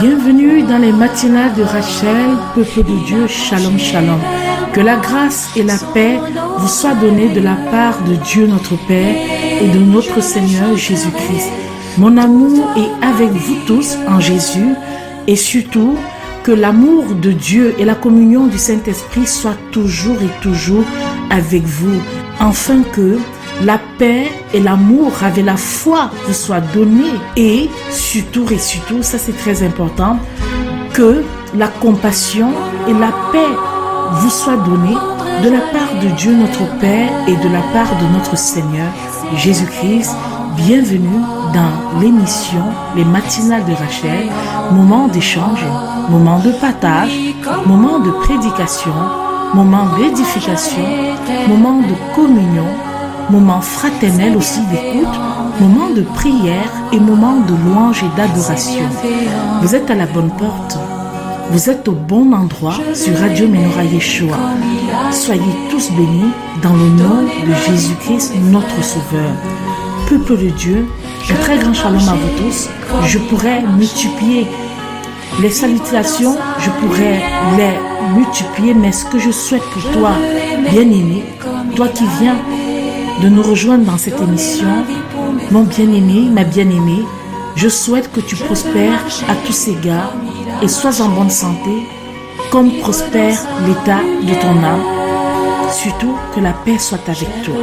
Bienvenue dans les matinales de Rachel, peuple de Dieu, shalom, shalom. Que la grâce et la paix vous soient données de la part de Dieu notre Père et de notre Seigneur Jésus-Christ. Mon amour est avec vous tous en Jésus et surtout que l'amour de Dieu et la communion du Saint-Esprit soient toujours et toujours avec vous, afin que la paix et l'amour avec la foi vous soient donnés et surtout, ça c'est très important, que la compassion et la paix vous soient données de la part de Dieu notre Père et de la part de notre Seigneur Jésus-Christ. Bienvenue dans l'émission Les Matinales de Rachel, moment d'échange, moment de partage, moment de prédication, moment d'édification, moment de communion, moment fraternel aussi d'écoute, moment de prière et moment de louange et d'adoration. Vous êtes à la bonne porte. Vous êtes au bon endroit sur Radio Menorah Yeshua. Soyez tous bénis dans le nom de Jésus-Christ, notre Sauveur. Peuple de Dieu, un très grand shalom à vous tous. Je pourrais multiplier les salutations, je pourrais les multiplier, mais ce que je souhaite pour toi, bien-aimé, toi qui viens de nous rejoindre dans cette émission, mon bien-aimé, ma bien-aimée, je souhaite que tu prospères à tous égards et sois en bonne santé, comme prospère l'état de ton âme. Surtout que la paix soit avec toi.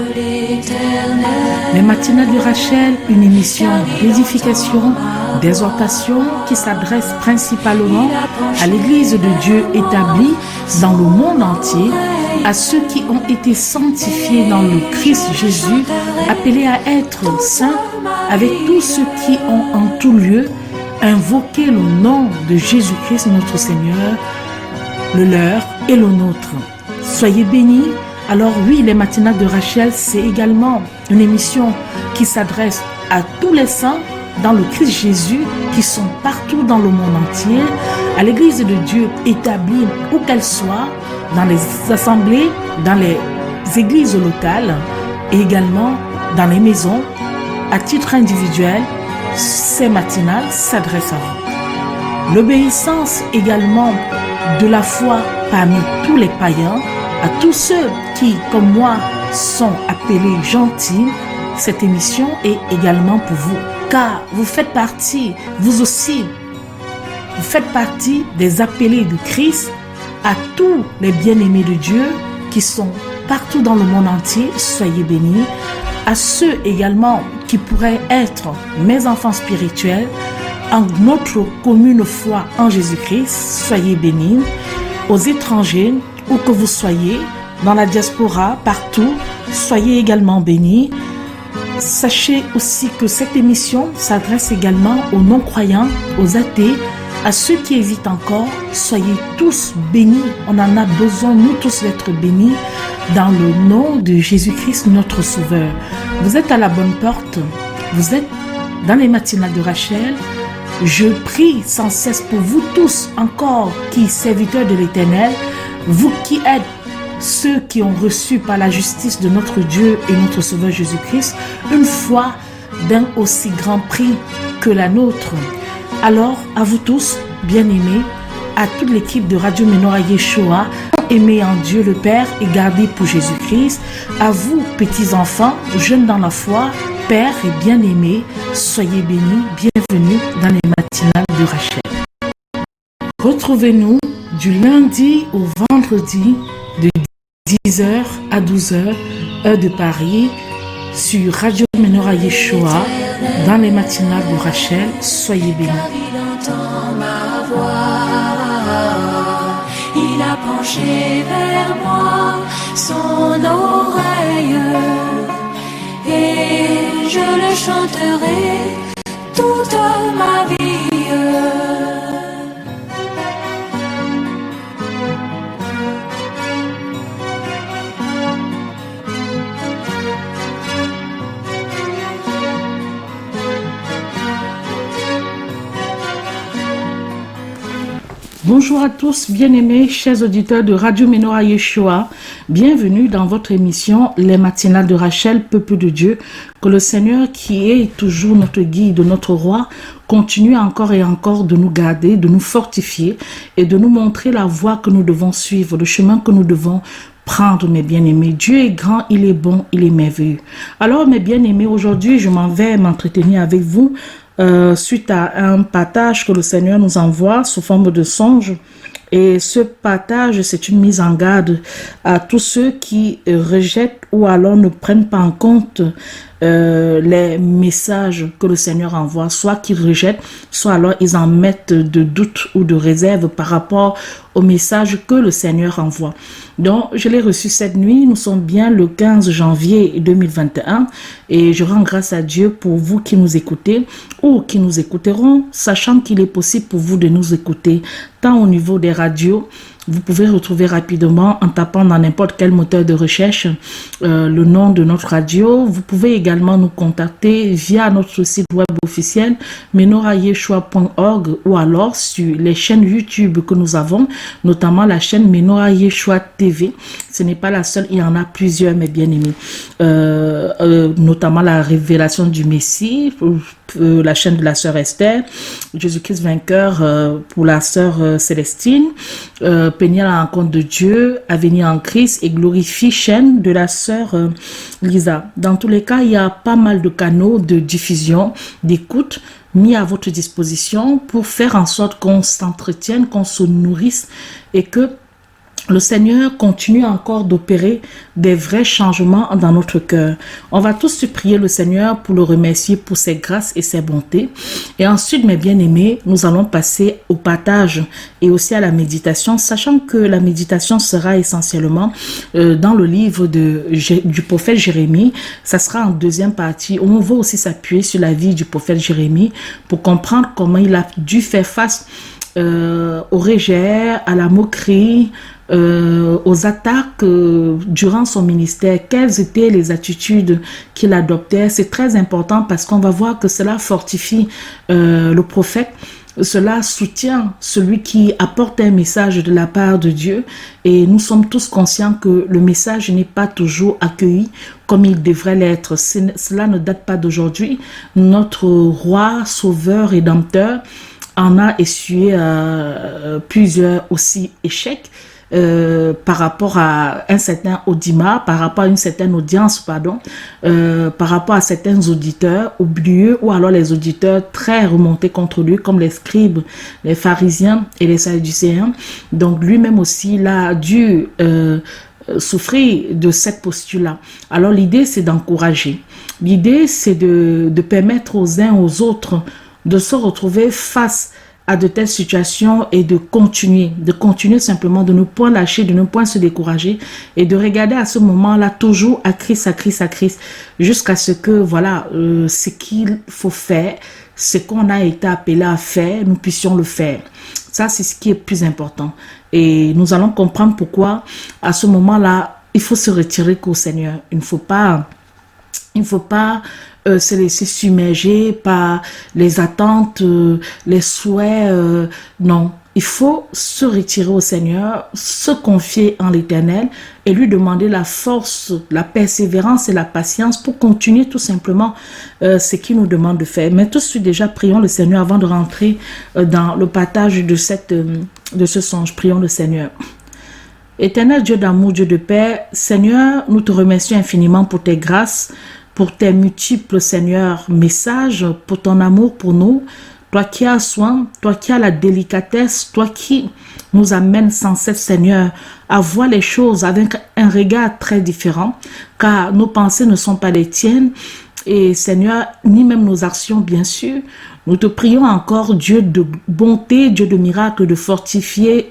Les matinales de Rachel, une émission d'édification, d'exhortation qui s'adresse principalement à l'Église de Dieu établie dans le monde entier, à ceux qui ont été sanctifiés dans le Christ Jésus, appelés à être saints, avec tous ceux qui ont en tout lieu invoqué le nom de Jésus-Christ notre Seigneur, le leur et le nôtre. Soyez bénis. Alors oui, les matinales de Rachel, c'est également une émission qui s'adresse à tous les saints dans le Christ Jésus qui sont partout dans le monde entier, à l'Église de Dieu établie où qu'elle soit, dans les assemblées, dans les églises locales et également dans les maisons. À titre individuel, ces matinales s'adressent à vous. L'obéissance également de la foi parmi tous les païens, à tous ceux qui, comme moi, sont appelés gentils, cette émission est également pour vous. Car vous faites partie, vous aussi, vous faites partie des appelés de Christ. À tous les bien-aimés de Dieu qui sont partout dans le monde entier, soyez bénis. À ceux également qui pourraient être mes enfants spirituels, en notre commune foi en Jésus-Christ, soyez bénis. Aux étrangers, où que vous soyez, dans la diaspora, partout, soyez également bénis. Sachez aussi que cette émission s'adresse également aux non-croyants, aux athées, à ceux qui hésitent encore. Soyez tous bénis. On en a besoin, nous tous, d'être bénis dans le nom de Jésus-Christ, notre Sauveur. Vous êtes à la bonne porte. Vous êtes dans les matinales de Rachel. Je prie sans cesse pour vous tous encore qui serviteurs de l'Éternel, vous qui êtes ceux qui ont reçu par la justice de notre Dieu et notre Sauveur Jésus-Christ une foi d'un aussi grand prix que la nôtre. Alors, à vous tous, bien-aimés, à toute l'équipe de Radio Menorah Yeshua, aimés en Dieu le Père et gardés pour Jésus-Christ, à vous, petits-enfants, jeunes dans la foi, pères et bien-aimés, soyez bénis, bienvenue dans les matinales de Rachel. Retrouvez-nous du lundi au vendredi de 10h à 12h, heure de Paris, sur Radio Menorah Yeshua, dans les matinales de Rachel. Soyez bénis. Il a penché vers moi son oreille et je le chanterai toute ma vie. Bonjour à tous, bien-aimés, chers auditeurs de Radio Menorah Yeshua. Bienvenue dans votre émission Les Matinales de Rachel, Peuple de Dieu. Que le Seigneur, qui est toujours notre guide, notre roi, continue encore et encore de nous garder, de nous fortifier et de nous montrer la voie que nous devons suivre, le chemin que nous devons prendre, mes bien-aimés. Dieu est grand, il est bon, il est merveilleux. Alors, mes bien-aimés, aujourd'hui, je m'en vais m'entretenir avec vous suite à un partage que le Seigneur nous envoie sous forme de songe. Et ce partage, c'est une mise en garde à tous ceux qui rejettent ou alors ne prennent pas en compte les messages que le Seigneur envoie, soit qu'ils rejettent, soit alors ils en mettent de doute ou de réserve par rapport au message que le Seigneur envoie. Donc, je l'ai reçu cette nuit, nous sommes bien le 15 janvier 2021 et je rends grâce à Dieu pour vous qui nous écoutez ou qui nous écouteront, sachant qu'il est possible pour vous de nous écouter tant au niveau des radios. Vous pouvez retrouver rapidement en tapant dans n'importe quel moteur de recherche le nom de notre radio. Vous pouvez également nous contacter via notre site web officiel menorahyeshua.org ou alors sur les chaînes YouTube que nous avons, notamment la chaîne Menorah Yeshua TV. Ce n'est pas la seule, il y en a plusieurs, mes bien-aimés. Notamment la révélation du Messie, la chaîne de la sœur Esther, Jésus-Christ vainqueur pour la sœur Célestine, Pénia la rencontre de Dieu, Avenir en Christ et Glorifie chaîne de la sœur Lisa. Dans tous les cas, il y a pas mal de canaux de diffusion, d'écoute mis à votre disposition pour faire en sorte qu'on s'entretienne, qu'on se nourrisse et que le Seigneur continue encore d'opérer des vrais changements dans notre cœur. On va tous prier le Seigneur pour le remercier pour ses grâces et ses bontés. Et ensuite, mes bien-aimés, nous allons passer au partage et aussi à la méditation, sachant que la méditation sera essentiellement dans le livre du prophète Jérémie. Ça sera en deuxième partie où on va aussi s'appuyer sur la vie du prophète Jérémie pour comprendre comment il a dû faire face au rejet, à la moquerie, aux attaques durant son ministère. Quelles étaient les attitudes qu'il adoptait? C'est très important parce qu'on va voir que cela fortifie le prophète. Cela soutient celui qui apporte un message de la part de Dieu et nous sommes tous conscients que le message n'est pas toujours accueilli comme il devrait l'être. Cela ne date pas d'aujourd'hui. Notre roi, sauveur, rédempteur en a essuyé plusieurs aussi échecs par rapport à un certain audimat, par rapport à une certaine audience, pardon, par rapport à certains auditeurs oublieux ou alors les auditeurs très remontés contre lui comme les scribes, les pharisiens et les sadducéens. Donc lui-même aussi, il a dû souffrir de cette posture-là. Alors l'idée, c'est d'encourager. L'idée, c'est de permettre aux uns aux autres de se retrouver face à de telles situations et de continuer simplement, de ne point lâcher, de ne point se décourager et de regarder à ce moment-là toujours à Christ, jusqu'à ce que, voilà, ce qu'il faut faire, ce qu'on a été appelé à faire, nous puissions le faire. Ça, c'est ce qui est plus important. Et nous allons comprendre pourquoi, à ce moment-là, il faut se retirer qu'au Seigneur. Il ne faut pas se laisser submerger par les attentes, les souhaits. Non, il faut se retirer au Seigneur, se confier en l'Éternel et lui demander la force, la persévérance et la patience pour continuer tout simplement ce qu'il nous demande de faire. Mais tout de suite déjà, prions le Seigneur avant de rentrer dans le partage de ce songe. Prions le Seigneur. Éternel Dieu d'amour, Dieu de paix, Seigneur, nous te remercions infiniment pour tes grâces, pour tes multiples, Seigneur, messages, pour ton amour pour nous, toi qui as soin, toi qui as la délicatesse, toi qui nous amènes sans cesse, Seigneur, à voir les choses avec un regard très différent, car nos pensées ne sont pas les tiennes, et Seigneur, ni même nos actions, bien sûr. Nous te prions encore, Dieu de bonté, Dieu de miracle, de fortifier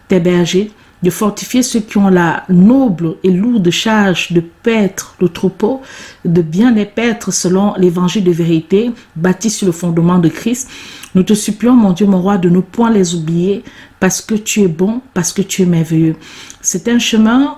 tes bergers, de fortifier ceux qui ont la noble et lourde charge de paître le troupeau, de bien les paître selon l'évangile de vérité, bâti sur le fondement de Christ. Nous te supplions, mon Dieu, mon roi, de ne point les oublier, parce que tu es bon, parce que tu es merveilleux. C'est un chemin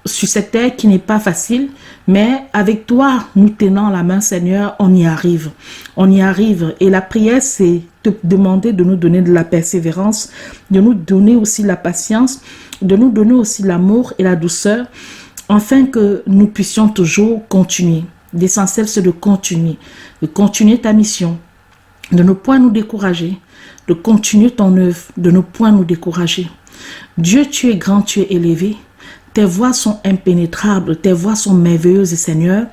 sur cette terre qui n'est pas facile, mais avec toi, nous tenant la main, Seigneur, on y arrive. On y arrive. Et la prière, c'est te demander de nous donner de la persévérance, de nous donner aussi la patience, de nous donner aussi l'amour et la douceur, afin que nous puissions toujours continuer. L'essentiel, c'est de continuer ta mission, de ne point nous décourager, de continuer ton œuvre, de ne point nous décourager. Dieu, tu es grand, tu es élevé. Tes voies sont impénétrables, tes voies sont merveilleuses, Seigneur.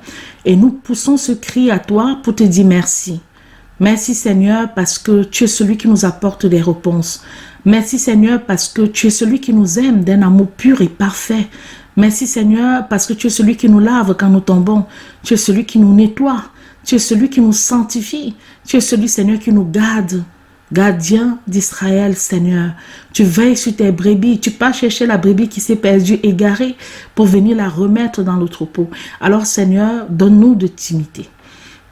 Et nous poussons ce cri à toi pour te dire merci. Merci, Seigneur, parce que tu es celui qui nous apporte des réponses. Merci, Seigneur, parce que tu es celui qui nous aime d'un amour pur et parfait. Merci, Seigneur, parce que tu es celui qui nous lave quand nous tombons. Tu es celui qui nous nettoie. Tu es celui qui nous sanctifie. Tu es celui, Seigneur, qui nous garde. Gardien d'Israël, Seigneur, tu veilles sur tes brebis, tu pars chercher la brebis qui s'est perdue, égarée, pour venir la remettre dans le troupeau. Alors, Seigneur, donne-nous de t'imiter.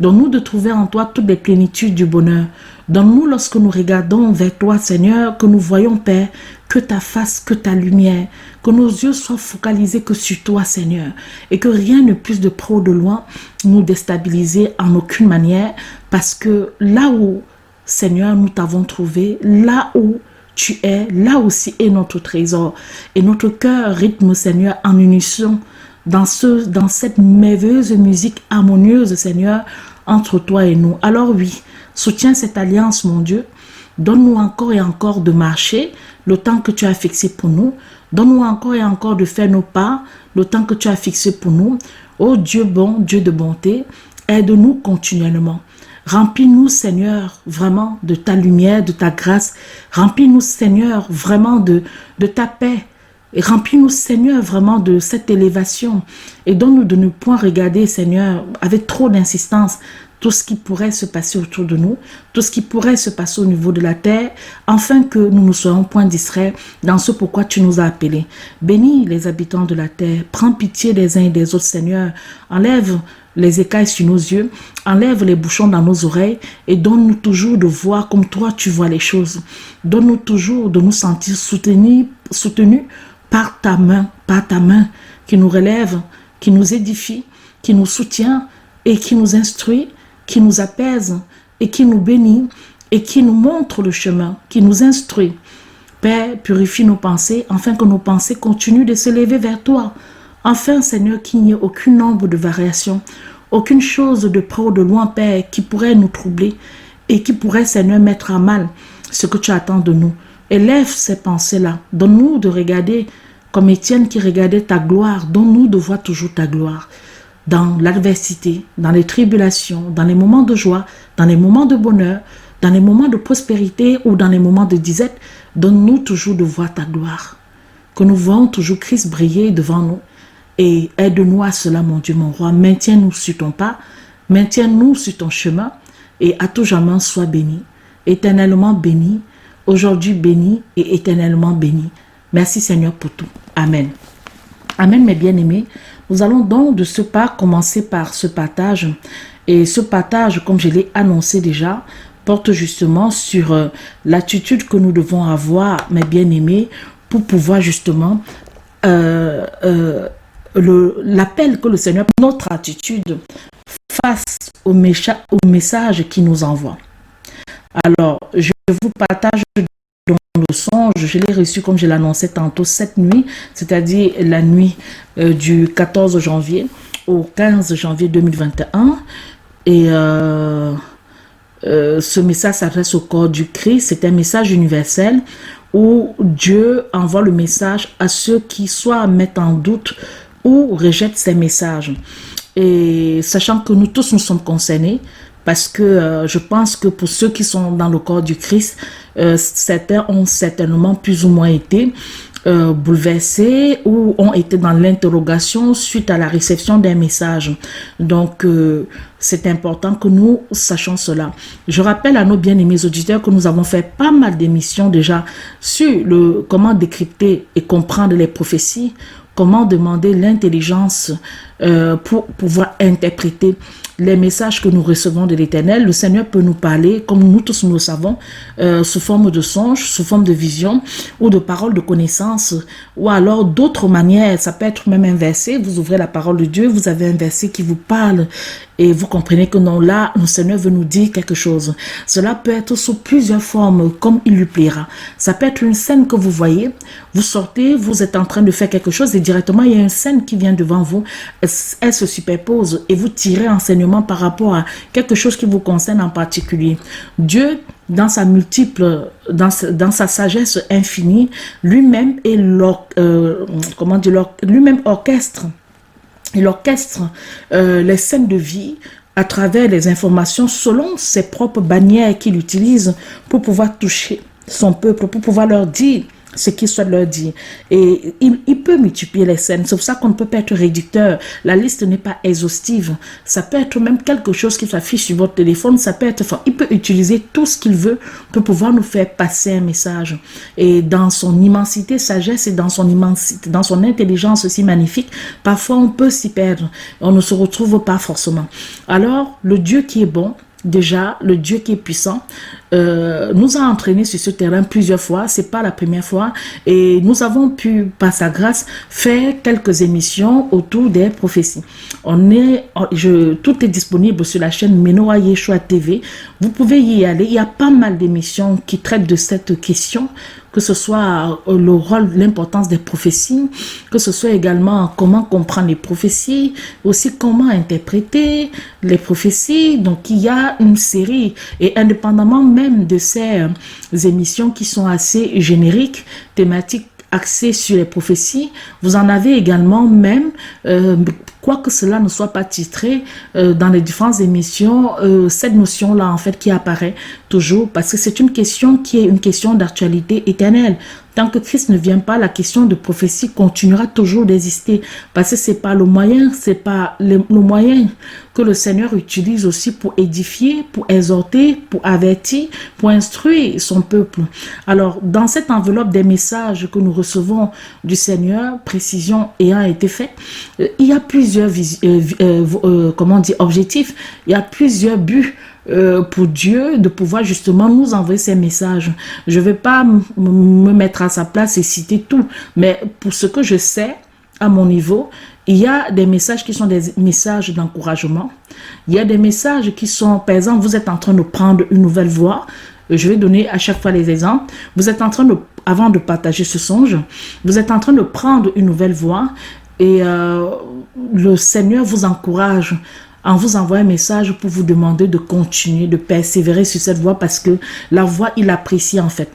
Donne-nous de trouver en toi toutes les plénitudes du bonheur. Donne-nous, lorsque nous regardons vers toi, Seigneur, que nous voyons, Père, que ta face, que ta lumière, que nos yeux soient focalisés que sur toi, Seigneur, et que rien ne puisse de près ou de loin nous déstabiliser en aucune manière, parce que là où, Seigneur, nous t'avons trouvé, là où tu es, là aussi est notre trésor. Et notre cœur rythme, Seigneur, en unisson dans cette merveilleuse musique harmonieuse, Seigneur, entre toi et nous. Alors oui, soutiens cette alliance, mon Dieu. Donne-nous encore et encore de marcher le temps que tu as fixé pour nous. Donne-nous encore et encore de faire nos pas le temps que tu as fixé pour nous. Ô Dieu bon, Dieu de bonté, aide-nous continuellement. Remplis-nous, Seigneur, vraiment de ta lumière, de ta grâce. Remplis-nous, Seigneur, vraiment de ta paix. Et remplis-nous, Seigneur, vraiment de cette élévation. Et donne-nous de ne point regarder, Seigneur, avec trop d'insistance, tout ce qui pourrait se passer autour de nous, tout ce qui pourrait se passer au niveau de la terre, afin que nous ne soyons point distraits dans ce pourquoi tu nous as appelés. Bénis les habitants de la terre. Prends pitié des uns et des autres, Seigneur. Enlève les écailles sur nos yeux, enlève les bouchons dans nos oreilles et donne-nous toujours de voir comme toi tu vois les choses. Donne-nous toujours de nous sentir soutenus par ta main qui nous relève, qui nous édifie, qui nous soutient et qui nous instruit, qui nous apaise et qui nous bénit et qui nous montre le chemin, qui nous instruit. Père, purifie nos pensées afin que nos pensées continuent de s'élever vers toi. Enfin, Seigneur, qu'il n'y ait aucune ombre de variation, aucune chose de près ou de loin, Père, qui pourrait nous troubler et qui pourrait, Seigneur, mettre à mal ce que tu attends de nous. Élève ces pensées-là. Donne-nous de regarder comme Étienne qui regardait ta gloire. Donne-nous de voir toujours ta gloire. Dans l'adversité, dans les tribulations, dans les moments de joie, dans les moments de bonheur, dans les moments de prospérité ou dans les moments de disette, donne-nous toujours de voir ta gloire. Que nous voyons toujours Christ briller devant nous. Et aide-nous à cela, mon Dieu, mon roi. Maintiens-nous sur ton pas, maintiens-nous sur ton chemin, et à tout jamais sois béni, éternellement béni, aujourd'hui béni et éternellement béni. Merci Seigneur pour tout. Amen. Amen, mes bien-aimés. Nous allons donc de ce pas commencer par ce partage. Et ce partage, comme je l'ai annoncé déjà, porte justement sur l'attitude que nous devons avoir, mes bien-aimés, pour pouvoir justement l'appel que le Seigneur, notre attitude face au message qu'il nous envoie. Alors, je vous partage donc le songe, je l'ai reçu comme je l'annonçais tantôt cette nuit, c'est-à-dire la nuit du 14 janvier au 15 janvier 2021. Et ce message s'adresse au corps du Christ, c'est un message universel où Dieu envoie le message à ceux qui soit mettent en doute ou rejettent ces messages. Et sachant que nous tous nous sommes concernés, parce que je pense que pour ceux qui sont dans le corps du Christ, certains ont certainement plus ou moins été bouleversés ou ont été dans l'interrogation suite à la réception d'un message. Donc, c'est important que nous sachions cela. Je rappelle à nos bien-aimés auditeurs que nous avons fait pas mal d'émissions déjà sur comment décrypter et comprendre les prophéties, comment demander l'intelligence pour pouvoir interpréter les messages que nous recevons de l'Éternel. Le Seigneur peut nous parler, comme nous tous nous le savons, sous forme de songe, sous forme de vision ou de paroles de connaissance, ou alors d'autres manières. Ça peut être même un verset. Vous ouvrez la parole de Dieu, vous avez un verset qui vous parle et vous comprenez que non, là, le Seigneur veut nous dire quelque chose. Cela peut être sous plusieurs formes, comme il lui plaira. Ça peut être une scène que vous voyez, vous sortez, vous êtes en train de faire quelque chose et directement, il y a une scène qui vient devant vous, elle se superpose et vous tirez enseignement par rapport à quelque chose qui vous concerne en particulier. Dieu, dans sa dans sa sagesse infinie, lui-même est lui-même orchestre. Il orchestre les scènes de vie à travers les informations selon ses propres bannières qu'il utilise pour pouvoir toucher son peuple, pour pouvoir leur dire ce qu'il souhaite leur dire. Et il peut multiplier les scènes. C'est pour ça qu'on ne peut pas être réducteur. La liste n'est pas exhaustive. Ça peut être même quelque chose qui s'affiche sur votre téléphone. Ça peut être, enfin, il peut utiliser tout ce qu'il veut pour pouvoir nous faire passer un message. Et dans son immensité, sagesse et dans son immensité, dans son intelligence aussi magnifique, parfois on peut s'y perdre. On ne se retrouve pas forcément. Alors, le Dieu qui est bon, déjà, le Dieu qui est puissant, nous a entraînés sur ce terrain plusieurs fois, c'est pas la première fois, et nous avons pu, par sa grâce, faire quelques émissions autour des prophéties. Tout est disponible sur la chaîne Menorah Yeshua TV. Vous pouvez y aller. Il y a pas mal d'émissions qui traitent de cette question, que ce soit le rôle, l'importance des prophéties, que ce soit également comment comprendre les prophéties, aussi comment interpréter les prophéties. Donc, il y a une série, et indépendamment même de ces émissions qui sont assez génériques, thématiques, axées sur les prophéties, vous en avez également même, quoique cela ne soit pas titré dans les différentes émissions, cette notion-là en fait qui apparaît toujours, parce que c'est une question qui est une question d'actualité éternelle. Tant que Christ ne vient pas, la question de prophétie continuera toujours d'exister, parce que c'est pas le moyen, c'est pas le moyen que le Seigneur utilise aussi pour édifier, pour exhorter, pour avertir, pour instruire son peuple. Alors, dans cette enveloppe des messages que nous recevons du Seigneur, précision ayant été faite, il y a plusieurs objectifs, il y a plusieurs buts pour Dieu de pouvoir justement nous envoyer ces messages. Je ne vais pas me mettre à sa place et citer tout, mais pour ce que je sais, à mon niveau, il y a des messages qui sont des messages d'encouragement. Il y a des messages qui sont, par exemple, vous êtes en train de prendre une nouvelle voie. Je vais donner à chaque fois les exemples. Vous êtes en train de, avant de partager ce songe, vous êtes en train de prendre une nouvelle voie et le Seigneur vous encourage en vous envoie un message pour vous demander de continuer, de persévérer sur cette voie parce que la voie, il apprécie en fait.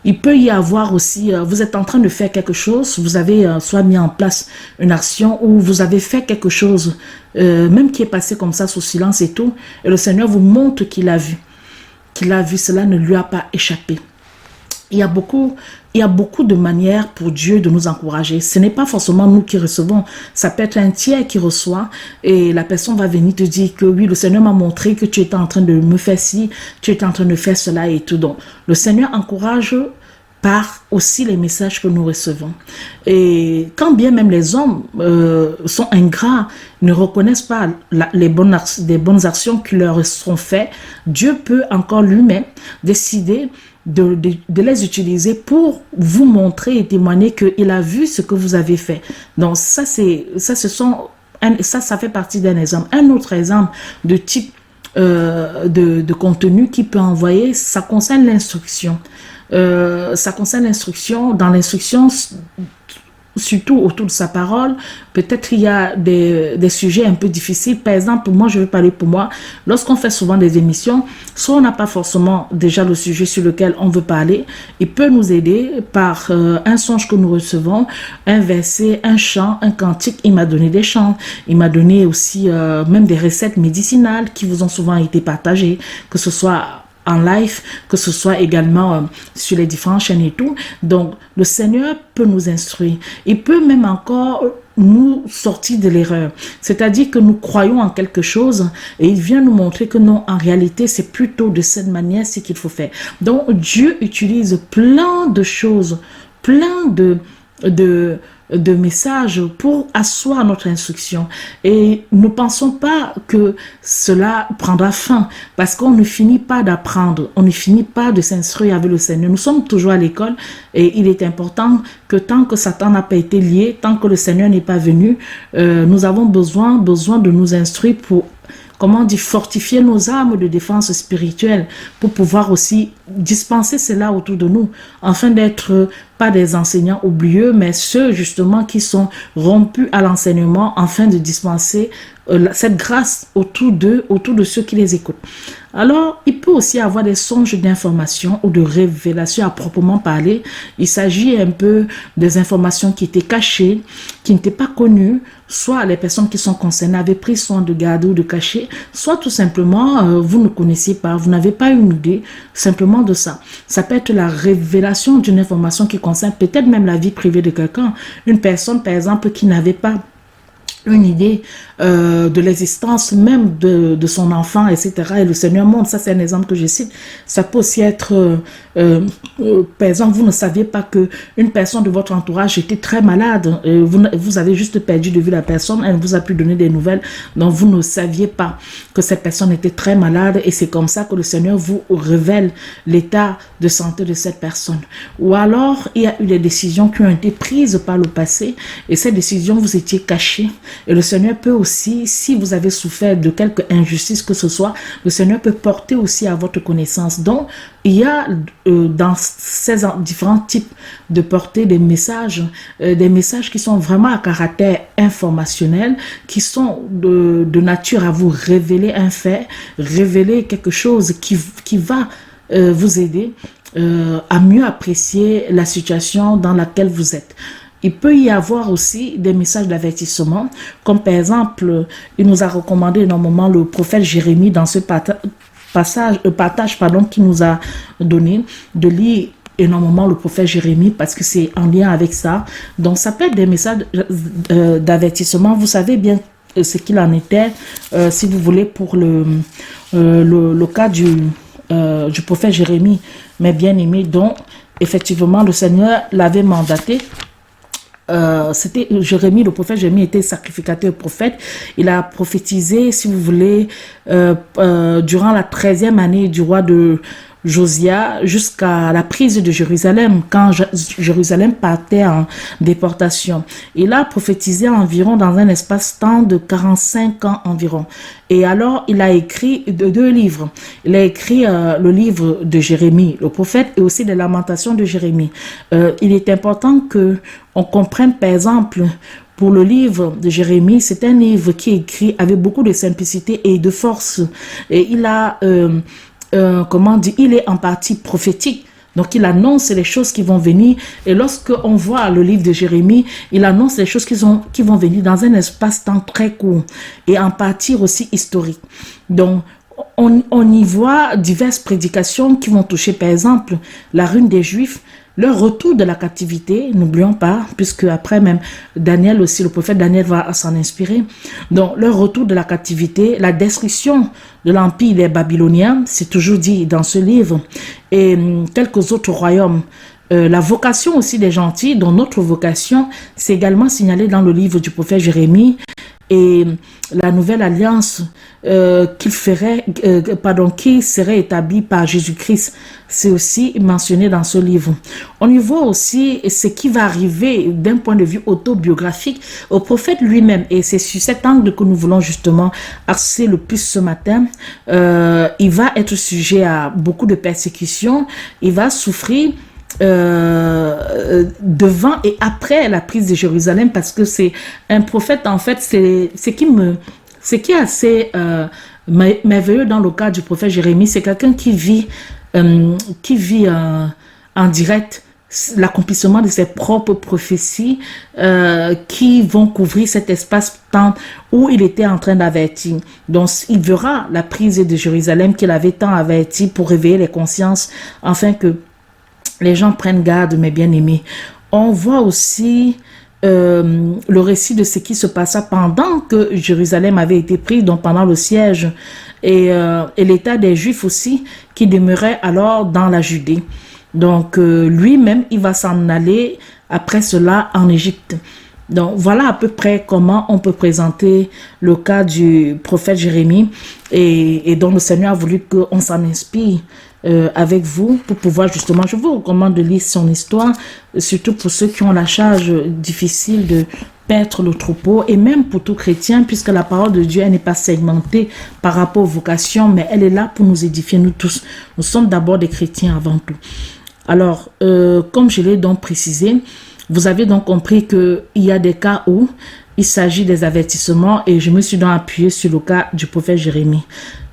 Il peut y avoir aussi, vous êtes en train de faire quelque chose, vous avez soit mis en place une action ou vous avez fait quelque chose, même qui est passé comme ça sous silence et tout, et le Seigneur vous montre qu'il a vu, cela ne lui a pas échappé. Il y a beaucoup de manières pour Dieu de nous encourager. Ce n'est pas forcément nous qui recevons. Ça peut être un tiers qui reçoit et la personne va venir te dire que oui, le Seigneur m'a montré que tu étais en train de me faire ci, tu étais en train de faire cela et tout. Donc, le Seigneur encourage par aussi les messages que nous recevons. Et quand bien même les hommes sont ingrats, ne reconnaissent pas des bonnes actions qui leur sont faites, Dieu peut encore lui-même décider de les utiliser pour vous montrer et témoigner qu'il a vu ce que vous avez fait. Donc ça fait partie d'un exemple. Un autre exemple de type de contenu qui peut envoyer, ça concerne l'instruction. Ça concerne l'instruction. Dans l'instruction, surtout autour de sa parole, peut-être il y a des sujets un peu difficiles. Par exemple, moi je vais parler pour moi, lorsqu'on fait souvent des émissions, soit on n'a pas forcément déjà le sujet sur lequel on veut parler, il peut nous aider par un songe que nous recevons, un verset, un chant, un cantique. Il m'a donné des chants, il m'a donné aussi même des recettes médicinales qui vous ont souvent été partagées, que ce soit en live, que ce soit également sur les différentes chaînes et tout. Donc, le Seigneur peut nous instruire. Il peut même encore nous sortir de l'erreur. C'est-à-dire que nous croyons en quelque chose et il vient nous montrer que non, en réalité, c'est plutôt de cette manière ce qu'il faut faire. Donc, Dieu utilise plein de choses, plein de messages pour asseoir notre instruction. Et ne pensons pas que cela prendra fin parce qu'on ne finit pas d'apprendre, on ne finit pas de s'instruire avec le Seigneur. Nous sommes toujours à l'école et il est important que tant que Satan n'a pas été lié, tant que le Seigneur n'est pas venu, nous avons besoin de nous instruire pour comment dire, fortifier nos armes de défense spirituelle pour pouvoir aussi dispenser cela autour de nous, afin d'être pas des enseignants oublieux, mais ceux justement qui sont rompus à l'enseignement, afin de dispenser cette grâce autour d'eux, autour de ceux qui les écoutent. Alors, il peut aussi avoir des songes d'information ou de révélations à proprement parler. Il s'agit un peu des informations qui étaient cachées, qui n'étaient pas connues, soit les personnes qui sont concernées avaient pris soin de garder ou de cacher, soit tout simplement, vous ne connaissiez pas, vous n'avez pas une idée simplement de ça. Ça peut être la révélation d'une information qui concerne peut-être même la vie privée de quelqu'un. Une personne, par exemple, qui n'avait pas une idée de l'existence même de son enfant, etc. Et le Seigneur montre, ça c'est un exemple que je cite. Ça peut aussi être, par exemple, vous ne saviez pas que une personne de votre entourage était très malade. Vous avez juste perdu de vue la personne, elle vous a pu donner des nouvelles, donc vous ne saviez pas que cette personne était très malade, et c'est comme ça que le Seigneur vous révèle l'état de santé de cette personne. Ou alors, il y a eu des décisions qui ont été prises par le passé, et ces décisions vous étiez cachées. Et le Seigneur peut aussi, si vous avez souffert de quelque injustice que ce soit, le Seigneur peut porter aussi à votre connaissance. Donc, il y a dans ces différents types de portée des messages qui sont vraiment à caractère informationnel, qui sont de nature à vous révéler un fait, révéler quelque chose qui va vous aider à mieux apprécier la situation dans laquelle vous êtes. Il peut y avoir aussi des messages d'avertissement, comme par exemple, il nous a recommandé normalement le prophète Jérémie dans ce partage qu'il nous a donné, de lire énormément le prophète Jérémie, parce que c'est en lien avec ça. Donc ça peut être des messages d'avertissement. Vous savez bien ce qu'il en était, si vous voulez, pour le cas du prophète Jérémie, mais bien aimé, dont effectivement le Seigneur l'avait mandaté. C'était Jérémie, le prophète Jérémie était sacrificateur prophète. Il a prophétisé, si vous voulez, durant la 13e année du roi de Josia jusqu'à la prise de Jérusalem, quand Jérusalem partait en déportation. Il a prophétisé environ dans un espace-temps de 45 ans environ. Et alors, il a écrit deux livres. Il a écrit le livre de Jérémie, le prophète, et aussi les lamentations de Jérémie. Il est important que on comprenne, par exemple, pour le livre de Jérémie, c'est un livre qui est écrit avec beaucoup de simplicité et de force. Et il a, il est en partie prophétique. Donc, il annonce les choses qui vont venir. Et lorsque on voit le livre de Jérémie, il annonce les choses qui vont venir dans un espace-temps très court et en partie aussi historique. Donc, on y voit diverses prédications qui vont toucher, par exemple, la ruine des Juifs, leur retour de la captivité, n'oublions pas, puisque après même Daniel aussi, le prophète Daniel va s'en inspirer. Donc, leur retour de la captivité, la destruction de l'empire des Babyloniens, c'est toujours dit dans ce livre, et quelques autres royaumes. La vocation aussi des gentils, dont notre vocation, c'est également signalé dans le livre du prophète Jérémie, et la nouvelle alliance qui serait établie par Jésus-Christ, c'est aussi mentionné dans ce livre. On y voit aussi ce qui va arriver d'un point de vue autobiographique au prophète lui-même, et c'est sur cet angle que nous voulons justement axer le plus ce matin. Il va être sujet à beaucoup de persécutions, il va souffrir devant et après la prise de Jérusalem, parce que c'est un prophète, en fait, ce qui est assez merveilleux dans le cas du prophète Jérémie, c'est quelqu'un qui vit en direct l'accomplissement de ses propres prophéties qui vont couvrir cet espace-temps où il était en train d'avertir. Donc, il verra la prise de Jérusalem qu'il avait tant averti pour réveiller les consciences, afin que les gens prennent garde, mes bien-aimés. On voit aussi le récit de ce qui se passa pendant que Jérusalem avait été pris, donc pendant le siège, et l'état des Juifs aussi, qui demeurait alors dans la Judée. Donc, lui-même, il va s'en aller après cela en Égypte. Donc, voilà à peu près comment on peut présenter le cas du prophète Jérémie, et dont le Seigneur a voulu qu'on s'en inspire avec vous pour pouvoir justement, je vous recommande de lire son histoire, surtout pour ceux qui ont la charge difficile de paître le troupeau, et même pour tout chrétien, puisque la parole de Dieu, elle n'est pas segmentée par rapport aux vocations, mais elle est là pour nous édifier, nous tous. Nous sommes d'abord des chrétiens avant tout. Alors, comme je l'ai donc précisé, vous avez donc compris qu'il y a des cas où il s'agit des avertissements, et je me suis donc appuyé sur le cas du prophète Jérémie.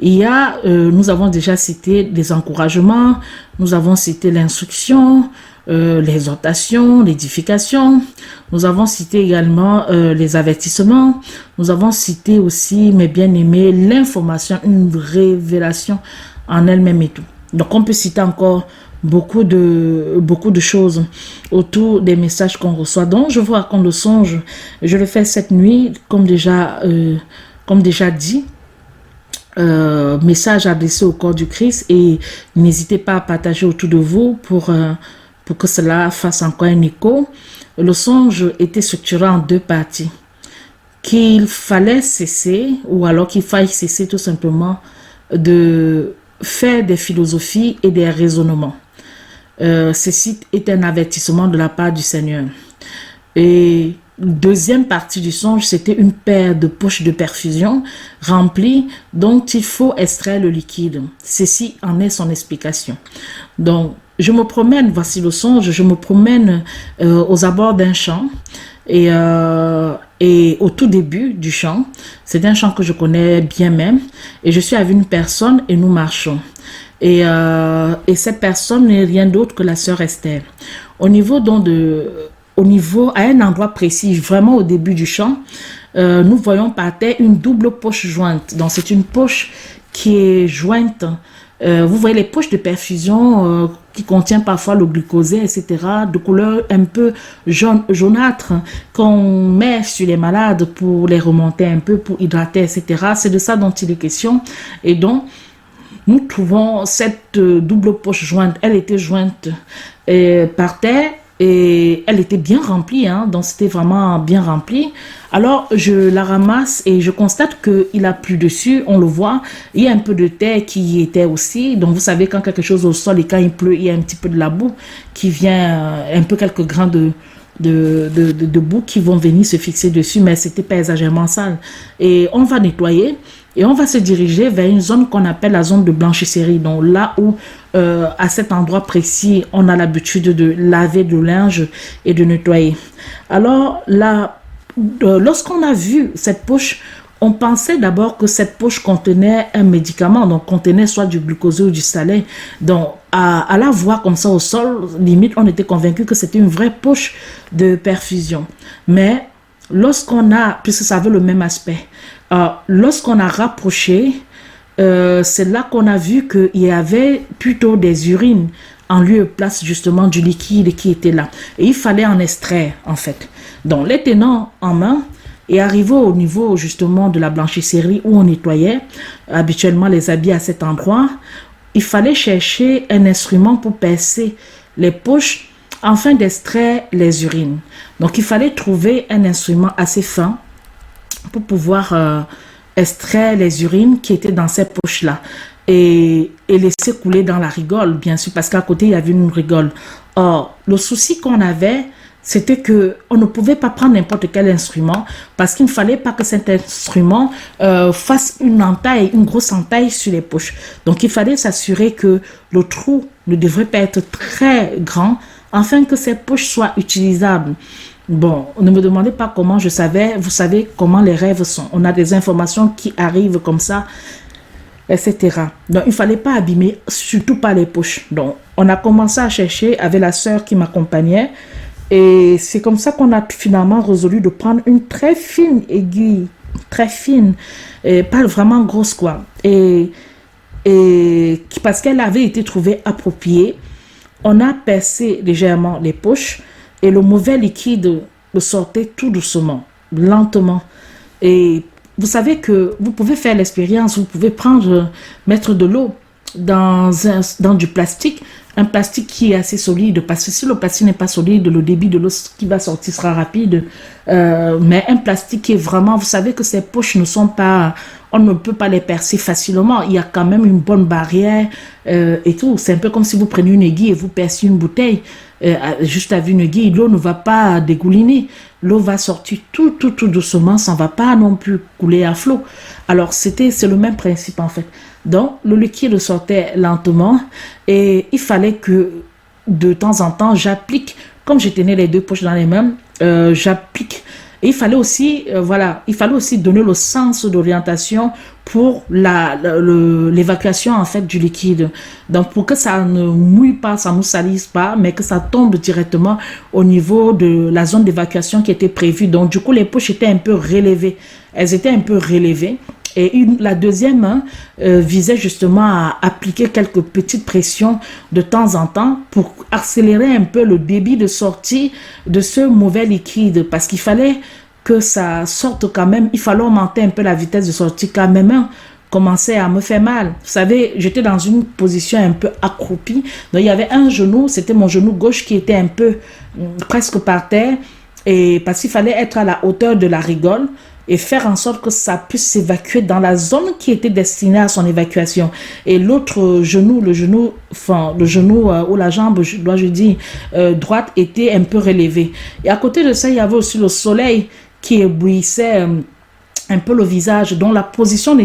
Nous avons déjà cité des encouragements, nous avons cité l'instruction, l'exhortation, l'édification. Nous avons cité également les avertissements. Nous avons cité aussi, mes bien-aimés, l'information, une révélation en elle-même et tout. Donc, on peut citer encore beaucoup de choses autour des messages qu'on reçoit. Donc, je vous raconte le songe. Je le fais cette nuit, comme déjà dit. Message adressé au corps du Christ, et n'hésitez pas à partager autour de vous pour que cela fasse encore un écho. Le songe était structuré en 2 parties. Qu'il fallait cesser, ou alors qu'il faille cesser tout simplement de faire des philosophies et des raisonnements. Ceci est un avertissement de la part du Seigneur. Et deuxième partie du songe, c'était une paire de poches de perfusion remplies dont il faut extraire le liquide. Ceci en est son explication. Donc, je me promène, voici le songe, je me promène aux abords d'un champ, et au tout début du champ, c'est un champ que je connais bien même, et je suis avec une personne et nous marchons. Et cette personne n'est rien d'autre que la sœur Esther. À un endroit précis, vraiment au début du champ, nous voyons par terre une double poche jointe. Donc c'est une poche qui est jointe. Vous voyez les poches de perfusion qui contient parfois le glucosé, etc., de couleur un peu jaunâtre, qu'on met sur les malades pour les remonter un peu, pour hydrater, etc. C'est de ça dont il est question. Et donc, nous trouvons cette double poche jointe. Elle était jointe par terre, et elle était bien remplie, hein, donc c'était vraiment bien rempli. Alors je la ramasse et je constate qu'il a plu dessus, on le voit, il y a un peu de terre qui y était aussi. Donc vous savez, quand quelque chose au sol et quand il pleut, il y a un petit peu de la boue qui vient, un peu quelques grains de boue qui vont venir se fixer dessus, mais c'était pas exagérément sale. Et on va nettoyer et on va se diriger vers une zone qu'on appelle la zone de blanchisserie. Donc là où à cet endroit précis, on a l'habitude de laver le linge et de nettoyer. Alors là, lorsqu'on a vu cette poche, on pensait d'abord que cette poche contenait un médicament, donc contenait soit du glucosé ou du salé. Donc à la voir comme ça au sol, limite on était convaincu que c'était une vraie poche de perfusion. Mais lorsqu'on a, puisque ça avait le même aspect, lorsqu'on a rapproché, c'est là qu'on a vu qu'il y avait plutôt des urines en lieu et place justement du liquide qui était là. Et il fallait en extraire en fait. Donc les tenant en main et arrivé au niveau justement de la blanchisserie où on nettoyait habituellement les habits à cet endroit, il fallait chercher un instrument pour percer les poches afin d'extraire les urines. Donc il fallait trouver un instrument assez fin pour pouvoir extraire les urines qui étaient dans ces poches-là et laisser couler dans la rigole, bien sûr, parce qu'à côté, il y avait une rigole. Or, le souci qu'on avait, c'était qu'on ne pouvait pas prendre n'importe quel instrument parce qu'il ne fallait pas que cet instrument fasse une entaille, une grosse entaille sur les poches. Donc, il fallait s'assurer que le trou ne devrait pas être très grand afin que ces poches soient utilisables. Bon, ne me demandez pas comment je savais, vous savez comment les rêves sont. On a des informations qui arrivent comme ça, etc. Donc, il ne fallait pas abîmer, surtout pas les poches. Donc, on a commencé à chercher avec la sœur qui m'accompagnait. Et c'est comme ça qu'on a finalement résolu de prendre une très fine aiguille, très fine, et pas vraiment grosse quoi. Et parce qu'elle avait été trouvée appropriée, on a percé légèrement les poches. Et le mauvais liquide sortait tout doucement, lentement. Et vous savez que vous pouvez faire l'expérience, vous pouvez mettre de l'eau dans du plastique, un plastique qui est assez solide, parce que si le plastique n'est pas solide, le débit de l'eau qui va sortir sera rapide. Mais un plastique qui est vraiment, vous savez que ces poches ne sont pas, on ne peut pas les percer facilement. Il y a quand même une bonne barrière et tout. C'est un peu comme si vous preniez une aiguille et vous perciez une bouteille. juste à vue une guille, l'eau ne va pas dégouliner. L'eau va sortir tout doucement, ça ne va pas non plus couler à flot. Alors, c'est le même principe en fait. Donc, le liquide sortait lentement et il fallait que de temps en temps, j'applique, comme je tenais les deux poches dans les mains, j'applique. Et il fallait aussi donner le sens d'orientation pour l'évacuation en fait du liquide. Donc pour que ça ne mouille pas, ça ne nous salisse pas, mais que ça tombe directement au niveau de la zone d'évacuation qui était prévue. Donc du coup les poches étaient un peu relevées. Elles étaient un peu relevées. Et la deuxième visait justement à appliquer quelques petites pressions de temps en temps pour accélérer un peu le débit de sortie de ce mauvais liquide. Parce qu'il fallait que ça sorte quand même, il fallait augmenter un peu la vitesse de sortie quand même. Commençait à me faire mal. Vous savez, j'étais dans une position un peu accroupie. Donc il y avait un genou, c'était mon genou gauche qui était un peu presque par terre. Et parce qu'il fallait être à la hauteur de la rigole et faire en sorte que ça puisse s'évacuer dans la zone qui était destinée à son évacuation. Et l'autre genou, le genou ou la jambe, dois-je dire, droite était un peu relevée. Et à côté de ça, il y avait aussi le soleil qui éblouissait un peu le visage, dont la position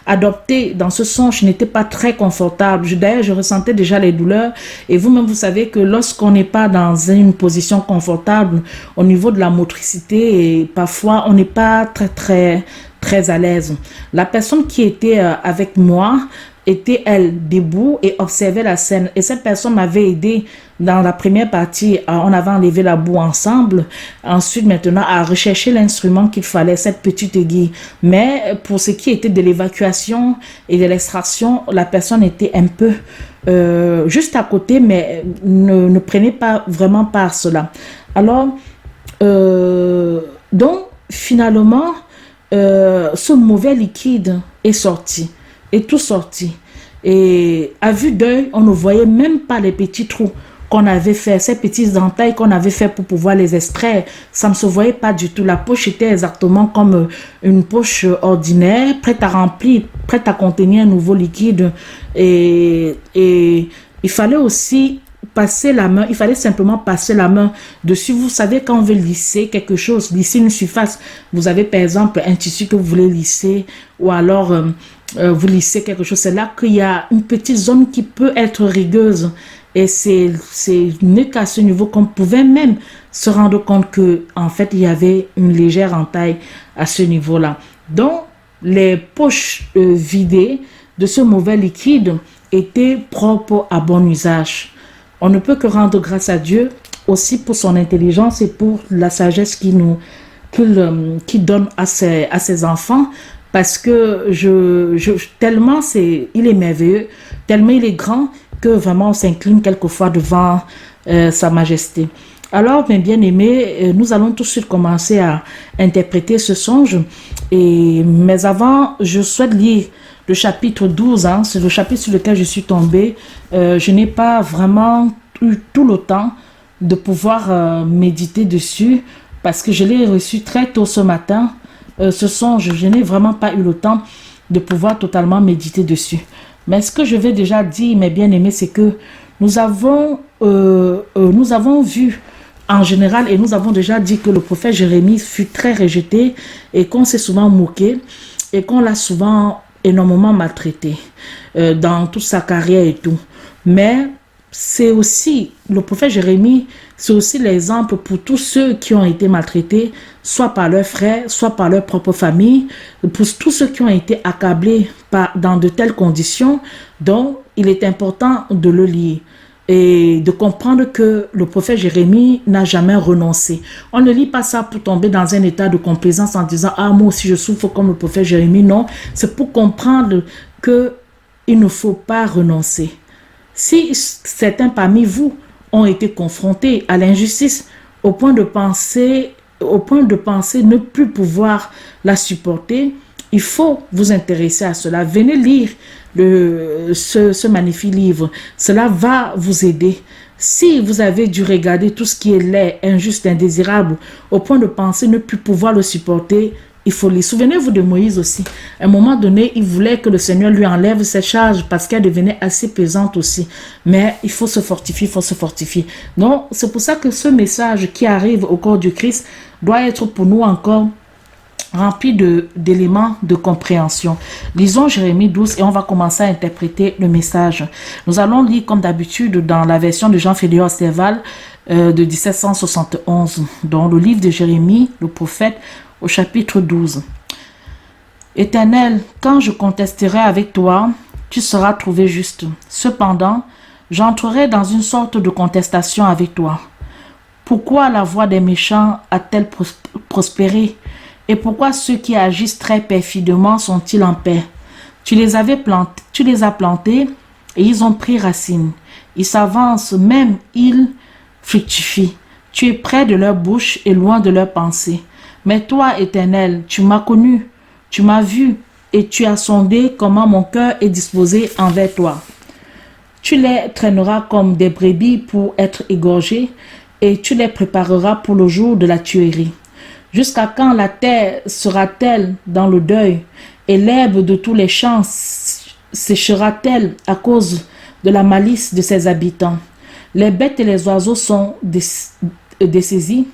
adoptée dans ce songe n'était pas très confortable. D'ailleurs, je ressentais déjà les douleurs et vous-même, vous savez que lorsqu'on n'est pas dans une position confortable au niveau de la motricité, et parfois on n'est pas très à l'aise. La personne qui était avec moi était, elle, debout et observait la scène. Et cette personne m'avait aidé dans la première partie. On avait enlevé la boue ensemble. Ensuite, maintenant, à rechercher l'instrument qu'il fallait, cette petite aiguille. Mais pour ce qui était de l'évacuation et de l'extraction, la personne était un peu juste à côté, mais ne prenait pas vraiment part cela. Alors, donc, finalement, ce mauvais liquide est sorti. Et tout sorti. Et à vue d'œil, on ne voyait même pas les petits trous qu'on avait fait, ces petites entailles qu'on avait fait pour pouvoir les extraire. Ça ne se voyait pas du tout. La poche était exactement comme une poche ordinaire, prête à remplir, prête à contenir un nouveau liquide. Et il fallait aussi passer la main, il fallait simplement passer la main dessus. Vous savez, quand on veut lisser quelque chose, lisser une surface, vous avez par exemple un tissu que vous voulez lisser, ou alors vous lissez quelque chose, c'est là qu'il y a une petite zone qui peut être rigueuse. Et c'est qu'à ce niveau qu'on pouvait même se rendre compte que en fait il y avait une légère entaille à ce niveau-là. Donc les poches vidées de ce mauvais liquide étaient propres à bon usage. On ne peut que rendre grâce à Dieu aussi pour son intelligence et pour la sagesse qu'il donne à ses enfants. Parce que tellement il est merveilleux, tellement il est grand que vraiment on s'incline quelquefois devant sa majesté. Alors, mes bien-aimés, nous allons tout de suite commencer à interpréter ce songe. Mais avant, je souhaite lire le chapitre 12, c'est le chapitre sur lequel je suis tombée. Je n'ai pas vraiment eu tout le temps de pouvoir méditer dessus parce que je l'ai reçu très tôt ce matin. Ce songe, je n'ai vraiment pas eu le temps de pouvoir totalement méditer dessus. Mais ce que je vais déjà dire, mes bien-aimés, c'est que nous avons vu en général, et nous avons déjà dit que le prophète Jérémie fut très rejeté et qu'on s'est souvent moqué et qu'on l'a souvent énormément maltraité dans toute sa carrière et tout. Mais c'est aussi, le prophète Jérémie, c'est aussi l'exemple pour tous ceux qui ont été maltraités, soit par leurs frères, soit par leur propre famille, pour tous ceux qui ont été accablés dans de telles conditions. Donc, il est important de le lire et de comprendre que le prophète Jérémie n'a jamais renoncé. On ne lit pas ça pour tomber dans un état de complaisance en disant « Ah, moi aussi je souffre comme le prophète Jérémie ». Non, c'est pour comprendre qu'il ne faut pas renoncer. Si certains parmi vous ont été confrontés à l'injustice au point de penser ne plus pouvoir la supporter, il faut vous intéresser à cela. Venez lire ce magnifique livre. Cela va vous aider. Si vous avez dû regarder tout ce qui est laid, injuste, indésirable, au point de penser ne plus pouvoir le supporter, il faut lire. Souvenez-vous de Moïse aussi. À un moment donné, il voulait que le Seigneur lui enlève ses charges parce qu'elle devenait assez pesante aussi. Mais il faut se fortifier, il faut se fortifier. Donc, c'est pour ça que ce message qui arrive au corps du Christ doit être pour nous encore rempli d'éléments de compréhension. Lisons Jérémie 12 et on va commencer à interpréter le message. Nous allons lire comme d'habitude dans la version de Jean-Fédéor Serval de 1771, dans le livre de Jérémie, le prophète, au chapitre 12. Éternel, quand je contesterai avec toi, tu seras trouvé juste. Cependant, j'entrerai dans une sorte de contestation avec toi. Pourquoi la voix des méchants a-t-elle prospéré? Et pourquoi ceux qui agissent très perfidement sont-ils en paix? Tu les as plantés et ils ont pris racine. Ils s'avancent, même ils fructifient. Tu es près de leur bouche et loin de leurs pensées. Mais toi, Éternel, tu m'as connu, tu m'as vu et tu as sondé comment mon cœur est disposé envers toi. Tu les traîneras comme des brebis pour être égorgés et tu les prépareras pour le jour de la tuerie. Jusqu'à quand la terre sera-t-elle dans le deuil et l'herbe de tous les champs séchera-t-elle à cause de la malice de ses habitants? Les bêtes et les oiseaux sont dessaisis.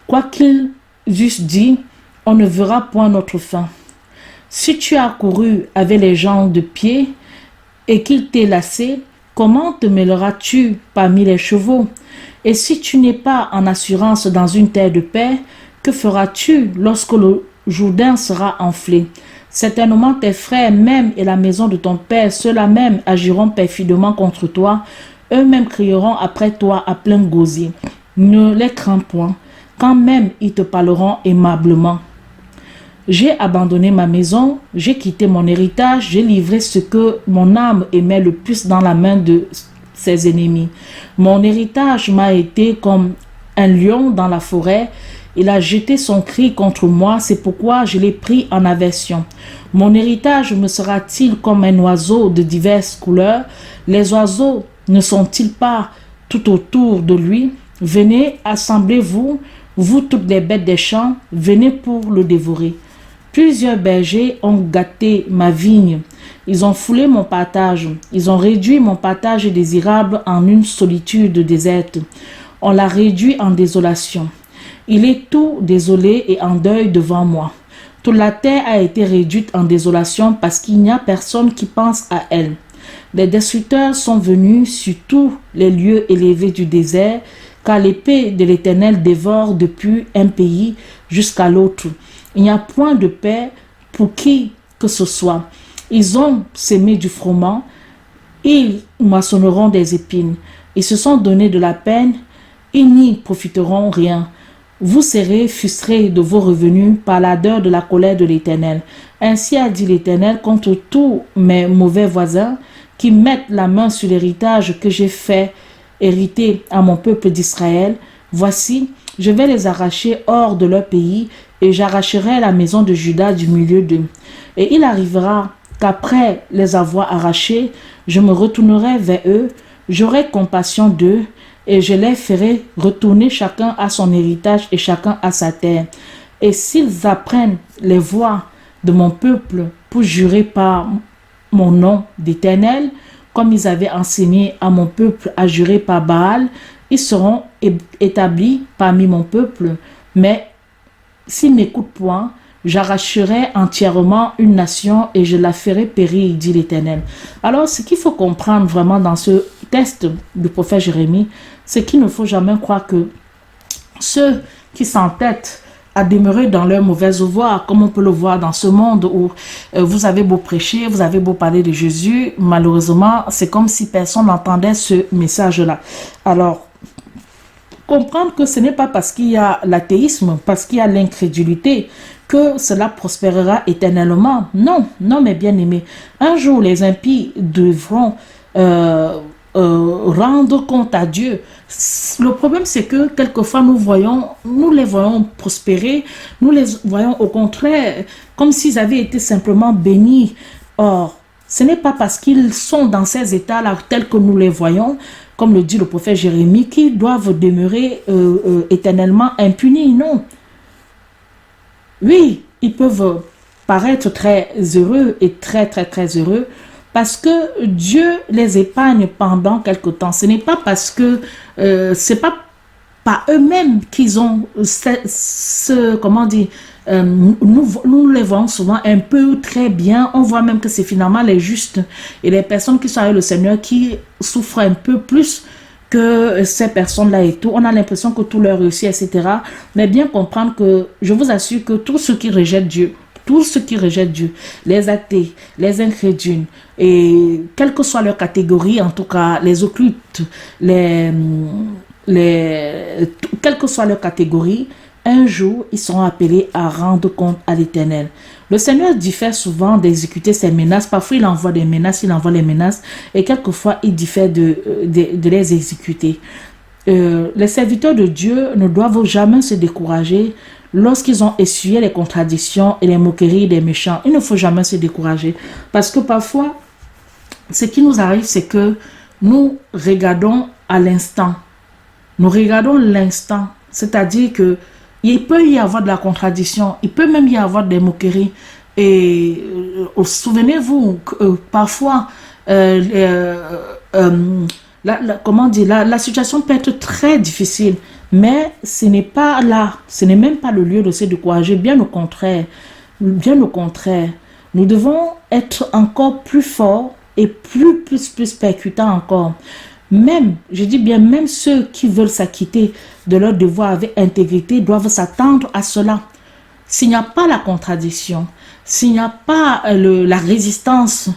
Quoi qu'ils eussent dit, on ne verra point notre fin. Si tu as couru avec les gens de pied et qu'ils t'aient lassé, comment te mêleras-tu parmi les chevaux? Et si tu n'es pas en assurance dans une terre de paix, que feras-tu lorsque le Jourdain sera enflé? Certainement tes frères même et la maison de ton père, ceux-là même agiront perfidement contre toi. Eux-mêmes crieront après toi à plein gosier. Ne les crains point, quand même ils te parleront aimablement. J'ai abandonné ma maison, j'ai quitté mon héritage, j'ai livré ce que mon âme aimait le plus dans la main de ses ennemis. Mon héritage m'a été comme un lion dans la forêt. Il a jeté son cri contre moi, c'est pourquoi je l'ai pris en aversion. Mon héritage me sera-t-il comme un oiseau de diverses couleurs? Les oiseaux ne sont-ils pas tout autour de lui? Venez, assemblez-vous, vous toutes les bêtes des champs, venez pour le dévorer. Plusieurs bergers ont gâté ma vigne. Ils ont foulé mon partage. Ils ont réduit mon partage désirable en une solitude déserte. On l'a réduit en désolation. Il est tout désolé et en deuil devant moi. Toute la terre a été réduite en désolation parce qu'il n'y a personne qui pense à elle. Les destructeurs sont venus sur tous les lieux élevés du désert, car l'épée de l'Éternel dévore depuis un pays jusqu'à l'autre. Il n'y a point de paix pour qui que ce soit. Ils ont sémé du froment, ils moissonneront des épines. Ils se sont donné de la peine, ils n'y profiteront rien. Vous serez frustrés de vos revenus par l'ardeur de la colère de l'Éternel. Ainsi a dit l'Éternel contre tous mes mauvais voisins qui mettent la main sur l'héritage que j'ai fait hériter à mon peuple d'Israël. Voici, je vais les arracher hors de leur pays et j'arracherai la maison de Juda du milieu d'eux. Et il arrivera qu'après les avoir arrachés, je me retournerai vers eux, j'aurai compassion d'eux, et je les ferai retourner chacun à son héritage et chacun à sa terre. Et s'ils apprennent les voies de mon peuple pour jurer par mon nom d'Éternel, comme ils avaient enseigné à mon peuple à jurer par Baal, ils seront établis parmi mon peuple. Mais s'ils n'écoutent point, j'arracherai entièrement une nation et je la ferai périr, dit l'Éternel. Alors, ce qu'il faut comprendre vraiment dans ce texte du prophète Jérémie, c'est qu'il ne faut jamais croire que ceux qui s'entêtent à demeurer dans leur mauvaise voie, comme on peut le voir dans ce monde où vous avez beau prêcher, vous avez beau parler de Jésus, malheureusement, c'est comme si personne n'entendait ce message-là. Alors, comprendre que ce n'est pas parce qu'il y a l'athéisme, parce qu'il y a l'incrédulité, que cela prospérera éternellement. Non, non, mes bien-aimés. Un jour, les impies devront rendre compte à Dieu. Le problème, c'est que quelquefois, nous les voyons prospérer, nous les voyons au contraire, comme s'ils avaient été simplement bénis. Or, ce n'est pas parce qu'ils sont dans ces états-là tels que nous les voyons, comme le dit le prophète Jérémie, qu'ils doivent demeurer éternellement impunis. Non. Oui, ils peuvent paraître très heureux et très, très, très heureux parce que Dieu les épargne pendant quelque temps. Ce n'est pas parce que c'est pas par eux-mêmes qu'ils ont comment dire, nous les voyons souvent un peu très bien. On voit même que c'est finalement les justes et les personnes qui sont avec le Seigneur qui souffrent un peu plus que ces personnes-là et tout. On a l'impression que tout leur réussit, etc. Mais bien comprendre que je vous assure que tous ceux qui rejettent Dieu, les athées, les incrédules, et quelle que soit leur catégorie, en tout cas les occultes, quelle que soit leur catégorie, un jour, ils seront appelés à rendre compte à l'Éternel. Le Seigneur diffère souvent d'exécuter ses menaces. Parfois, il envoie des menaces, et quelquefois, il diffère de les exécuter. Les serviteurs de Dieu ne doivent jamais se décourager lorsqu'ils ont essuyé les contradictions et les moqueries des méchants. Il ne faut jamais se décourager. Parce que parfois, ce qui nous arrive, c'est que nous regardons à l'instant. Nous regardons l'instant. C'est-à-dire que il peut y avoir de la contradiction, il peut même y avoir des moqueries. Et souvenez-vous, parfois, comment dire, la situation peut être très difficile, mais ce n'est pas là, ce n'est même pas le lieu de se décourager, bien au contraire. Nous devons être encore plus forts et plus percutants encore. Même, je dis bien, même ceux qui veulent s'acquitter de leur devoir avec intégrité doivent s'attendre à cela. S'il n'y a pas la contradiction, s'il n'y a pas la résistance,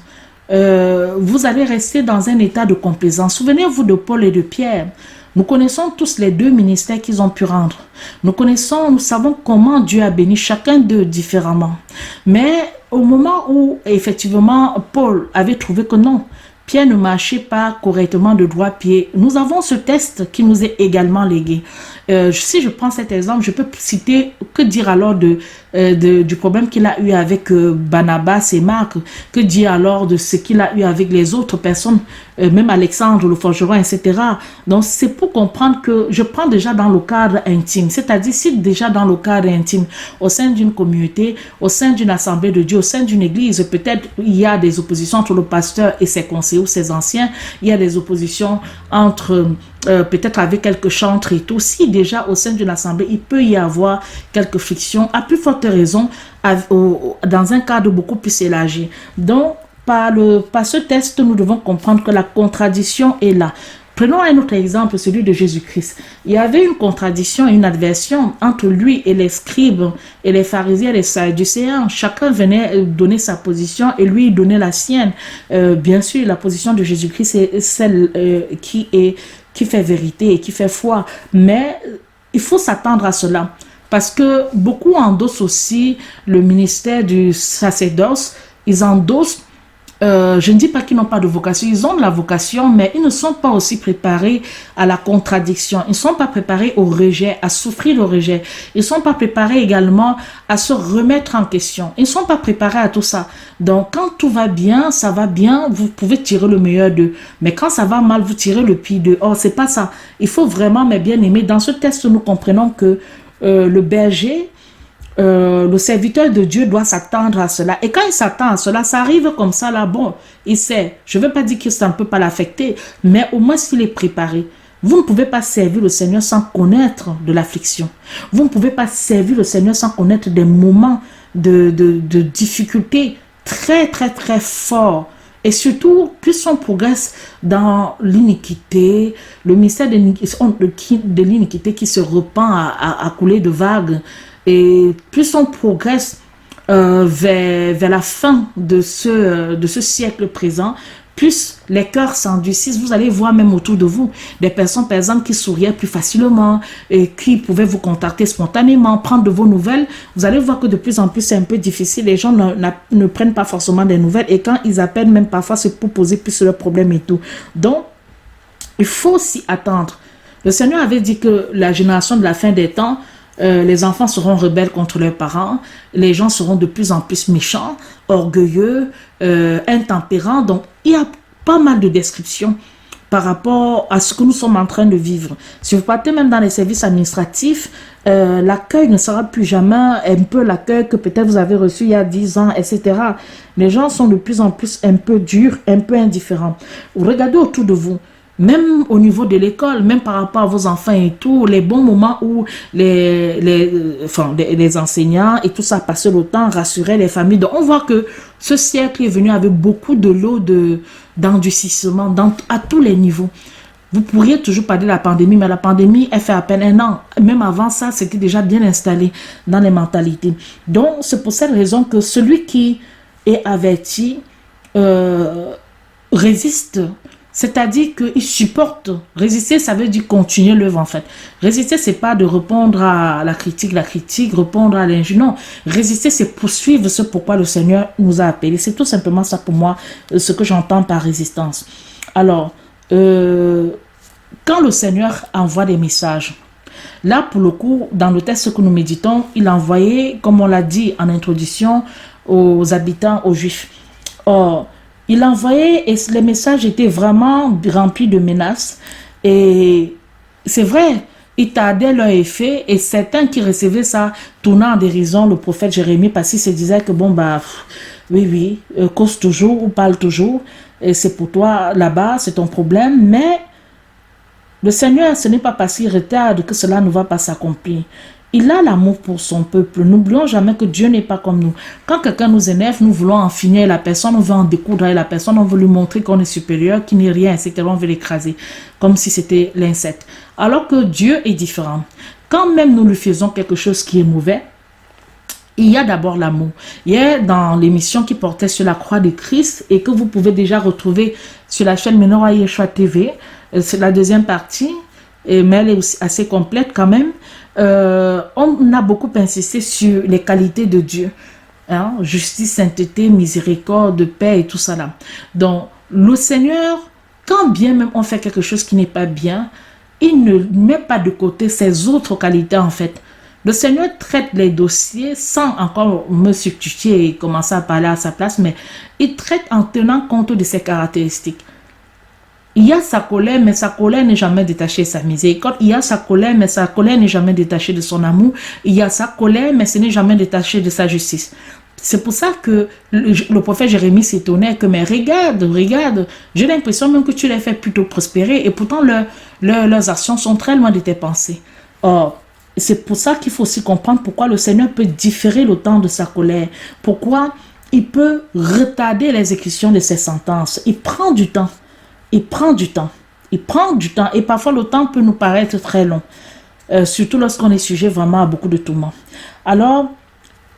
vous allez rester dans un état de complaisance. Souvenez-vous de Paul et de Pierre. Nous connaissons tous les deux ministères qu'ils ont pu rendre. Nous savons comment Dieu a béni chacun d'eux différemment. Mais au moment où, effectivement, Paul avait trouvé que non, Pierre ne marchait pas correctement de droit pied, nous avons ce test qui nous est également légué. Si je prends cet exemple, je peux citer, que dire alors du problème qu'il a eu avec Barnabas et Marc, que dire alors de ce qu'il a eu avec les autres personnes, même Alexandre, le forgeron, etc. Donc c'est pour comprendre que je prends déjà dans le cadre intime, c'est-à-dire si déjà dans le cadre intime, au sein d'une communauté, au sein d'une assemblée de Dieu, au sein d'une église, peut-être il y a des oppositions entre le pasteur et ses conseillers ou ses anciens, il y a des oppositions entre peut-être avec quelques chantres et tout. Si déjà au sein d'une assemblée, il peut y avoir quelques frictions, à plus forte raison dans un cadre beaucoup plus élargi. Donc, par ce test, nous devons comprendre que la contradiction est là. Prenons un autre exemple, celui de Jésus-Christ. Il y avait une contradiction et une adversion entre lui et les scribes et les pharisiens et les sadducéens. Chacun venait donner sa position et lui donnait la sienne. Bien sûr, la position de Jésus-Christ est celle qui fait vérité et qui fait foi. Mais il faut s'attendre à cela. Parce que beaucoup endossent aussi le ministère du sacerdoce. Ils endossent, je ne dis pas qu'ils n'ont pas de vocation, ils ont de la vocation, mais ils ne sont pas aussi préparés à la contradiction. Ils ne sont pas préparés au rejet, à souffrir le rejet. Ils ne sont pas préparés également à se remettre en question. Ils ne sont pas préparés à tout ça. Donc, quand tout va bien, ça va bien, vous pouvez tirer le meilleur d'eux. Mais quand ça va mal, vous tirez le pire d'eux. Oh, c'est pas ça. Il faut vraiment, mes bien-aimés, dans ce test, nous comprenons que le berger, le serviteur de Dieu doit s'attendre à cela. Et quand il s'attend à cela, ça arrive comme ça, là, bon, il sait. Je ne veux pas dire que ça ne peut pas l'affecter, mais au moins s'il est préparé. Vous ne pouvez pas servir le Seigneur sans connaître de l'affliction. Vous ne pouvez pas servir le Seigneur sans connaître des moments de difficulté très, très, très forts. Et surtout, plus on progresse dans l'iniquité, le mystère de l'iniquité qui se repent à couler de vagues, et plus on progresse vers la fin de ce siècle présent, plus les cœurs s'endurcissent. Vous allez voir même autour de vous des personnes, par exemple, qui souriaient plus facilement et qui pouvaient vous contacter spontanément, prendre de vos nouvelles. Vous allez voir que de plus en plus, c'est un peu difficile. Les gens ne prennent pas forcément des nouvelles et quand ils appellent, même parfois, c'est pour poser plus leurs problèmes et tout. Donc, il faut s'y attendre. Le Seigneur avait dit que la génération de la fin des temps, les enfants seront rebelles contre leurs parents, les gens seront de plus en plus méchants, orgueilleux, intempérants. Donc, il y a pas mal de descriptions par rapport à ce que nous sommes en train de vivre. Si vous partez même dans les services administratifs, l'accueil ne sera plus jamais un peu l'accueil que peut-être vous avez reçu il y a 10 ans, etc. Les gens sont de plus en plus un peu durs, un peu indifférents. Regardez autour de vous. Même au niveau de l'école, même par rapport à vos enfants et tout, les bons moments où les enseignants et tout ça passaient le temps, rassuraient les familles. Donc, on voit que ce siècle est venu avec beaucoup de lots d'endurcissement à tous les niveaux. Vous pourriez toujours parler de la pandémie, mais la pandémie, elle fait à peine un an. Même avant ça, c'était déjà bien installé dans les mentalités. Donc, c'est pour cette raison que celui qui est averti résiste. C'est-à-dire qu'il supporte. Résister, ça veut dire continuer l'œuvre en fait. Résister, c'est pas de répondre à la critique, répondre à l'injure. Non, résister, c'est poursuivre ce pourquoi le Seigneur nous a appelés. C'est tout simplement ça pour moi, ce que j'entends par résistance. Alors, quand le Seigneur envoie des messages, là pour le coup, dans le texte que nous méditons, il a envoyé, comme on l'a dit en introduction, aux habitants, aux Juifs. Or, il envoyait et les messages étaient vraiment remplis de menaces. Et c'est vrai, il tardait leur effet. Et certains qui recevaient ça tournant en dérision le prophète Jérémie parce qu'il se disait que bon, oui, cause toujours ou parle toujours. Et c'est pour toi là-bas, c'est ton problème. Mais le Seigneur, ce n'est pas parce qu'il retarde que cela ne va pas s'accomplir. Il a l'amour pour son peuple. N'oublions jamais que Dieu n'est pas comme nous. Quand quelqu'un nous énerve, nous voulons en finir la personne, on veut en découdre avec la personne, on veut lui montrer qu'on est supérieur, qu'il n'est rien, etc. On veut l'écraser, comme si c'était l'insecte. Alors que Dieu est différent. Quand même nous lui faisons quelque chose qui est mauvais, il y a d'abord l'amour. Hier, dans l'émission qui portait sur la croix de Christ et que vous pouvez déjà retrouver sur la chaîne Menorah Yeshua TV, c'est la deuxième partie, mais elle est aussi assez complète quand même. On a beaucoup insisté sur les qualités de Dieu, hein? Justice, sainteté, miséricorde, paix et tout ça là. Donc le Seigneur, quand bien même on fait quelque chose qui n'est pas bien, il ne met pas de côté ses autres qualités en fait. Le Seigneur traite les dossiers sans encore me substituer et commencer à parler à sa place, mais il traite en tenant compte de ses caractéristiques. Il y a sa colère, mais sa colère n'est jamais détachée de sa miséricorde. Il y a sa colère, mais sa colère n'est jamais détachée de son amour. Il y a sa colère, mais ce n'est jamais détaché de sa justice. C'est pour ça que le prophète Jérémie s'étonnait que, mais regarde, j'ai l'impression même que tu les fais plutôt prospérer et pourtant leurs actions sont très loin de tes pensées. Or, c'est pour ça qu'il faut aussi comprendre pourquoi le Seigneur peut différer le temps de sa colère. Pourquoi il peut retarder l'exécution de ses sentences. Il prend du temps. Il prend du temps et parfois le temps peut nous paraître très long, surtout lorsqu'on est sujet vraiment à beaucoup de tourments. Alors,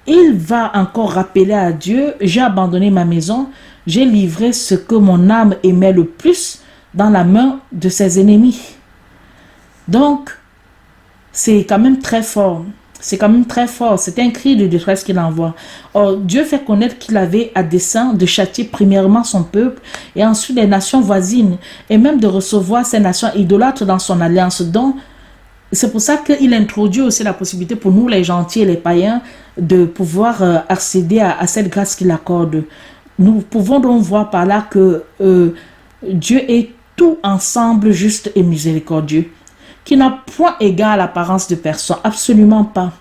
il va encore rappeler à Dieu, j'ai abandonné ma maison, j'ai livré ce que mon âme aimait le plus dans la main de ses ennemis. Donc, c'est quand même très fort. C'est un cri de détresse qu'il envoie. Or, Dieu fait connaître qu'il avait à dessein de châtier premièrement son peuple et ensuite les nations voisines et même de recevoir ces nations idolâtres dans son alliance. Donc, c'est pour ça qu'il introduit aussi la possibilité pour nous, les gentils et les païens, de pouvoir accéder à cette grâce qu'il accorde. Nous pouvons donc voir par là que Dieu est tout ensemble juste et miséricordieux, qui n'a point égard à l'apparence de personne, absolument pas,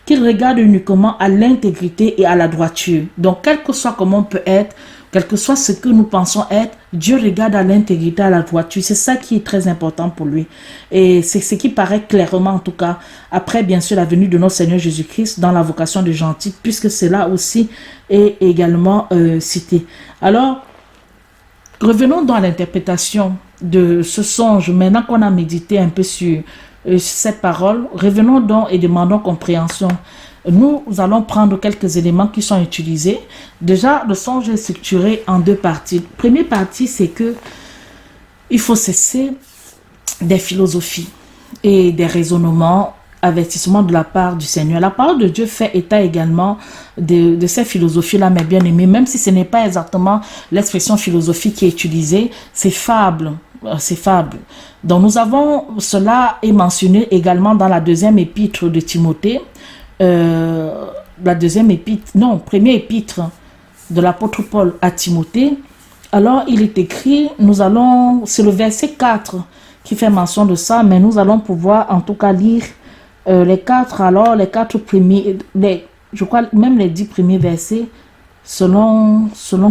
qu'il regarde uniquement à l'intégrité et à la droiture. Donc, quel que soit comment on peut être, quel que soit ce que nous pensons être, Dieu regarde à l'intégrité, à la droiture. C'est ça qui est très important pour lui. Et c'est ce qui paraît clairement, en tout cas, après, bien sûr, la venue de notre Seigneur Jésus-Christ dans la vocation de gentil, puisque cela aussi est également cité. Alors, revenons dans l'interprétation de ce songe. Maintenant qu'on a médité un peu sur cette parole, revenons donc et demandons compréhension. Nous allons prendre quelques éléments qui sont utilisés. Déjà, le songe est structuré en deux parties. La première partie, c'est que il faut cesser des philosophies et des raisonnements, avertissements de la part du Seigneur. La parole de Dieu fait état également de ces philosophies-là, mes bien-aimés, même si ce n'est pas exactement l'expression philosophie qui est utilisée, c'est fable. C'est fable. Donc nous avons, cela est mentionné également dans la deuxième épître de Timothée, première épître de l'apôtre Paul à Timothée, Alors, il est écrit, c'est le verset 4 qui fait mention de ça, mais nous allons pouvoir en tout cas lire les 4 premiers, je crois même les 10 premiers versets, selon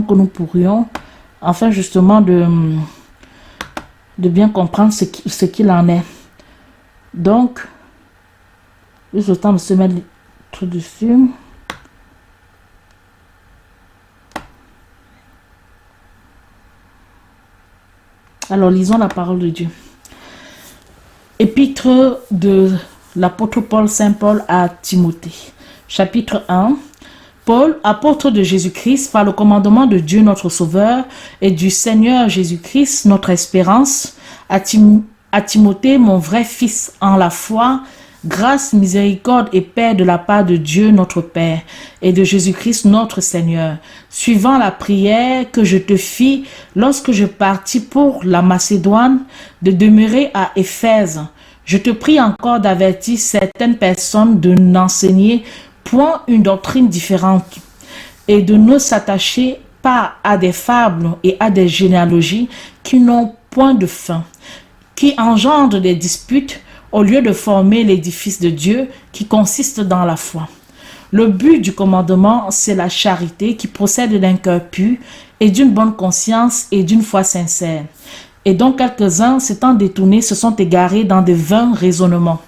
que nous pourrions, afin justement de bien comprendre ce qu'il en est. Donc, juste le temps de se mettre tout dessus. Alors, lisons la parole de Dieu. Épître de l'apôtre Saint Paul à Timothée. Chapitre 1. Paul, apôtre de Jésus-Christ, par le commandement de Dieu notre Sauveur et du Seigneur Jésus-Christ, notre espérance, à Timothée, mon vrai fils en la foi, grâce, miséricorde et paix de la part de Dieu notre Père et de Jésus-Christ notre Seigneur, suivant la prière que je te fis lorsque je partis pour la Macédoine de demeurer à Éphèse. Je te prie encore d'avertir certaines personnes de n'enseigner point une doctrine différente et de ne s'attacher pas à des fables et à des généalogies qui n'ont point de fin, qui engendrent des disputes au lieu de former l'édifice de Dieu qui consiste dans la foi. Le but du commandement, c'est la charité qui procède d'un cœur pur et d'une bonne conscience et d'une foi sincère. Et donc quelques-uns, s'étant détournés, se sont égarés dans de vains raisonnements,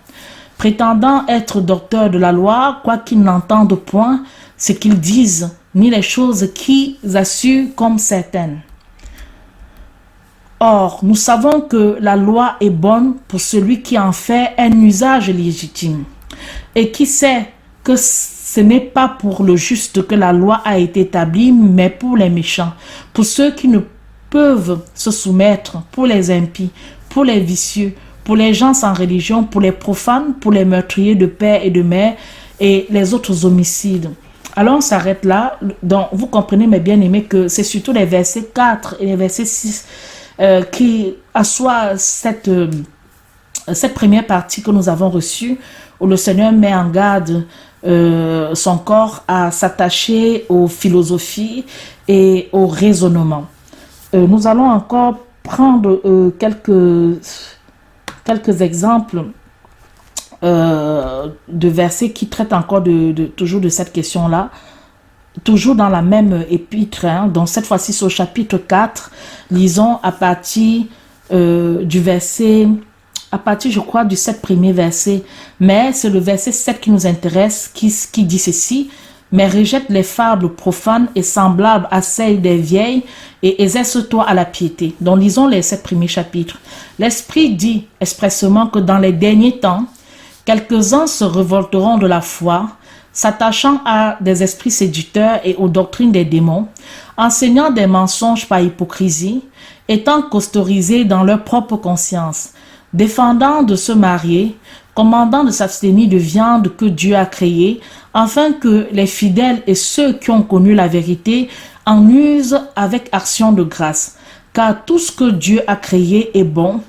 prétendant être docteurs de la loi, quoiqu'ils n'entendent point ce qu'ils disent, ni les choses qu'ils assurent comme certaines. Or, nous savons que la loi est bonne pour celui qui en fait un usage légitime et qui sait que ce n'est pas pour le juste que la loi a été établie, mais pour les méchants, pour ceux qui ne peuvent se soumettre, pour les impies, pour les vicieux, pour les gens sans religion, pour les profanes, pour les meurtriers de père et de mère et les autres homicides. Alors on s'arrête là. Donc vous comprenez mes bien-aimés que c'est surtout les versets 4 et les versets 6 qui assoient cette première partie que nous avons reçue, où le Seigneur met en garde son corps à s'attacher aux philosophies et aux raisonnements. Nous allons encore prendre quelques exemples de versets qui traitent encore toujours de cette question-là, toujours dans la même épître, donc cette fois-ci sur le chapitre 4, lisons à partir du verset, je crois, du 7 premier verset, mais c'est le verset 7 qui nous intéresse, qui dit ceci: mais rejette les fables profanes et semblables à celles des vieilles et exerce-toi à la piété. Donc lisons les 7 premiers chapitres. L'Esprit dit expressément que dans les derniers temps, quelques-uns se révolteront de la foi, s'attachant à des esprits séducteurs et aux doctrines des démons, enseignant des mensonges par hypocrisie, étant caustorisés dans leur propre conscience, défendant de se marier, commandant de s'abstenir de viande que Dieu a créée, afin que les fidèles et ceux qui ont connu la vérité en usent avec action de grâce. Car tout ce que Dieu a créé est bon,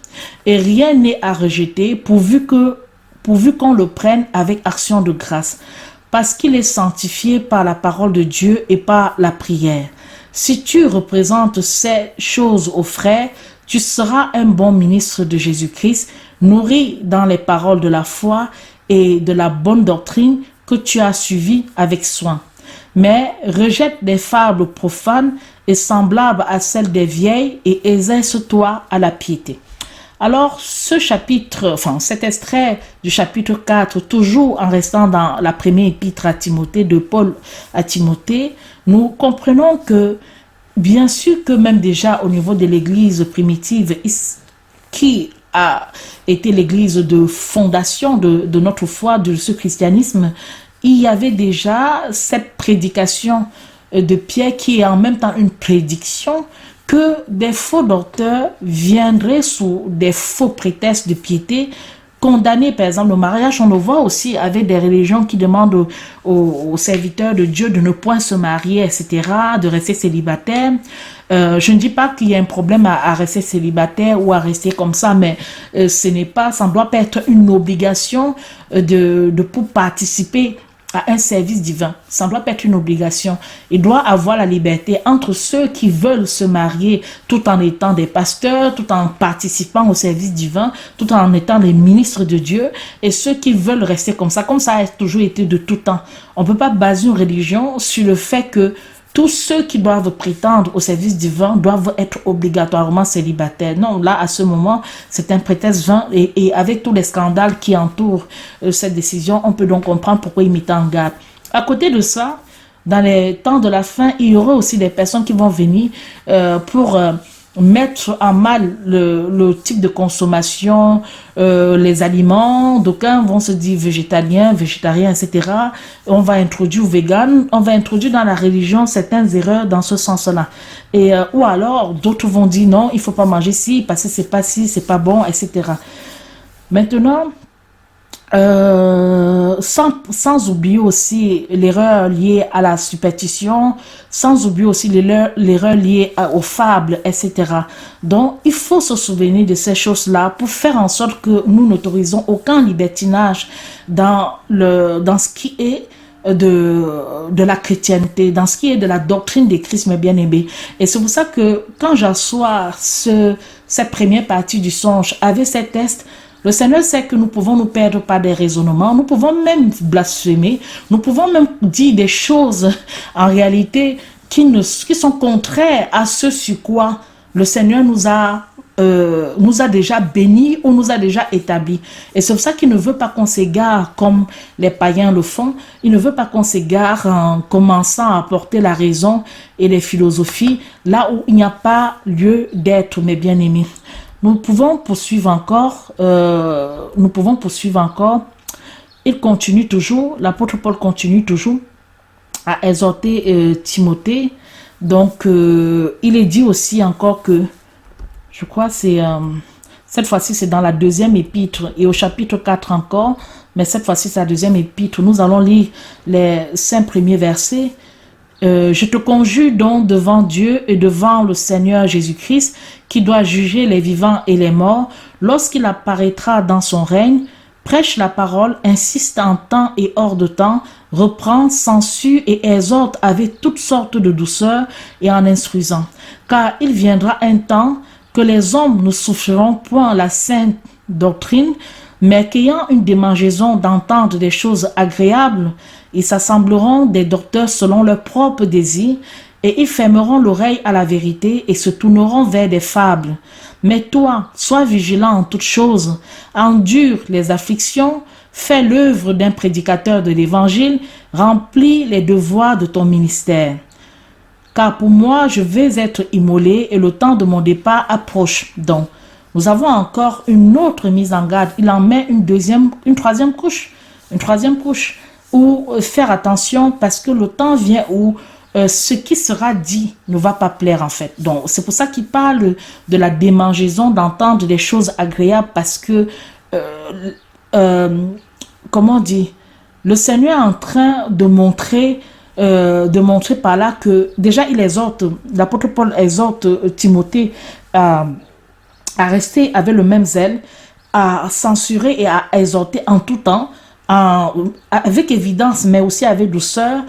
et rien n'est à rejeter, pourvu qu'on le prenne avec action de grâce, parce qu'il est sanctifié par la parole de Dieu et par la prière. Si tu représentes ces choses aux frères, tu seras un bon ministre de Jésus-Christ, nourri dans les paroles de la foi et de la bonne doctrine que tu as suivi avec soin. Mais rejette des fables profanes et semblables à celles des vieilles et exerce-toi à la piété. Alors, cet extrait du chapitre 4, toujours en restant dans la première épître à Timothée, de Paul à Timothée, nous comprenons que, bien sûr que même déjà au niveau de l'église primitive, qui a été l'église de fondation de notre foi, de ce christianisme, il y avait déjà cette prédication de Pierre qui est en même temps une prédiction que des faux docteurs viendraient sous des faux prétextes de piété, condamner par exemple le mariage. On le voit aussi avec des religions qui demandent aux serviteurs de Dieu de ne point se marier, etc., de rester célibataire. Je ne dis pas qu'il y a un problème à rester célibataire ou à rester comme ça, mais ça ne doit pas être une obligation pour participer à un service divin. Ça ne doit pas être une obligation. Il doit avoir la liberté entre ceux qui veulent se marier tout en étant des pasteurs, tout en participant au service divin, tout en étant des ministres de Dieu, et ceux qui veulent rester comme ça a toujours été de tout temps. On ne peut pas baser une religion sur le fait que tous ceux qui doivent prétendre au service divin doivent être obligatoirement célibataires. Non, là, à ce moment, c'est un prétexte vain et avec tous les scandales qui entourent cette décision, on peut donc comprendre pourquoi il met en garde. À côté de ça, dans les temps de la fin, il y aura aussi des personnes qui vont venir pour mettre en mal le type de consommation, les aliments. D'aucuns vont se dire végétaliens, végétariens, etc. On va introduire vegan, on va introduire dans la religion certaines erreurs dans ce sens-là. Et ou alors d'autres vont dire non, il faut pas manger ci, parce que c'est pas ci, c'est pas bon, etc. Maintenant, sans oublier aussi l'erreur liée à la superstition, sans oublier aussi l'erreur liée aux fables, etc. Donc, il faut se souvenir de ces choses-là pour faire en sorte que nous n'autorisons aucun libertinage dans ce qui est de la chrétienté, dans ce qui est de la doctrine des Christ, mes bien-aimés. Et c'est pour ça que quand j'assois cette première partie du songe avec ces tests, le Seigneur sait que nous pouvons nous perdre par des raisonnements, nous pouvons même blasphémer, nous pouvons même dire des choses en réalité qui sont contraires à ce sur quoi le Seigneur nous a déjà bénis ou nous a déjà établis. Et c'est pour ça qu'il ne veut pas qu'on s'égare comme les païens le font. Il ne veut pas qu'on s'égare en commençant à apporter la raison et les philosophies là où il n'y a pas lieu d'être, mes bien-aimés. Nous pouvons poursuivre encore. Il continue toujours, l'apôtre Paul continue toujours à exhorter Timothée. Donc, il est dit aussi encore que, je crois c'est cette fois-ci c'est dans la deuxième épître et au chapitre 4 encore, mais cette fois-ci c'est la deuxième épître. Nous allons lire les 5 premiers versets. Je te conjure donc devant Dieu et devant le Seigneur Jésus-Christ, qui doit juger les vivants et les morts, lorsqu'il apparaîtra dans son règne, prêche la parole, insiste en temps et hors de temps, reprend, censure et exhorte avec toutes sortes de douceur et en instruisant. Car il viendra un temps que les hommes ne souffriront point la sainte doctrine, mais qu'ayant une démangeaison d'entendre des choses agréables, ils s'assembleront des docteurs selon leurs propres désirs, et ils fermeront l'oreille à la vérité et se tourneront vers des fables. Mais toi, sois vigilant en toutes choses, endure les afflictions, fais l'œuvre d'un prédicateur de l'évangile, remplis les devoirs de ton ministère. Car pour moi, je vais être immolé et le temps de mon départ approche. Donc, nous avons encore une autre mise en garde. Il en met une troisième couche, où faire attention parce que le temps vient où ce qui sera dit ne va pas plaire en fait. Donc, c'est pour ça qu'il parle de la démangeaison, d'entendre des choses agréables parce que, comment dire, le Seigneur est en train de montrer par là que déjà il exhorte, l'apôtre Paul exhorte Timothée à rester avec le même zèle, à censurer et à exhorter en tout temps, avec évidence, mais aussi avec douceur,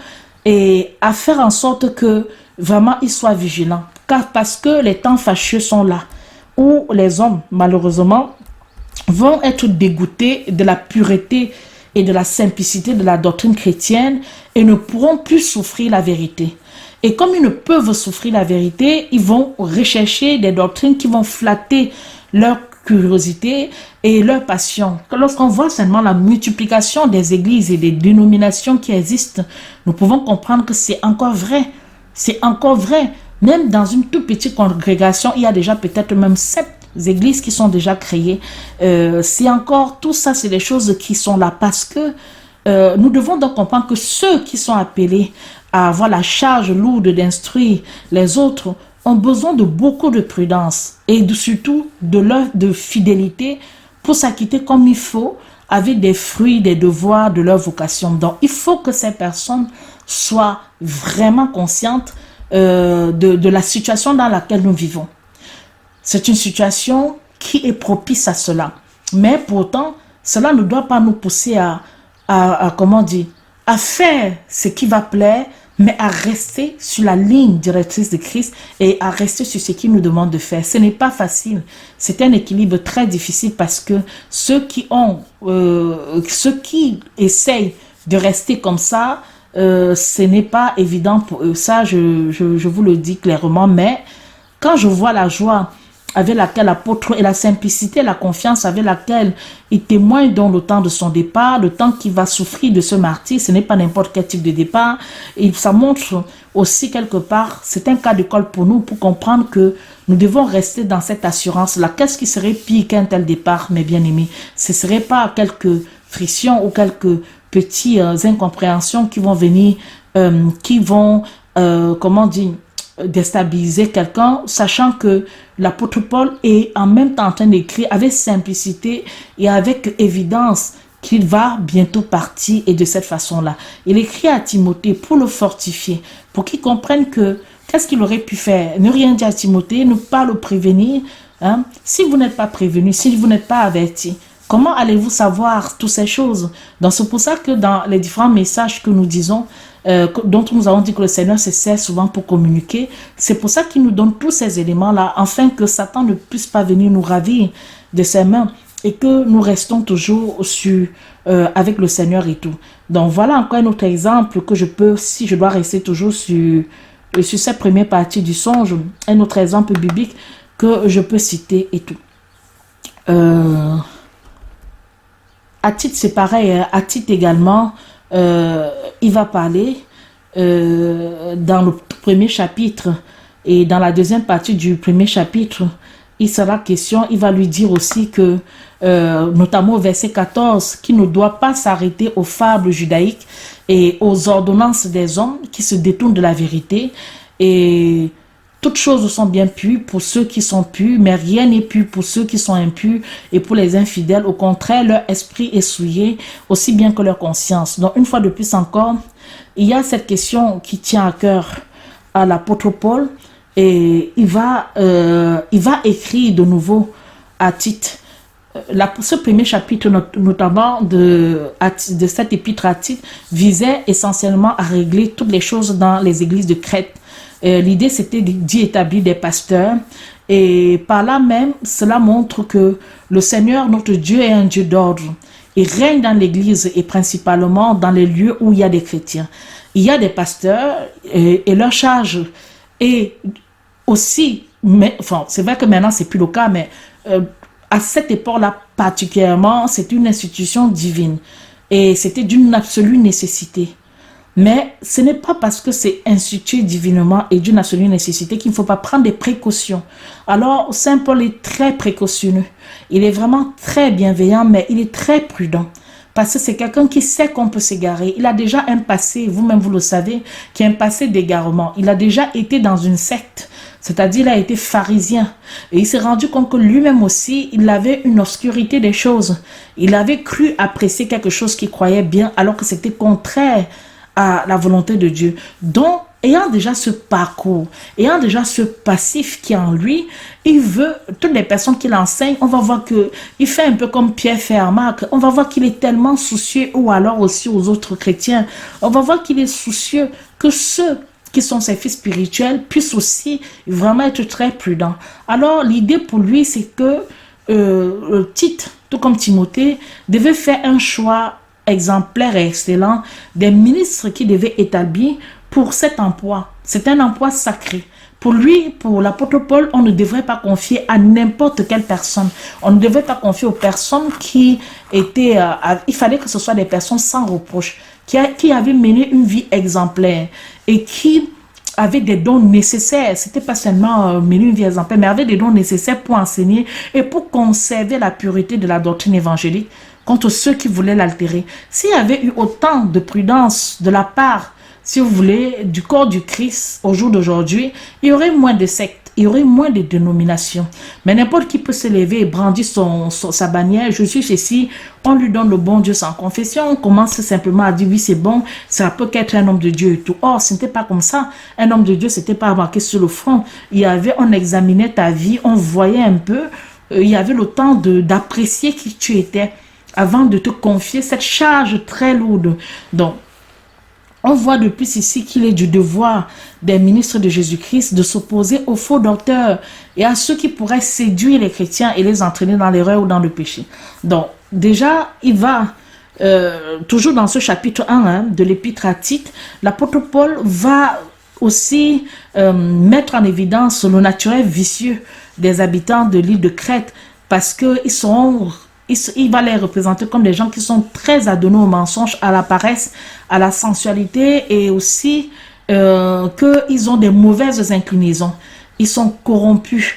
et à faire en sorte que vraiment il soit vigilant. Car parce que les temps fâcheux sont là, où les hommes, malheureusement, vont être dégoûtés de la pureté et de la simplicité de la doctrine chrétienne et ne pourront plus souffrir la vérité. Et comme ils ne peuvent souffrir la vérité, ils vont rechercher des doctrines qui vont flatter leur curiosité et leur passion. Lorsqu'on voit seulement la multiplication des églises et des dénominations qui existent, nous pouvons comprendre que c'est encore vrai. C'est encore vrai. Même dans une toute petite congrégation, il y a déjà peut-être même 7 églises qui sont déjà créées. C'est encore tout ça, c'est des choses qui sont là parce que nous devons donc comprendre que ceux qui sont appelés à avoir la charge lourde d'instruire les autres ont besoin de beaucoup de prudence et surtout de fidélité pour s'acquitter comme il faut avec des fruits, des devoirs de leur vocation. Donc, il faut que ces personnes soient vraiment conscientes de la situation dans laquelle nous vivons. C'est une situation qui est propice à cela. Mais pourtant, cela ne doit pas nous pousser à à faire ce qui va plaire, mais à rester sur la ligne directrice de Christ et à rester sur ce qu'il nous demande de faire. Ce n'est pas facile. C'est un équilibre très difficile parce que ceux qui essayent de rester comme ça, ce n'est pas évident pour eux. Ça, je vous le dis clairement. Mais quand je vois la joie avec laquelle l'apôtre et la simplicité, la confiance avec laquelle il témoigne dans le temps de son départ, le temps qu'il va souffrir de ce martyre, ce n'est pas n'importe quel type de départ. Et ça montre aussi quelque part, c'est un cas d'école pour nous, pour comprendre que nous devons rester dans cette assurance-là. Qu'est-ce qui serait pire qu'un tel départ, mes bien-aimés? Ce ne serait pas quelques frictions ou quelques petites incompréhensions qui vont venir, comment dire, déstabiliser quelqu'un, sachant que l'apôtre Paul est en même temps en train d'écrire avec simplicité et avec évidence qu'il va bientôt partir, et de cette façon-là. Il écrit à Timothée pour le fortifier, pour qu'il comprenne que qu'est-ce qu'il aurait pu faire? Ne rien dire à Timothée, ne pas le prévenir. Hein? Si vous n'êtes pas prévenu, si vous n'êtes pas averti, comment allez-vous savoir toutes ces choses? Donc c'est pour ça que dans les différents messages que nous disons, dont nous avons dit que le Seigneur se sert souvent pour communiquer, c'est pour ça qu'il nous donne tous ces éléments-là, afin que Satan ne puisse pas venir nous ravir de ses mains et que nous restons toujours avec le Seigneur et tout. Donc voilà encore un autre exemple que je peux, si je dois rester toujours sur cette première partie du songe, un autre exemple biblique que je peux citer et tout. À titre, c'est pareil, à titre également, il va parler dans le premier chapitre et dans la deuxième partie du premier chapitre, il sera question, il va lui dire aussi que, notamment au verset 14, qu'il ne doit pas s'arrêter aux fables judaïques et aux ordonnances des hommes qui se détournent de la vérité. Et toutes choses sont bien pures pour ceux qui sont purs, mais rien n'est pur pour ceux qui sont impurs et pour les infidèles. Au contraire, leur esprit est souillé, aussi bien que leur conscience. Donc, une fois de plus encore, il y a cette question qui tient à cœur à l'apôtre Paul, et il va écrire de nouveau à Tite. Ce premier chapitre, notamment de cette épître à Tite, visait essentiellement à régler toutes les choses dans les églises de Crète. L'idée, c'était d'y établir des pasteurs, et par là même, cela montre que le Seigneur, notre Dieu, est un Dieu d'ordre. Il règne dans l'église et principalement dans les lieux où il y a des chrétiens. Il y a des pasteurs et leur charge est aussi, enfin, c'est vrai que maintenant c'est plus le cas, mais à cette époque-là particulièrement, c'est une institution divine et c'était d'une absolue nécessité. Mais ce n'est pas parce que c'est institué divinement et d'une absolue nécessité qu'il ne faut pas prendre des précautions. Alors, Saint Paul est très précautionneux. Il est vraiment très bienveillant, mais il est très prudent. Parce que c'est quelqu'un qui sait qu'on peut s'égarer. Il a déjà un passé, vous-même vous le savez, qui est un passé d'égarement. Il a déjà été dans une secte, c'est-à-dire il a été pharisien. Et il s'est rendu compte que lui-même aussi, il avait une obscurité des choses. Il avait cru apprécier quelque chose qu'il croyait bien, alors que c'était contraire à la volonté de Dieu. Donc, ayant déjà ce parcours, ayant déjà ce passif qui est en lui, il veut, toutes les personnes qu'il enseigne, on va voir qu'il fait un peu comme Pierre fait à Marc, on va voir qu'il est tellement soucieux, ou alors aussi aux autres chrétiens, on va voir qu'il est soucieux que ceux qui sont ses fils spirituels puissent aussi vraiment être très prudents. Alors, l'idée pour lui, c'est que Tite, tout comme Timothée, devait faire un choix exemplaire et excellent des ministres qui devaient établir pour cet emploi. C'est un emploi sacré. Pour lui, pour l'apôtre Paul, on ne devrait pas confier à n'importe quelle personne. On ne devrait pas confier aux personnes qui étaient... il fallait que ce soit des personnes sans reproche, qui avaient mené une vie exemplaire et qui avaient des dons nécessaires. C'était pas seulement mener une vie exemplaire, mais avaient des dons nécessaires pour enseigner et pour conserver la pureté de la doctrine évangélique contre ceux qui voulaient l'altérer. S'il y avait eu autant de prudence de la part, si vous voulez, du corps du Christ au jour d'aujourd'hui, il y aurait moins de sectes, il y aurait moins de dénominations. Mais n'importe qui peut se lever et brandir sa bannière, je suis ceci, on lui donne le bon Dieu sans confession, on commence simplement à dire oui c'est bon, ça peut qu'être un homme de Dieu et tout. Or, ce n'était pas comme ça. Un homme de Dieu, c'était pas marqué sur le front. On examinait ta vie, on voyait un peu, il y avait le temps d'apprécier qui tu étais, avant de te confier cette charge très lourde. Donc, On voit de plus ici qu'il est du devoir des ministres de Jésus-Christ de s'opposer aux faux docteurs et à ceux qui pourraient séduire les chrétiens et les entraîner dans l'erreur ou dans le péché. Donc, déjà, il va, toujours dans ce chapitre 1 de l'épître à Tite, l'apôtre Paul va aussi mettre en évidence le naturel vicieux des habitants de l'île de Crète parce qu'ils sont... Il va les représenter comme des gens qui sont très adonnés au mensonge, à la paresse, à la sensualité et aussi qu'ils ont des mauvaises inclinaisons. Ils sont corrompus.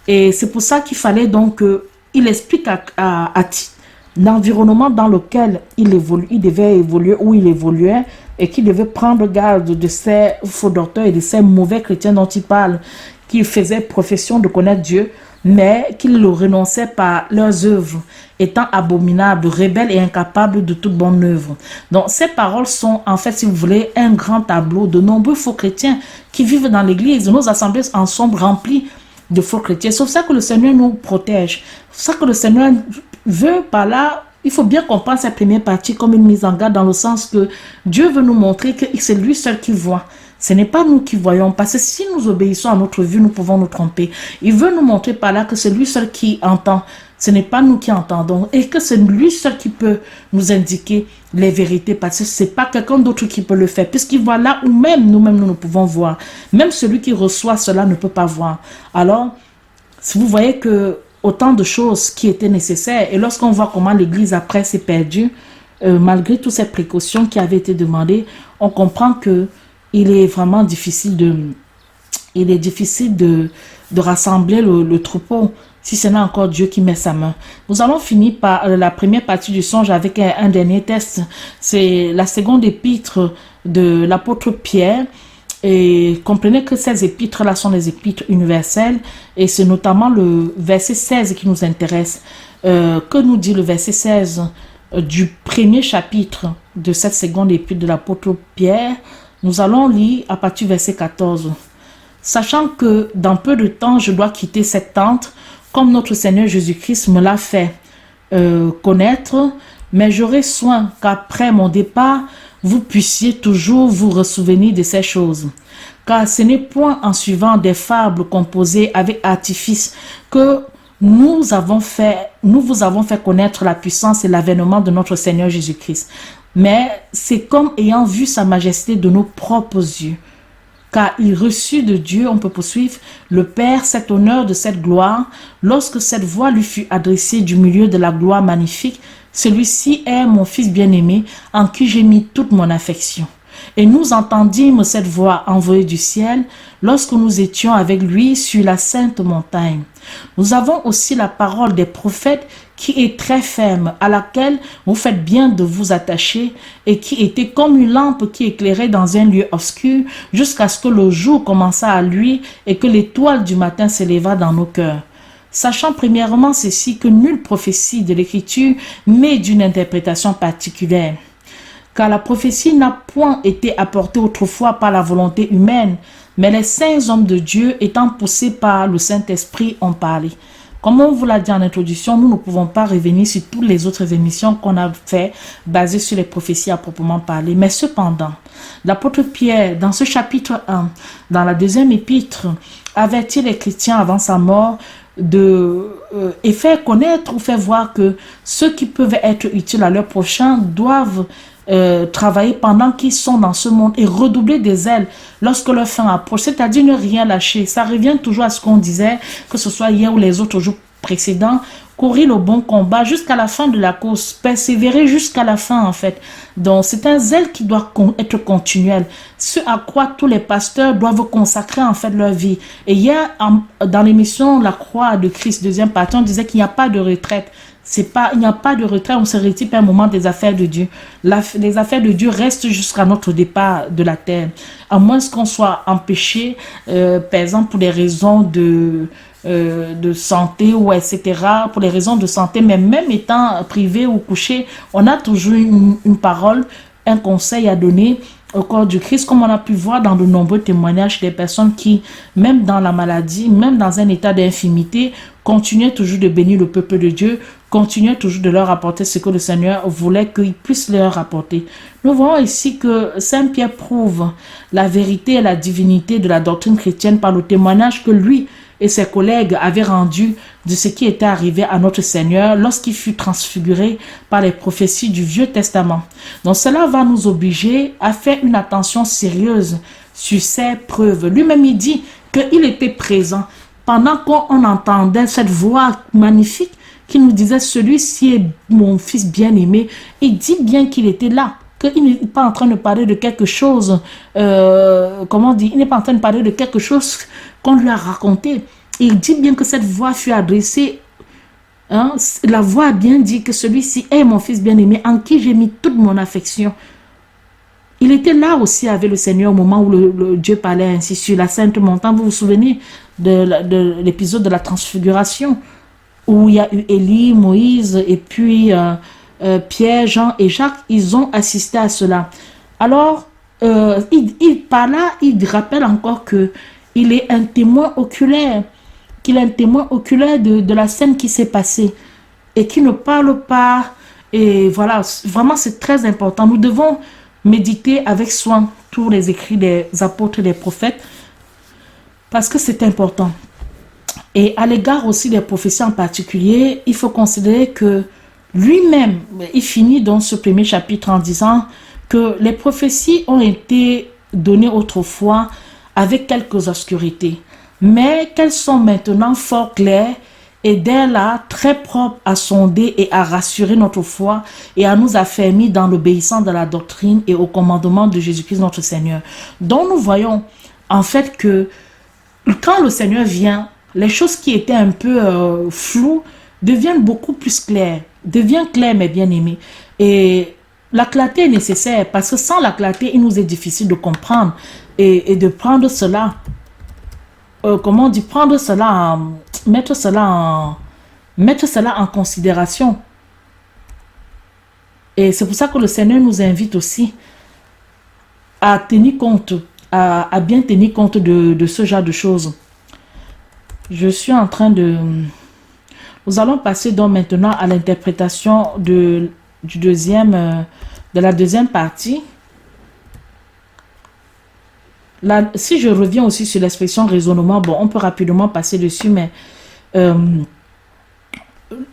Et c'est pour ça qu'il fallait donc qu'il explique à Tite l'environnement dans lequel il devait évoluer, où il évoluait et qu'il devait prendre garde de ces faux docteurs et de ces mauvais chrétiens dont il parle, qui faisaient profession de connaître Dieu, mais qu'ils le renonçaient par leurs œuvres, étant abominables, rebelles et incapables de toute bonne œuvre. Donc, ces paroles sont, en fait, si vous voulez, un grand tableau de nombreux faux chrétiens qui vivent dans l'Église. Nos assemblées en sont remplies de faux chrétiens. C'est pour ça que le Seigneur nous protège. C'est pour ça que le Seigneur veut, par là, il faut bien comprendre cette première partie comme une mise en garde dans le sens que Dieu veut nous montrer que c'est lui seul qui voit. Ce n'est pas nous qui voyons, parce que si nous obéissons à notre vue, nous pouvons nous tromper. Il veut nous montrer par là que c'est lui seul qui entend. Ce n'est pas nous qui entendons. Et que c'est lui seul qui peut nous indiquer les vérités, parce que ce n'est pas quelqu'un d'autre qui peut le faire. Puisqu'il voit là où même nous-mêmes nous pouvons voir. Même celui qui reçoit cela ne peut pas voir. Alors, si vous voyez que autant de choses qui étaient nécessaires, et lorsqu'on voit comment l'Église après s'est perdue, malgré toutes ces précautions qui avaient été demandées, on comprend que il est vraiment difficile de rassembler le troupeau si ce n'est encore Dieu qui met sa main. Nous allons finir par la première partie du songe avec un dernier test. C'est la seconde épître de l'apôtre Pierre. Et comprenez que ces épîtres-là sont des épîtres universelles et c'est notamment le verset 16 qui nous intéresse. Que nous dit le verset 16 du premier chapitre de cette seconde épître de l'apôtre Pierre? Nous allons lire à partir du verset 14. Sachant que dans peu de temps, je dois quitter cette tente, comme notre Seigneur Jésus-Christ me l'a fait connaître, mais j'aurai soin qu'après mon départ, vous puissiez toujours vous ressouvenir de ces choses. Car ce n'est point en suivant des fables composées avec artifice que nous vous avons fait connaître la puissance et l'avènement de notre Seigneur Jésus-Christ. Mais c'est comme ayant vu sa majesté de nos propres yeux. Car il reçut de Dieu, on peut poursuivre, le Père cet honneur de cette gloire, lorsque cette voix lui fut adressée du milieu de la gloire magnifique. Celui-ci est mon Fils bien-aimé, en qui j'ai mis toute mon affection. Et nous entendîmes cette voix envoyée du ciel lorsque nous étions avec lui sur la sainte montagne. Nous avons aussi la parole des prophètes qui est très ferme, à laquelle vous faites bien de vous attacher et qui était comme une lampe qui éclairait dans un lieu obscur jusqu'à ce que le jour commença à luire et que l'étoile du matin s'éleva dans nos cœurs. Sachant premièrement ceci, que nulle prophétie de l'Écriture n'est d'une interprétation particulière. Car la prophétie n'a point été apportée autrefois par la volonté humaine, mais les saints hommes de Dieu, étant poussés par le Saint-Esprit, ont parlé. Comme on vous l'a dit en introduction, nous ne pouvons pas revenir sur toutes les autres émissions qu'on a fait basées sur les prophéties à proprement parler. Mais cependant, l'apôtre Pierre, dans ce chapitre 1, dans la deuxième épître, avertit les chrétiens avant sa mort et faire connaître ou faire voir que ceux qui peuvent être utiles à leur prochain doivent travailler pendant qu'ils sont dans ce monde et redoubler des ailes lorsque leur fin approche, c'est-à-dire ne rien lâcher. Ça revient toujours à ce qu'on disait, que ce soit hier ou les autres jours précédents, courir le bon combat jusqu'à la fin de la course, persévérer jusqu'à la fin en fait. Donc c'est un zèle qui doit être continuel, ce à quoi tous les pasteurs doivent consacrer en fait leur vie. Et hier, dans l'émission La Croix de Christ, deuxième partie, on disait qu'il n'y a pas de retraite. Il n'y a pas de retrait, on se retire par un moment des affaires de Dieu. Les affaires de Dieu restent jusqu'à notre départ de la terre. À moins qu'on soit empêché, par exemple pour des raisons de santé ou etc. Pour les raisons de santé, mais même étant privé ou couché, on a toujours une parole, un conseil à donner au corps du Christ, comme on a pu voir dans de nombreux témoignages des personnes qui, même dans la maladie, même dans un état d'infirmité, continuait toujours de bénir le peuple de Dieu, continuait toujours de leur apporter ce que le Seigneur voulait qu'ils puissent leur apporter. Nous voyons ici que Saint Pierre prouve la vérité et la divinité de la doctrine chrétienne par le témoignage que lui et ses collègues avaient rendu de ce qui était arrivé à notre Seigneur lorsqu'il fut transfiguré par les prophéties du Vieux Testament. Donc cela va nous obliger à faire une attention sérieuse sur ces preuves. Lui-même, il dit qu'il était présent pendant qu'on entendait cette voix magnifique qui nous disait « Celui-ci est mon fils bien-aimé ». Il dit bien qu'il était là, qu'il n'est pas en train de parler de quelque chose, comment dire, il n'est pas en train de parler de quelque chose qu'on lui a raconté. Il dit bien que cette voix fut adressée, hein, la voix a bien dit que celui-ci est mon fils bien-aimé en qui j'ai mis toute mon affection. Il était là aussi avec le Seigneur au moment où le Dieu parlait ainsi sur la Sainte Montagne. Vous vous souvenez de l'épisode de la transfiguration où il y a eu Élie, Moïse et puis Pierre, Jean et Jacques. Ils ont assisté à cela. Alors, par là, il rappelle encore qu'il est un témoin oculaire, qu'il est un témoin oculaire de la scène qui s'est passée et qui ne parle pas. Et voilà, vraiment c'est très important. Nous devons méditer avec soin tous les écrits des apôtres et des prophètes parce que c'est important. Et à l'égard aussi des prophéties en particulier, il faut considérer que lui-même, il finit dans ce premier chapitre en disant que les prophéties ont été données autrefois avec quelques obscurités, mais qu'elles sont maintenant fort claires et dès là très propres à sonder et à rassurer notre foi et à nous affermir dans l'obéissance de la doctrine et au commandement de Jésus-Christ notre Seigneur. Donc nous voyons en fait que quand le Seigneur vient, les choses qui étaient un peu floues deviennent beaucoup plus claires, deviennent claires mes bien-aimés. Et la clarté est nécessaire parce que sans la clarté, il nous est difficile de comprendre et de prendre cela, comment on dit, prendre cela, mettre cela en considération. Et c'est pour ça que le Seigneur nous invite aussi à tenir compte, à bien tenir compte de ce genre de choses. Je suis en train de... Nous allons passer donc maintenant à l'interprétation de la deuxième partie. Là, si je reviens aussi sur l'expression raisonnement, bon, on peut rapidement passer dessus, mais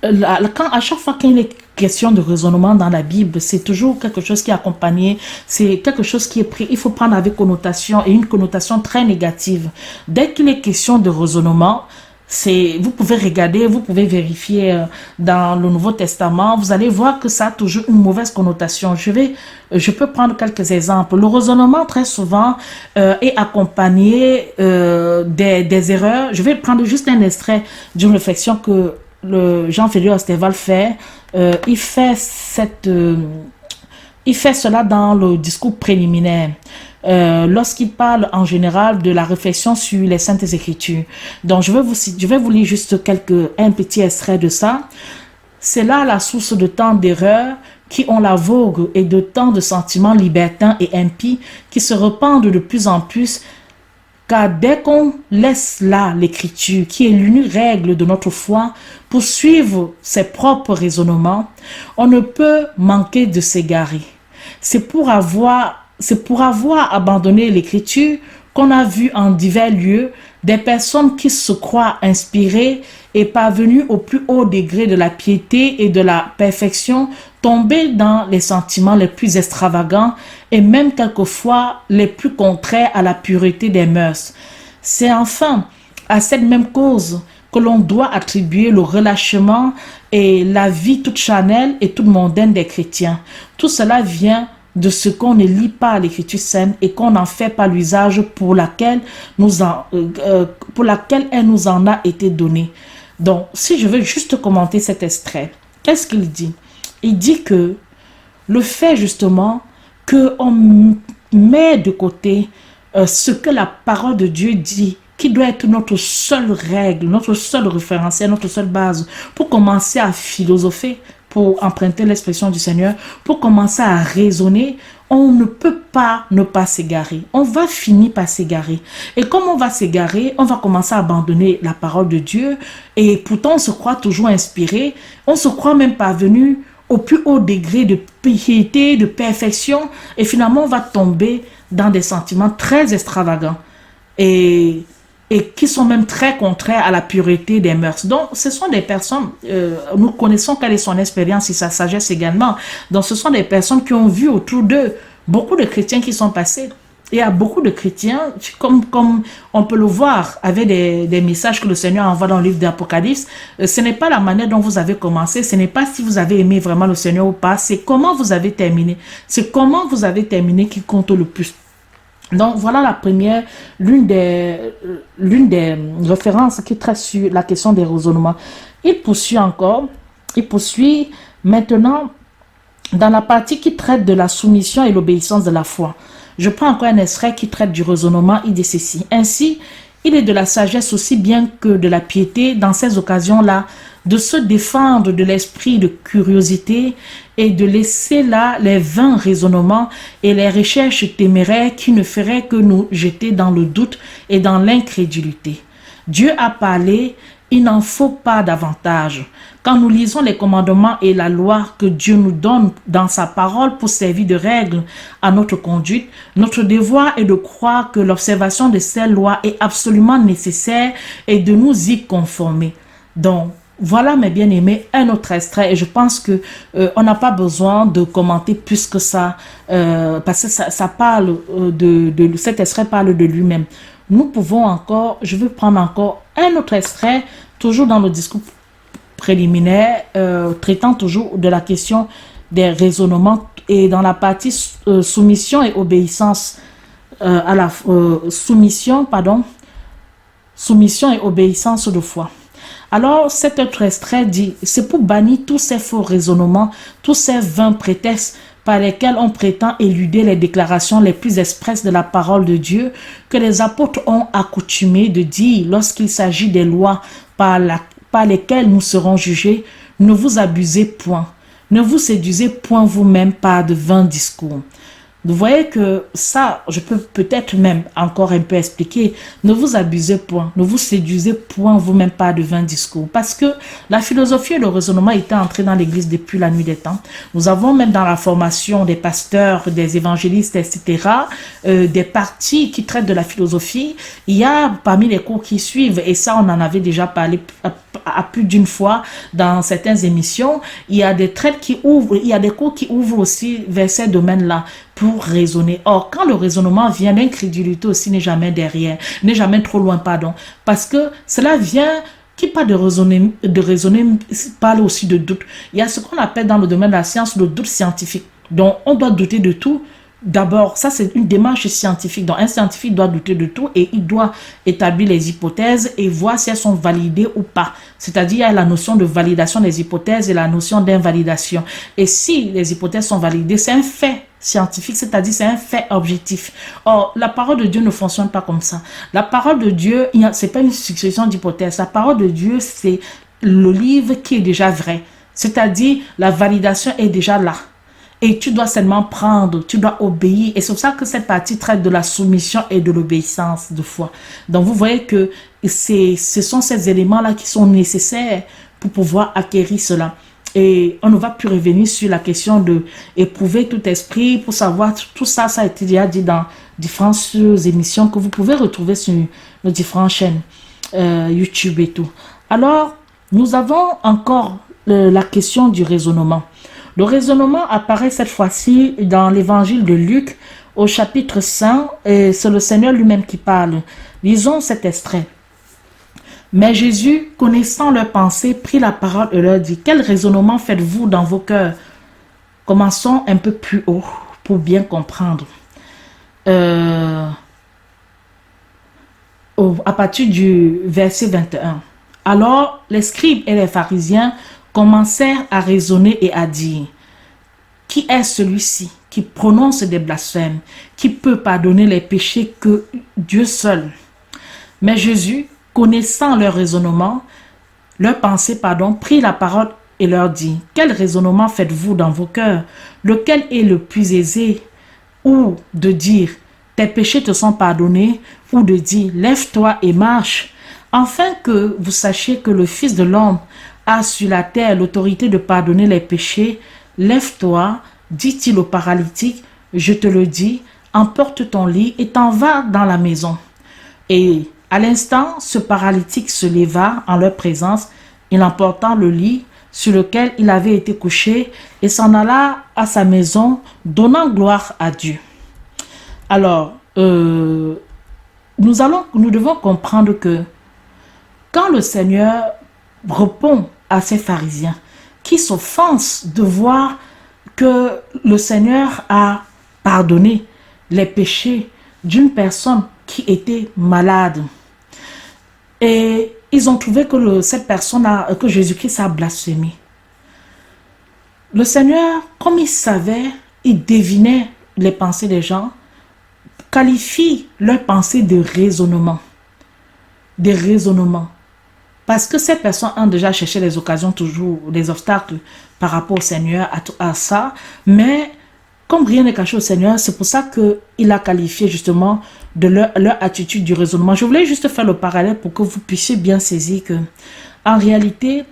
à chaque fois qu'il est question de raisonnement dans la Bible, c'est toujours quelque chose qui est accompagné, c'est quelque chose qui est pris, il faut prendre avec connotation et une connotation très négative. Dès qu'il est question de raisonnement, vous pouvez regarder, vous pouvez vérifier dans le Nouveau Testament, vous allez voir que ça a toujours une mauvaise connotation. Je peux prendre quelques exemples. Le raisonnement très souvent est accompagné des erreurs. Je vais prendre juste un extrait d'une réflexion que le Jean-Félix Osterwald fait. Il fait cela dans le discours préliminaire. Lorsqu'il parle en général de la réflexion sur les Saintes Écritures. Donc, je vais vous lire juste un petit extrait de ça. C'est là la source de tant d'erreurs qui ont la vogue et de tant de sentiments libertins et impies qui se répandent de plus en plus, car dès qu'on laisse là l'écriture, qui est l'unique règle de notre foi, pour suivre ses propres raisonnements, on ne peut manquer de s'égarer. C'est pour avoir abandonné l'écriture qu'on a vu en divers lieux des personnes qui se croient inspirées et parvenues au plus haut degré de la piété et de la perfection, tomber dans les sentiments les plus extravagants et même quelquefois les plus contraires à la pureté des mœurs. C'est enfin à cette même cause que l'on doit attribuer le relâchement et la vie toute charnelle et toute mondaine des chrétiens. Tout cela vient de ce qu'on ne lit pas à l'écriture sainte et qu'on n'en fait pas l'usage pour laquelle elle nous en a été donnée. Donc, si je veux juste commenter cet extrait, qu'est-ce qu'il dit? Il dit que le fait justement qu'on met de côté ce que la parole de Dieu dit, qui doit être notre seule règle, notre seule référentiel, notre seule base, pour commencer à philosopher, pour emprunter l'expression du Seigneur, pour commencer à raisonner, on ne peut pas ne pas s'égarer. On va finir par s'égarer. Et comme on va s'égarer, on va commencer à abandonner la parole de Dieu. Et pourtant, on se croit toujours inspiré. On se croit même parvenu au plus haut degré de piété, de perfection. Et finalement, on va tomber dans des sentiments très extravagants. Et qui sont même très contraires à la pureté des mœurs. Donc, ce sont des personnes, nous connaissons quelle est son expérience et sa sagesse également. Donc, ce sont des personnes qui ont vu autour d'eux beaucoup de chrétiens qui sont passés. Et il y a beaucoup de chrétiens, comme on peut le voir avec des messages que le Seigneur envoie dans le livre d'Apocalypse, ce n'est pas la manière dont vous avez commencé, ce n'est pas si vous avez aimé vraiment le Seigneur ou pas, c'est comment vous avez terminé. C'est comment vous avez terminé qui compte le plus. Donc, voilà la première, l'une des références qui traite sur la question des raisonnements. Il poursuit maintenant dans la partie qui traite de la soumission et l'obéissance de la foi. Je prends encore un extrait qui traite du raisonnement, il dit ceci. Ainsi, il est de la sagesse aussi bien que de la piété dans ces occasions-là de se défendre de l'esprit de curiosité et de laisser là les vains raisonnements et les recherches téméraires qui ne feraient que nous jeter dans le doute et dans l'incrédulité. Dieu a parlé, il n'en faut pas davantage. Quand nous lisons les commandements et la loi que Dieu nous donne dans sa parole pour servir de règle à notre conduite, notre devoir est de croire que l'observation de ces lois est absolument nécessaire et de nous y conformer. Donc, voilà, mes bien-aimés, un autre extrait, et je pense que on n'a pas besoin de commenter plus que ça, parce que ça parle cet extrait parle de lui-même. Nous pouvons encore, je vais prendre encore un autre extrait, toujours dans le discours préliminaire, traitant toujours de la question des raisonnements et dans la partie soumission et obéissance soumission et obéissance de foi. Alors, cet autre extrait dit, c'est pour bannir tous ces faux raisonnements, tous ces vains prétextes par lesquels on prétend éluder les déclarations les plus expresses de la parole de Dieu que les apôtres ont accoutumé de dire lorsqu'il s'agit des lois par lesquelles nous serons jugés, ne vous abusez point, ne vous séduisez point vous-même par de vains discours. Vous voyez que ça, je peux peut-être même encore un peu expliquer. Ne vous abusez point, ne vous séduisez point vous-même pas de vains discours. Parce que la philosophie et le raisonnement étaient entrés dans l'église depuis la nuit des temps. Nous avons même dans la formation des pasteurs, des évangélistes, etc., des parties qui traitent de la philosophie. Il y a parmi les cours qui suivent, et ça on en avait déjà parlé à plus d'une fois dans certaines émissions, il y a des traites qui ouvrent, il y a des cours qui ouvrent aussi vers ces domaines-là pour raisonner. Or, quand le raisonnement vient, l'incrédulité aussi n'est jamais derrière, n'est jamais trop loin, pardon, parce que cela vient, qui parle de raisonner parle aussi de doute. Il y a ce qu'on appelle dans le domaine de la science le doute scientifique. Donc, on doit douter de tout. D'abord, ça c'est une démarche scientifique. Donc, un scientifique doit douter de tout et il doit établir les hypothèses et voir si elles sont validées ou pas. C'est-à-dire, il y a la notion de validation des hypothèses et la notion d'invalidation. Et si les hypothèses sont validées, c'est un fait scientifique, c'est-à-dire c'est un fait objectif. Or, la parole de Dieu ne fonctionne pas comme ça. La parole de Dieu, c'est pas une succession d'hypothèses. La parole de Dieu, c'est le livre qui est déjà vrai. C'est-à-dire, la validation est déjà là. Et tu dois seulement prendre, tu dois obéir. Et c'est pour ça que cette partie traite de la soumission et de l'obéissance de foi. Donc, vous voyez que ce sont ces éléments-là qui sont nécessaires pour pouvoir acquérir cela. Et on ne va plus revenir sur la question de éprouver tout esprit pour savoir tout ça. Ça a été déjà dit dans différentes émissions que vous pouvez retrouver sur nos différentes chaînes YouTube et tout. Alors, nous avons encore la question du raisonnement. Le raisonnement apparaît cette fois-ci dans l'évangile de Luc au chapitre 5 et c'est le Seigneur lui-même qui parle. Lisons cet extrait. Mais Jésus, connaissant leurs pensées, prit la parole et leur dit, quel raisonnement faites-vous dans vos cœurs? Commençons un peu plus haut pour bien comprendre. À partir du verset 21. Alors, les scribes et les pharisiens commencèrent à raisonner et à dire, qui est celui-ci qui prononce des blasphèmes, qui peut pardonner les péchés que Dieu seul? Mais Jésus, connaissant leur raisonnement, leur pensée, prit la parole et leur dit, quel raisonnement faites-vous dans vos cœurs? Lequel est le plus aisé? Ou de dire, tes péchés te sont pardonnés, ou de dire, lève-toi et marche, afin que vous sachiez que le Fils de l'homme a sur la terre l'autorité de pardonner les péchés. Lève-toi, dit-il au paralytique, je te le dis, emporte ton lit et t'en vas dans la maison. Et à l'instant, ce paralytique se leva en leur présence, il emporta le lit sur lequel il avait été couché et s'en alla à sa maison, donnant gloire à Dieu. Alors, nous devons comprendre que quand le Seigneur répond à ces pharisiens qui s'offensent de voir que le Seigneur a pardonné les péchés d'une personne qui était malade, et ils ont trouvé que que Jésus-Christ a blasphémé. Le Seigneur, comme il savait, il devinait les pensées des gens, qualifie leurs pensées de raisonnement. Des raisonnements. Parce que ces personnes ont déjà cherché les occasions, toujours des obstacles par rapport au Seigneur, à ça. Mais comme rien n'est caché au Seigneur, c'est pour ça qu'il a qualifié justement de leur attitude du raisonnement. Je voulais juste faire le parallèle pour que vous puissiez bien saisir que, en réalité,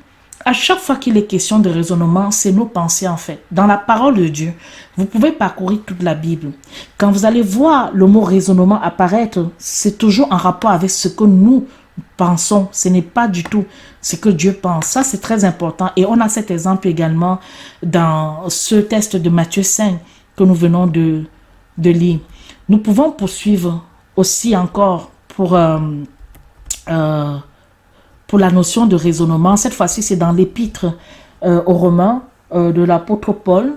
à chaque fois qu'il est question de raisonnement, c'est nos pensées en fait. Dans la parole de Dieu, vous pouvez parcourir toute la Bible. Quand vous allez voir le mot raisonnement apparaître, c'est toujours en rapport avec ce que nous pensons. Ce n'est pas du tout ce que Dieu pense. Ça, c'est très important. Et on a cet exemple également dans ce texte de Matthieu 5 que nous venons de lire. Nous pouvons poursuivre aussi encore pour la notion de raisonnement. Cette fois-ci, c'est dans l'épître aux Romains de l'apôtre Paul.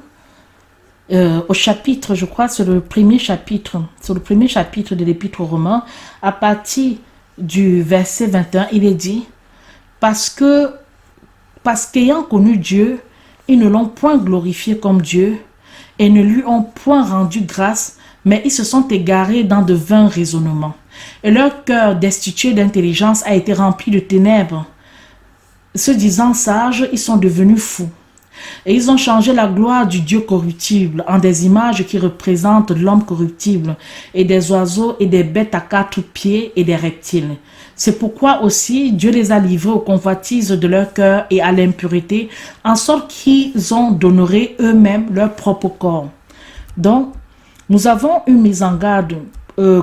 Au chapitre, je crois, c'est le premier chapitre de l'épître aux Romains, à partir du verset 21, il est dit, parce qu'ayant connu Dieu, ils ne l'ont point glorifié comme Dieu et ne lui ont point rendu grâce, mais ils se sont égarés dans de vains raisonnements. Et leur cœur destitué d'intelligence a été rempli de ténèbres. Se disant sages, ils sont devenus fous. Et ils ont changé la gloire du Dieu corruptible en des images qui représentent l'homme corruptible et des oiseaux et des bêtes à quatre pieds et des reptiles. C'est pourquoi aussi Dieu les a livrés aux convoitises de leur cœur et à l'impureté, en sorte qu'ils ont d'honorer eux-mêmes leur propre corps. Donc, nous avons une mise en garde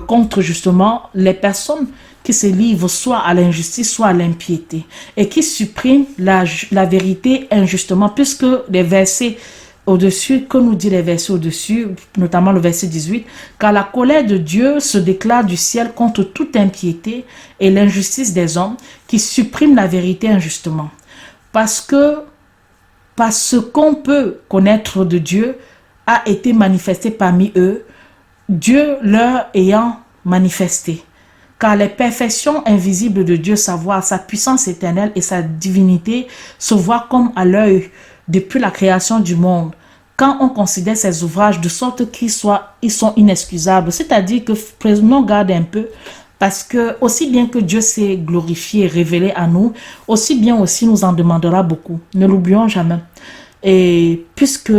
contre justement les personnes qui se livrent soit à l'injustice, soit à l'impiété, et qui suppriment la vérité injustement, puisque les versets au-dessus, que nous dit les versets au-dessus, notamment le verset 18, car la colère de Dieu se déclare du ciel contre toute impiété et l'injustice des hommes qui suppriment la vérité injustement. Parce qu'on peut connaître de Dieu a été manifesté parmi eux, Dieu leur ayant manifesté. Car les perfections invisibles de Dieu, savoir sa puissance éternelle et sa divinité, se voient comme à l'œil depuis la création du monde, quand on considère ses ouvrages de sorte qu'ils sont inexcusables. C'est-à-dire que prenons garde un peu, parce que aussi bien que Dieu s'est glorifié et révélé à nous, aussi bien aussi nous en demandera beaucoup. Ne l'oublions jamais. Et puisque,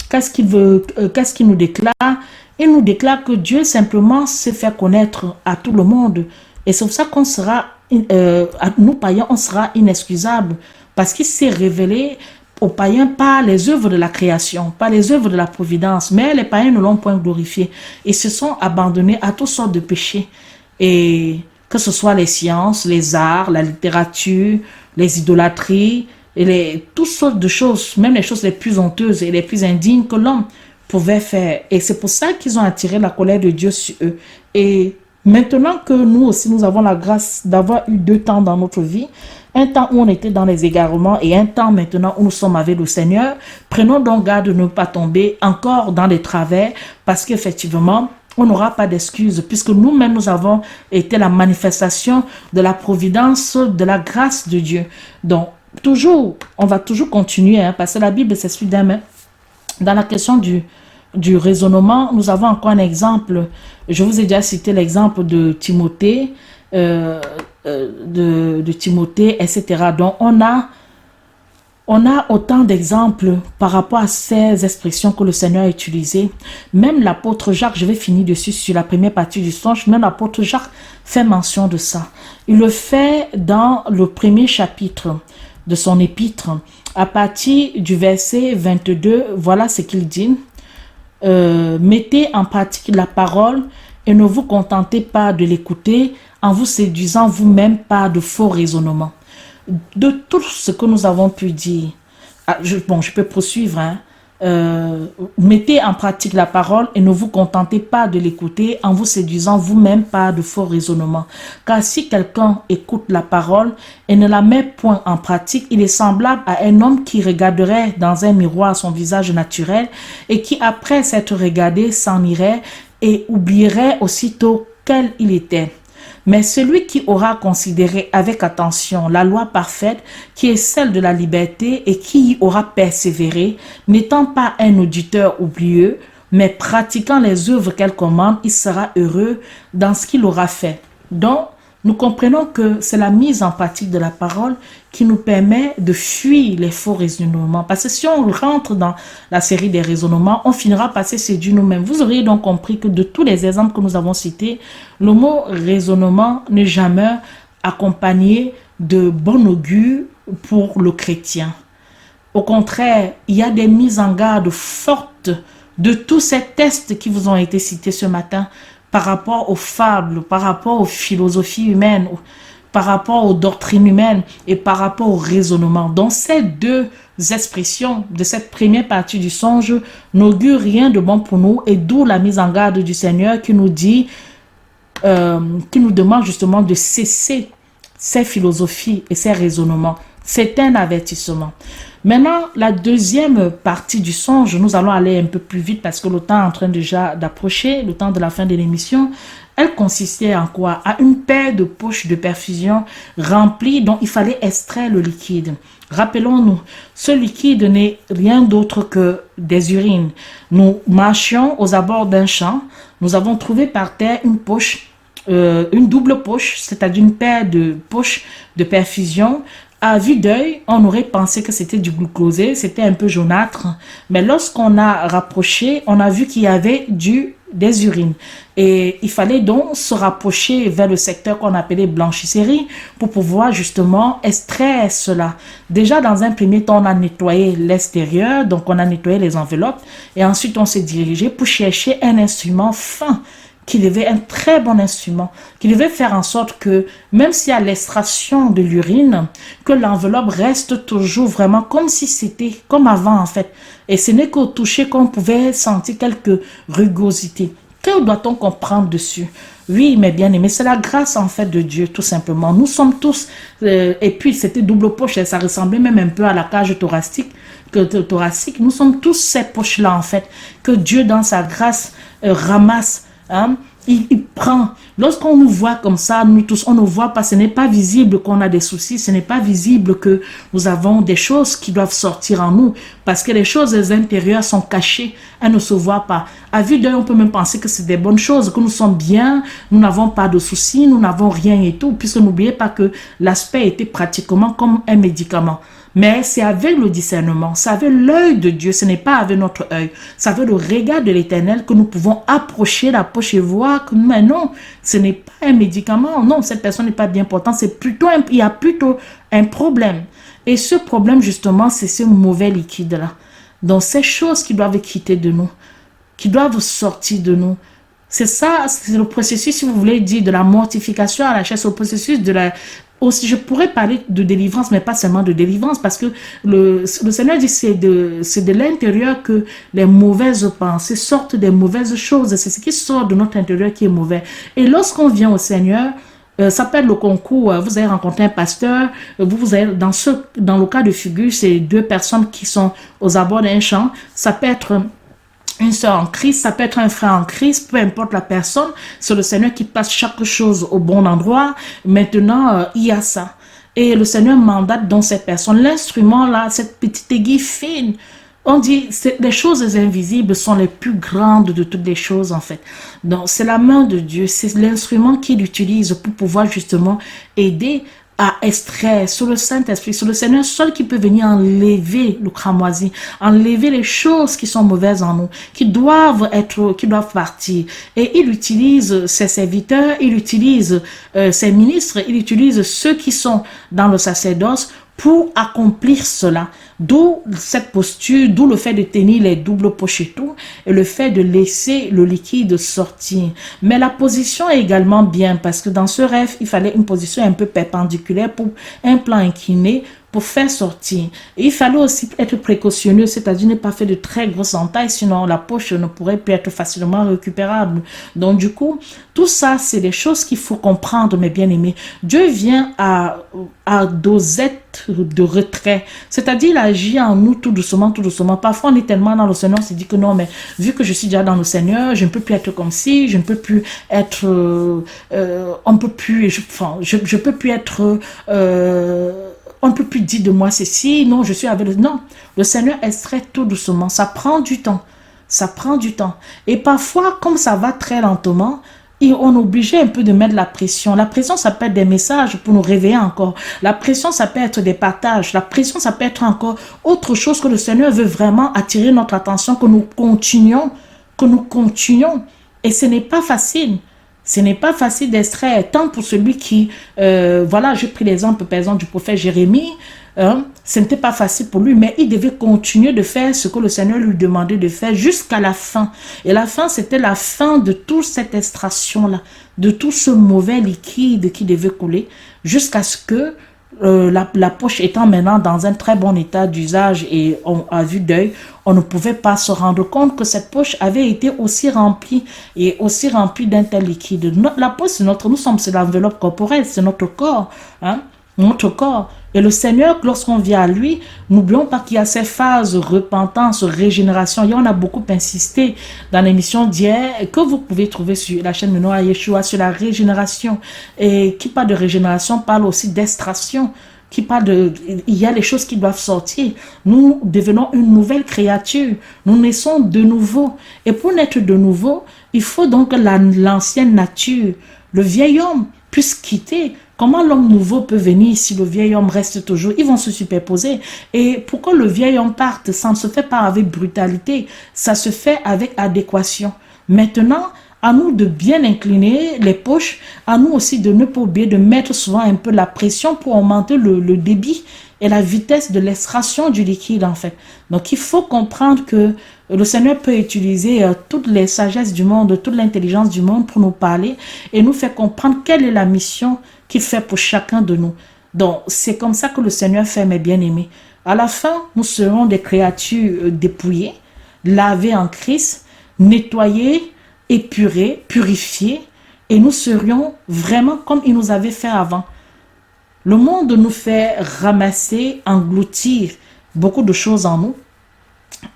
qu'est-ce qu'il nous déclare? Il nous déclare que Dieu simplement s'est fait connaître à tout le monde. Et c'est pour ça qu'on sera, nous païens, on sera inexcusable. Parce qu'il s'est révélé aux païens par les œuvres de la création, par les œuvres de la providence. Mais les païens ne l'ont point glorifié. Ils se sont abandonnés à toutes sortes de péchés. Et que ce soit les sciences, les arts, la littérature, les idolâtries, et toutes sortes de choses, même les choses les plus honteuses et les plus indignes que l'homme pouvaient faire. Et c'est pour ça qu'ils ont attiré la colère de Dieu sur eux. Et maintenant que nous aussi, nous avons la grâce d'avoir eu 2 temps dans notre vie, un temps où on était dans les égarements et un temps maintenant où nous sommes avec le Seigneur, prenons donc garde de ne pas tomber encore dans les travers, parce qu'effectivement, on n'aura pas d'excuses, puisque nous-mêmes, nous avons été la manifestation de la providence, de la grâce de Dieu. Donc, toujours, on va toujours continuer, parce que la Bible s'explique d'un même. Dans la question du raisonnement, nous avons encore un exemple. Je vous ai déjà cité l'exemple de Timothée, de Timothée, etc. Donc, on On a autant d'exemples par rapport à ces expressions que le Seigneur a utilisées. Même l'apôtre Jacques, je vais finir dessus sur la première partie du songe, même l'apôtre Jacques fait mention de ça. Il le fait dans le premier chapitre de son épître. À partir du verset 22, voilà ce qu'il dit. Mettez en pratique la parole et ne vous contentez pas de l'écouter en vous séduisant vous-même par de faux raisonnements. De tout ce que nous avons pu dire, je peux poursuivre, mettez en pratique la parole et ne vous contentez pas de l'écouter en vous séduisant vous-même par de faux raisonnements. Car si quelqu'un écoute la parole et ne la met point en pratique, il est semblable à un homme qui regarderait dans un miroir son visage naturel et qui, après s'être regardé, s'en irait et oublierait aussitôt quel il était. Mais celui qui aura considéré avec attention la loi parfaite, qui est celle de la liberté, et qui y aura persévéré, n'étant pas un auditeur oublieux, mais pratiquant les œuvres qu'elle commande, il sera heureux dans ce qu'il aura fait. Donc, nous comprenons que c'est la mise en pratique de la parole qui nous permet de fuir les faux raisonnements. Parce que si on rentre dans la série des raisonnements, on finira par se séduire nous-mêmes. Vous auriez donc compris que de tous les exemples que nous avons cités, le mot raisonnement n'est jamais accompagné de bon augure pour le chrétien. Au contraire, il y a des mises en garde fortes de tous ces tests qui vous ont été cités ce matin, par rapport aux fables, par rapport aux philosophies humaines, par rapport aux doctrines humaines et par rapport au raisonnement. Donc ces deux expressions de cette première partie du songe n'augurent rien de bon pour nous, et d'où la mise en garde du Seigneur qui nous dit, qui nous demande justement de cesser ces philosophies et ces raisonnements. C'est un avertissement. Maintenant, la deuxième partie du songe, nous allons aller un peu plus vite parce que le temps est en train déjà d'approcher, le temps de la fin de l'émission. Elle consistait en quoi? À une paire de poches de perfusion remplies dont il fallait extraire le liquide. Rappelons-nous, ce liquide n'est rien d'autre que des urines. Nous marchions aux abords d'un champ, nous avons trouvé par terre une poche, une double poche, c'est-à-dire une paire de poches de perfusion. À vue d'œil, on aurait pensé que c'était du glucosé, c'était un peu jaunâtre. Mais lorsqu'on a rapproché, on a vu qu'il y avait des urines. Et il fallait donc se rapprocher vers le secteur qu'on appelait blanchisserie pour pouvoir justement extraire cela. Déjà, dans un premier temps, on a nettoyé l'extérieur, donc on a nettoyé les enveloppes. Et ensuite, on s'est dirigé pour chercher un instrument fin, qui devait un très bon instrument, qui devait faire en sorte que, même s'il y a l'extraction de l'urine, que l'enveloppe reste toujours vraiment comme si c'était comme avant en fait. Et ce n'est qu'au toucher qu'on pouvait sentir quelques rugosités. Que doit-on comprendre dessus? Oui, mes bien-aimés, c'est la grâce en fait de Dieu, tout simplement. Nous sommes tous, et puis c'était double poche, et ça ressemblait même un peu à la cage thoracique. Nous sommes tous ces poches-là en fait, que Dieu dans sa grâce ramasse. Il prend. Lorsqu'on nous voit comme ça, nous tous, on ne voit pas, ce n'est pas visible qu'on a des soucis, ce n'est pas visible que nous avons des choses qui doivent sortir en nous, parce que les choses intérieures sont cachées, elles ne se voient pas. À vue d'œil, on peut même penser que c'est des bonnes choses, que nous sommes bien, nous n'avons pas de soucis, nous n'avons rien et tout, puisque n'oubliez pas que l'aspect était pratiquement comme un médicament. Mais c'est avec le discernement, c'est avec l'œil de Dieu, ce n'est pas avec notre œil. C'est avec le regard de l'Éternel que nous pouvons approcher la poche et voir que mais non, ce n'est pas un médicament. Non, cette personne n'est pas bien portante, il y a plutôt un problème. Et ce problème, justement, c'est ce mauvais liquide-là. Donc, ces choses qui doivent quitter de nous, qui doivent sortir de nous. C'est ça, c'est le processus, si vous voulez dire, de la mortification à la chair, c'est le processus de la... Aussi, je pourrais parler de délivrance, mais pas seulement de délivrance, parce que le Seigneur dit c'est de l'intérieur que les mauvaises pensées sortent, des mauvaises choses. C'est ce qui sort de notre intérieur qui est mauvais. Et lorsqu'on vient au Seigneur, ça peut être le concours, vous avez rencontré un pasteur, vous avez, dans le cas de figure, c'est deux personnes qui sont aux abords d'un champ, ça peut être une sœur en Christ, ça peut être un frère en Christ, peu importe la personne, c'est le Seigneur qui passe chaque chose au bon endroit. Maintenant, il y a ça. Et le Seigneur mandate dans cette personne. L'instrument là, cette petite aiguille fine, on dit, les choses invisibles sont les plus grandes de toutes les choses en fait. Donc c'est la main de Dieu, c'est l'instrument qu'il utilise pour pouvoir justement aider à extraire, sur le Saint-Esprit, sur le Seigneur seul qui peut venir enlever le cramoisi, enlever les choses qui sont mauvaises en nous, qui doivent partir. Et il utilise ses serviteurs, il utilise ses ministres, il utilise ceux qui sont dans le sacerdoce pour accomplir cela. D'où cette posture, d'où le fait de tenir les doubles poches et tout, et le fait de laisser le liquide sortir. Mais la position est également bien, parce que dans ce rêve, il fallait une position un peu perpendiculaire pour un plan incliné, pour faire sortir. Et il fallait aussi être précautionneux, c'est-à-dire ne pas faire de très grosses entailles, sinon la poche ne pourrait plus être facilement récupérable. Donc du coup, tout ça, c'est des choses qu'il faut comprendre, mes bien-aimés. Dieu vient à dosette de retrait, c'est-à-dire il agit en nous tout doucement, tout doucement. Parfois, on est tellement dans le Seigneur, on se dit que non, mais vu que je suis déjà dans le Seigneur, je ne peux plus être comme si, je ne peux plus être, on peut plus, je peux plus être, on ne peut plus dire de moi ceci, non, je suis avec le... Non, le Seigneur extrait tout doucement, ça prend du temps, ça prend du temps. Et parfois, comme ça va très lentement, et on est obligé un peu de mettre la pression. La pression, ça peut être des messages pour nous réveiller encore. La pression, ça peut être des partages. La pression, ça peut être encore autre chose que le Seigneur veut vraiment attirer notre attention, que nous continuions. Et ce n'est pas facile. Ce n'est pas facile d'extraire, tant pour celui qui, voilà, j'ai pris l'exemple, par exemple, du prophète Jérémie, ce n'était pas facile pour lui, mais il devait continuer de faire ce que le Seigneur lui demandait de faire jusqu'à la fin. Et la fin, c'était la fin de toute cette extraction-là, de tout ce mauvais liquide qui devait couler, jusqu'à ce que la poche étant maintenant dans un très bon état d'usage et à vue d'œil, on ne pouvait pas se rendre compte que cette poche avait été aussi remplie et aussi remplie d'un tel liquide. La poche, c'est c'est l'enveloppe corporelle, c'est notre corps, hein, notre corps. Et le Seigneur, lorsqu'on vient à lui, n'oublions pas qu'il y a ces phases repentance, régénération. Et on a beaucoup insisté dans l'émission d'hier que vous pouvez trouver sur la chaîne Menoa Yeshua sur la régénération. Et qui parle de régénération parle aussi d'extraction. Qui parle de, il y a les choses qui doivent sortir. Nous devenons une nouvelle créature. Nous naissons de nouveau. Et pour naître de nouveau, il faut donc que l'ancienne nature, le vieil homme, puisse quitter. Comment l'homme nouveau peut venir si le vieil homme reste toujours? Ils vont se superposer. Et pour que le vieil homme parte, ça ne se fait pas avec brutalité, ça se fait avec adéquation. Maintenant, à nous de bien incliner les poches, à nous aussi de ne pas oublier de mettre souvent un peu la pression pour augmenter le débit et la vitesse de l'extraction du liquide en fait. Donc il faut comprendre que le Seigneur peut utiliser toutes les sagesses du monde, toute l'intelligence du monde pour nous parler et nous faire comprendre quelle est la mission qu'il fait pour chacun de nous. Donc c'est comme ça que le Seigneur fait, mes bien-aimés. À la fin, nous serons des créatures dépouillées, lavées en Christ, nettoyées, épurées, purifiées, et nous serions vraiment comme il nous avait fait avant. Le monde nous fait ramasser, engloutir beaucoup de choses en nous.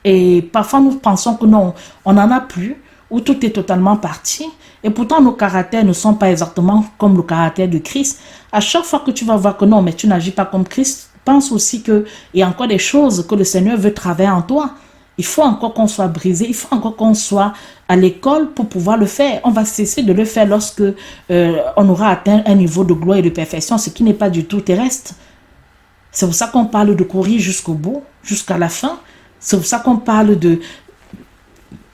Et parfois nous pensons que non, on n'en a plus, ou tout est totalement parti. Et pourtant nos caractères ne sont pas exactement comme le caractère de Christ. À chaque fois que tu vas voir que non, mais tu n'agis pas comme Christ, pense aussi qu'il y a encore des choses que le Seigneur veut travailler en toi. Il faut encore qu'on soit brisé, il faut encore qu'on soit à l'école pour pouvoir le faire. On va cesser de le faire lorsque on aura atteint un niveau de gloire et de perfection, ce qui n'est pas du tout terrestre. C'est pour ça qu'on parle de courir jusqu'au bout, jusqu'à la fin. C'est pour ça qu'on parle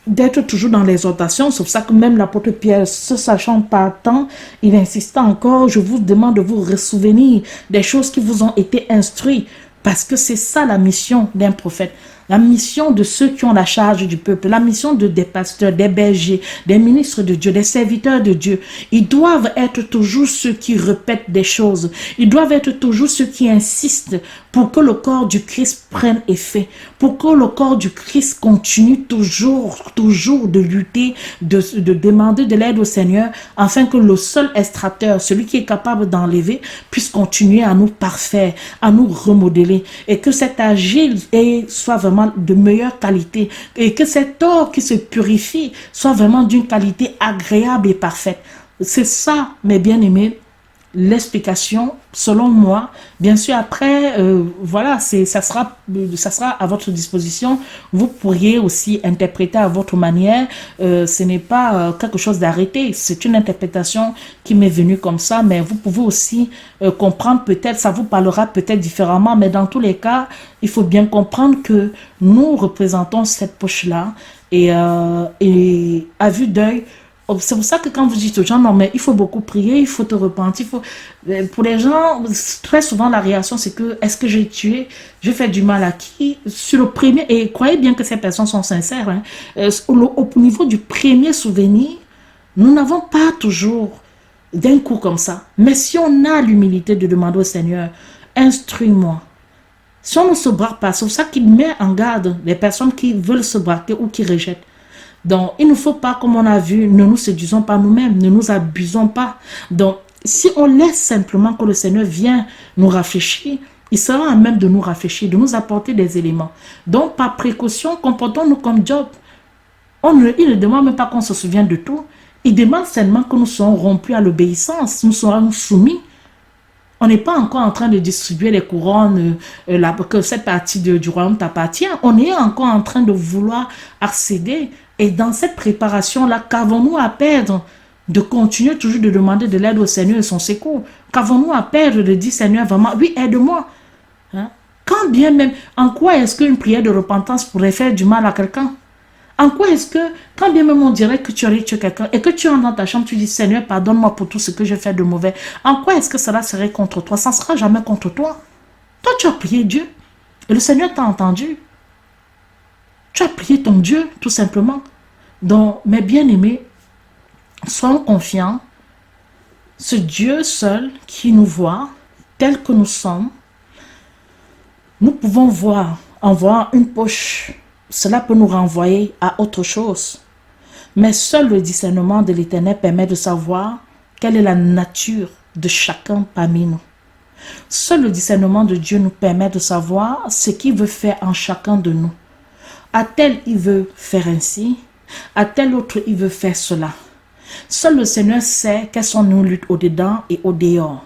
d'être toujours dans l'exhortation. C'est pour ça que même l'apôtre Pierre, se sachant pas tant, il insista encore, je vous demande de vous ressouvenir des choses qui vous ont été instruites. Parce que c'est ça la mission d'un prophète. La mission de ceux qui ont la charge du peuple, la mission des pasteurs, des bergers, des ministres de Dieu, des serviteurs de Dieu. Ils doivent être toujours ceux qui répètent des choses. Ils doivent être toujours ceux qui insistent pour que le corps du Christ prenne effet, pour que le corps du Christ continue toujours de lutter, de demander de l'aide au Seigneur, afin que le seul extracteur, celui qui est capable d'enlever, puisse continuer à nous parfaire, à nous remodeler, et que cet agile soit vraiment de meilleure qualité et que cet or qui se purifie soit vraiment d'une qualité agréable et parfaite. C'est ça, mes bien-aimés, l'explication, selon moi. Bien sûr, après, voilà, ça sera à votre disposition. Vous pourriez aussi interpréter à votre manière. Ce n'est pas quelque chose d'arrêté. C'est une interprétation qui m'est venue comme ça, mais vous pouvez aussi comprendre peut-être, ça vous parlera peut-être différemment, mais dans tous les cas, il faut bien comprendre que nous représentons cette poche-là et à vue d'œil, c'est pour ça que quand vous dites aux gens, non, mais il faut beaucoup prier, il faut te repentir. Pour les gens, très souvent, la réaction, c'est que, est-ce que j'ai tué? Je fais du mal à qui? Sur le premier, et croyez bien que ces personnes sont sincères, hein, au niveau du premier souvenir, nous n'avons pas toujours d'un coup comme ça. Mais si on a l'humilité de demander au Seigneur, instruis-moi. Si on ne se braque pas, c'est pour ça qu'il met en garde les personnes qui veulent se braquer ou qui rejettent. Donc, il ne faut pas, comme on a vu, ne nous séduisons pas nous-mêmes, ne nous abusons pas. Donc, si on laisse simplement que le Seigneur vienne nous rafraîchir, il sera à même de nous rafraîchir, de nous apporter des éléments. Donc, par précaution, comportons-nous comme Job. Il ne demande même pas qu'on se souvienne de tout. Il demande seulement que nous soyons rompus à l'obéissance, nous soyons soumis. On n'est pas encore en train de distribuer les couronnes, que cette partie du royaume t'appartient. On est encore en train de vouloir accéder. Et dans cette préparation-là, qu'avons-nous à perdre de continuer toujours de demander de l'aide au Seigneur et son secours? Qu'avons-nous à perdre de dire, Seigneur, vraiment, oui, aide-moi. Hein? Quand bien même, en quoi est-ce qu'une prière de repentance pourrait faire du mal à quelqu'un? En quoi est-ce que, quand bien même on dirait que tu aurais tué quelqu'un et que tu entres dans ta chambre, tu dis, Seigneur, pardonne-moi pour tout ce que j'ai fait de mauvais. En quoi est-ce que cela serait contre toi? Ça ne sera jamais contre toi. Toi, tu as prié Dieu et le Seigneur t'a entendu. Tu as prié ton Dieu, tout simplement. Donc, mes bien-aimés, soyons confiants. Ce Dieu seul qui nous voit, tel que nous sommes, nous pouvons voir, en voyant une poche, cela peut nous renvoyer à autre chose. Mais seul le discernement de l'Éternel permet de savoir quelle est la nature de chacun parmi nous. Seul le discernement de Dieu nous permet de savoir ce qu'il veut faire en chacun de nous. À tel il veut faire ainsi, à tel autre il veut faire cela. Seul le Seigneur sait quelles sont nos luttes au-dedans et au-dehors.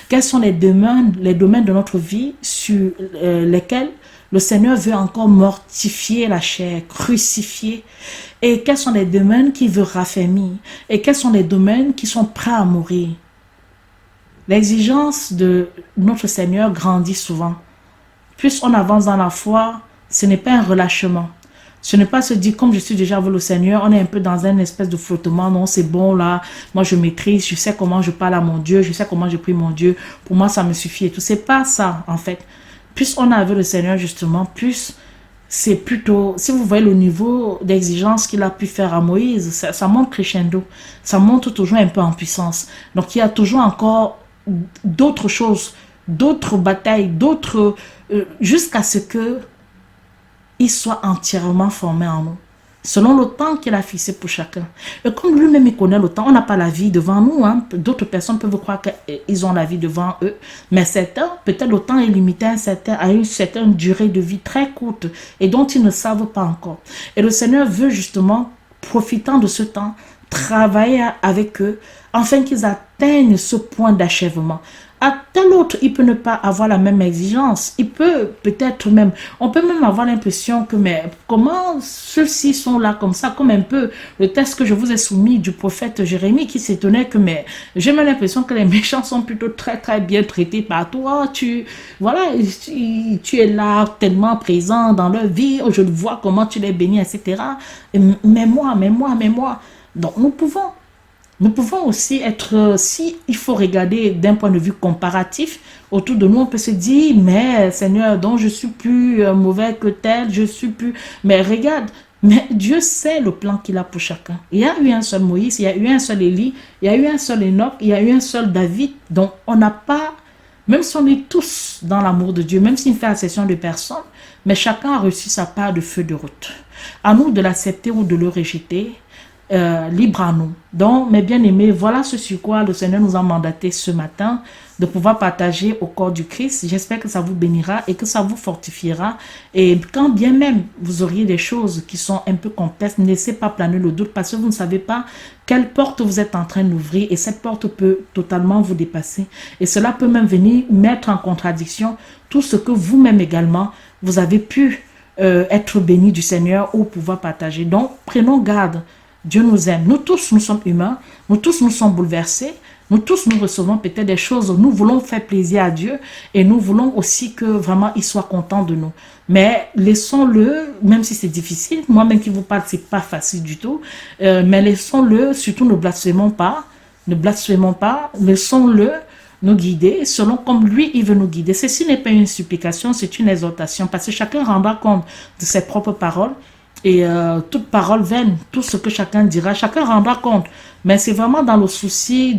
Quels sont les domaines de notre vie sur lesquels le Seigneur veut encore mortifier la chair, crucifier. Et quels sont les domaines qu'il veut raffermir. Et quels sont les domaines qui sont prêts à mourir. L'exigence de notre Seigneur grandit souvent. Plus on avance dans la foi, ce n'est pas un relâchement. Ce n'est pas se dire, comme je suis déjà avec le Seigneur, on est un peu dans une espèce de flottement. Non, c'est bon là, moi je maîtrise, je sais comment je parle à mon Dieu, je sais comment je prie mon Dieu. Pour moi, ça me suffit et tout. C'est pas ça, en fait. Plus on est avec le Seigneur, justement, plus c'est plutôt... Si vous voyez le niveau d'exigence qu'il a pu faire à Moïse, ça monte crescendo. Ça monte toujours un peu en puissance. Donc, il y a toujours encore d'autres choses, d'autres batailles, d'autres... jusqu'à ce que il soit entièrement formé en nous, selon le temps qu'il a fixé pour chacun. Et comme lui-même il connaît le temps, on n'a pas la vie devant nous. Hein. D'autres personnes peuvent croire qu'ils ont la vie devant eux, mais certains, peut-être le temps est limité à une certaine durée de vie très courte et dont ils ne savent pas encore. Et le Seigneur veut justement, profitant de ce temps, travailler avec eux afin qu'ils atteignent ce point d'achèvement. À tel autre, il peut ne pas avoir la même exigence. Il peut peut-être même, on peut même avoir l'impression que, mais comment ceux-ci sont là comme ça, comme un peu le texte que je vous ai soumis du prophète Jérémie qui s'étonnait que, mais j'ai même l'impression que les méchants sont plutôt très très bien traités par toi. Voilà, tu es là tellement présent dans leur vie, je vois comment tu les bénis, etc. Mais moi. Donc nous pouvons aussi être, si il faut regarder d'un point de vue comparatif, autour de nous, on peut se dire, mais Seigneur, donc je suis plus mauvais que tel, je suis plus... Mais regarde, mais Dieu sait le plan qu'il a pour chacun. Il y a eu un seul Moïse, il y a eu un seul Élie, il y a eu un seul Enoch, il y a eu un seul David. Donc on n'a pas, même si on est tous dans l'amour de Dieu, même s'il fait accession de personnes, mais chacun a reçu sa part de feu de route. À nous de l'accepter ou de le rejeter. libre à nous. Donc, mes bien-aimés, voilà ce sur quoi le Seigneur nous a mandaté ce matin de pouvoir partager au corps du Christ. J'espère que ça vous bénira et que ça vous fortifiera. Et quand bien même vous auriez des choses qui sont un peu complexes, ne laissez pas planer le doute parce que vous ne savez pas quelle porte vous êtes en train d'ouvrir et cette porte peut totalement vous dépasser. Et cela peut même venir mettre en contradiction tout ce que vous-même également, vous avez pu être béni du Seigneur ou pouvoir partager. Donc, prenons garde. Dieu nous aime. Nous tous, nous sommes humains. Nous tous, nous sommes bouleversés. Nous tous, nous recevons peut-être des choses. Nous voulons faire plaisir à Dieu et nous voulons aussi que vraiment il soit content de nous. Mais laissons-le, même si c'est difficile. Moi-même qui vous parle, c'est pas facile du tout. Mais laissons-le, surtout ne blasphémons pas. Ne blasphémons pas. Laissons-le nous guider selon comme lui, il veut nous guider. Ceci n'est pas une supplication, c'est une exhortation parce que chacun rendra compte de ses propres paroles. Et toute parole vaine, tout ce que chacun dira, chacun rendra compte. Mais c'est vraiment dans le souci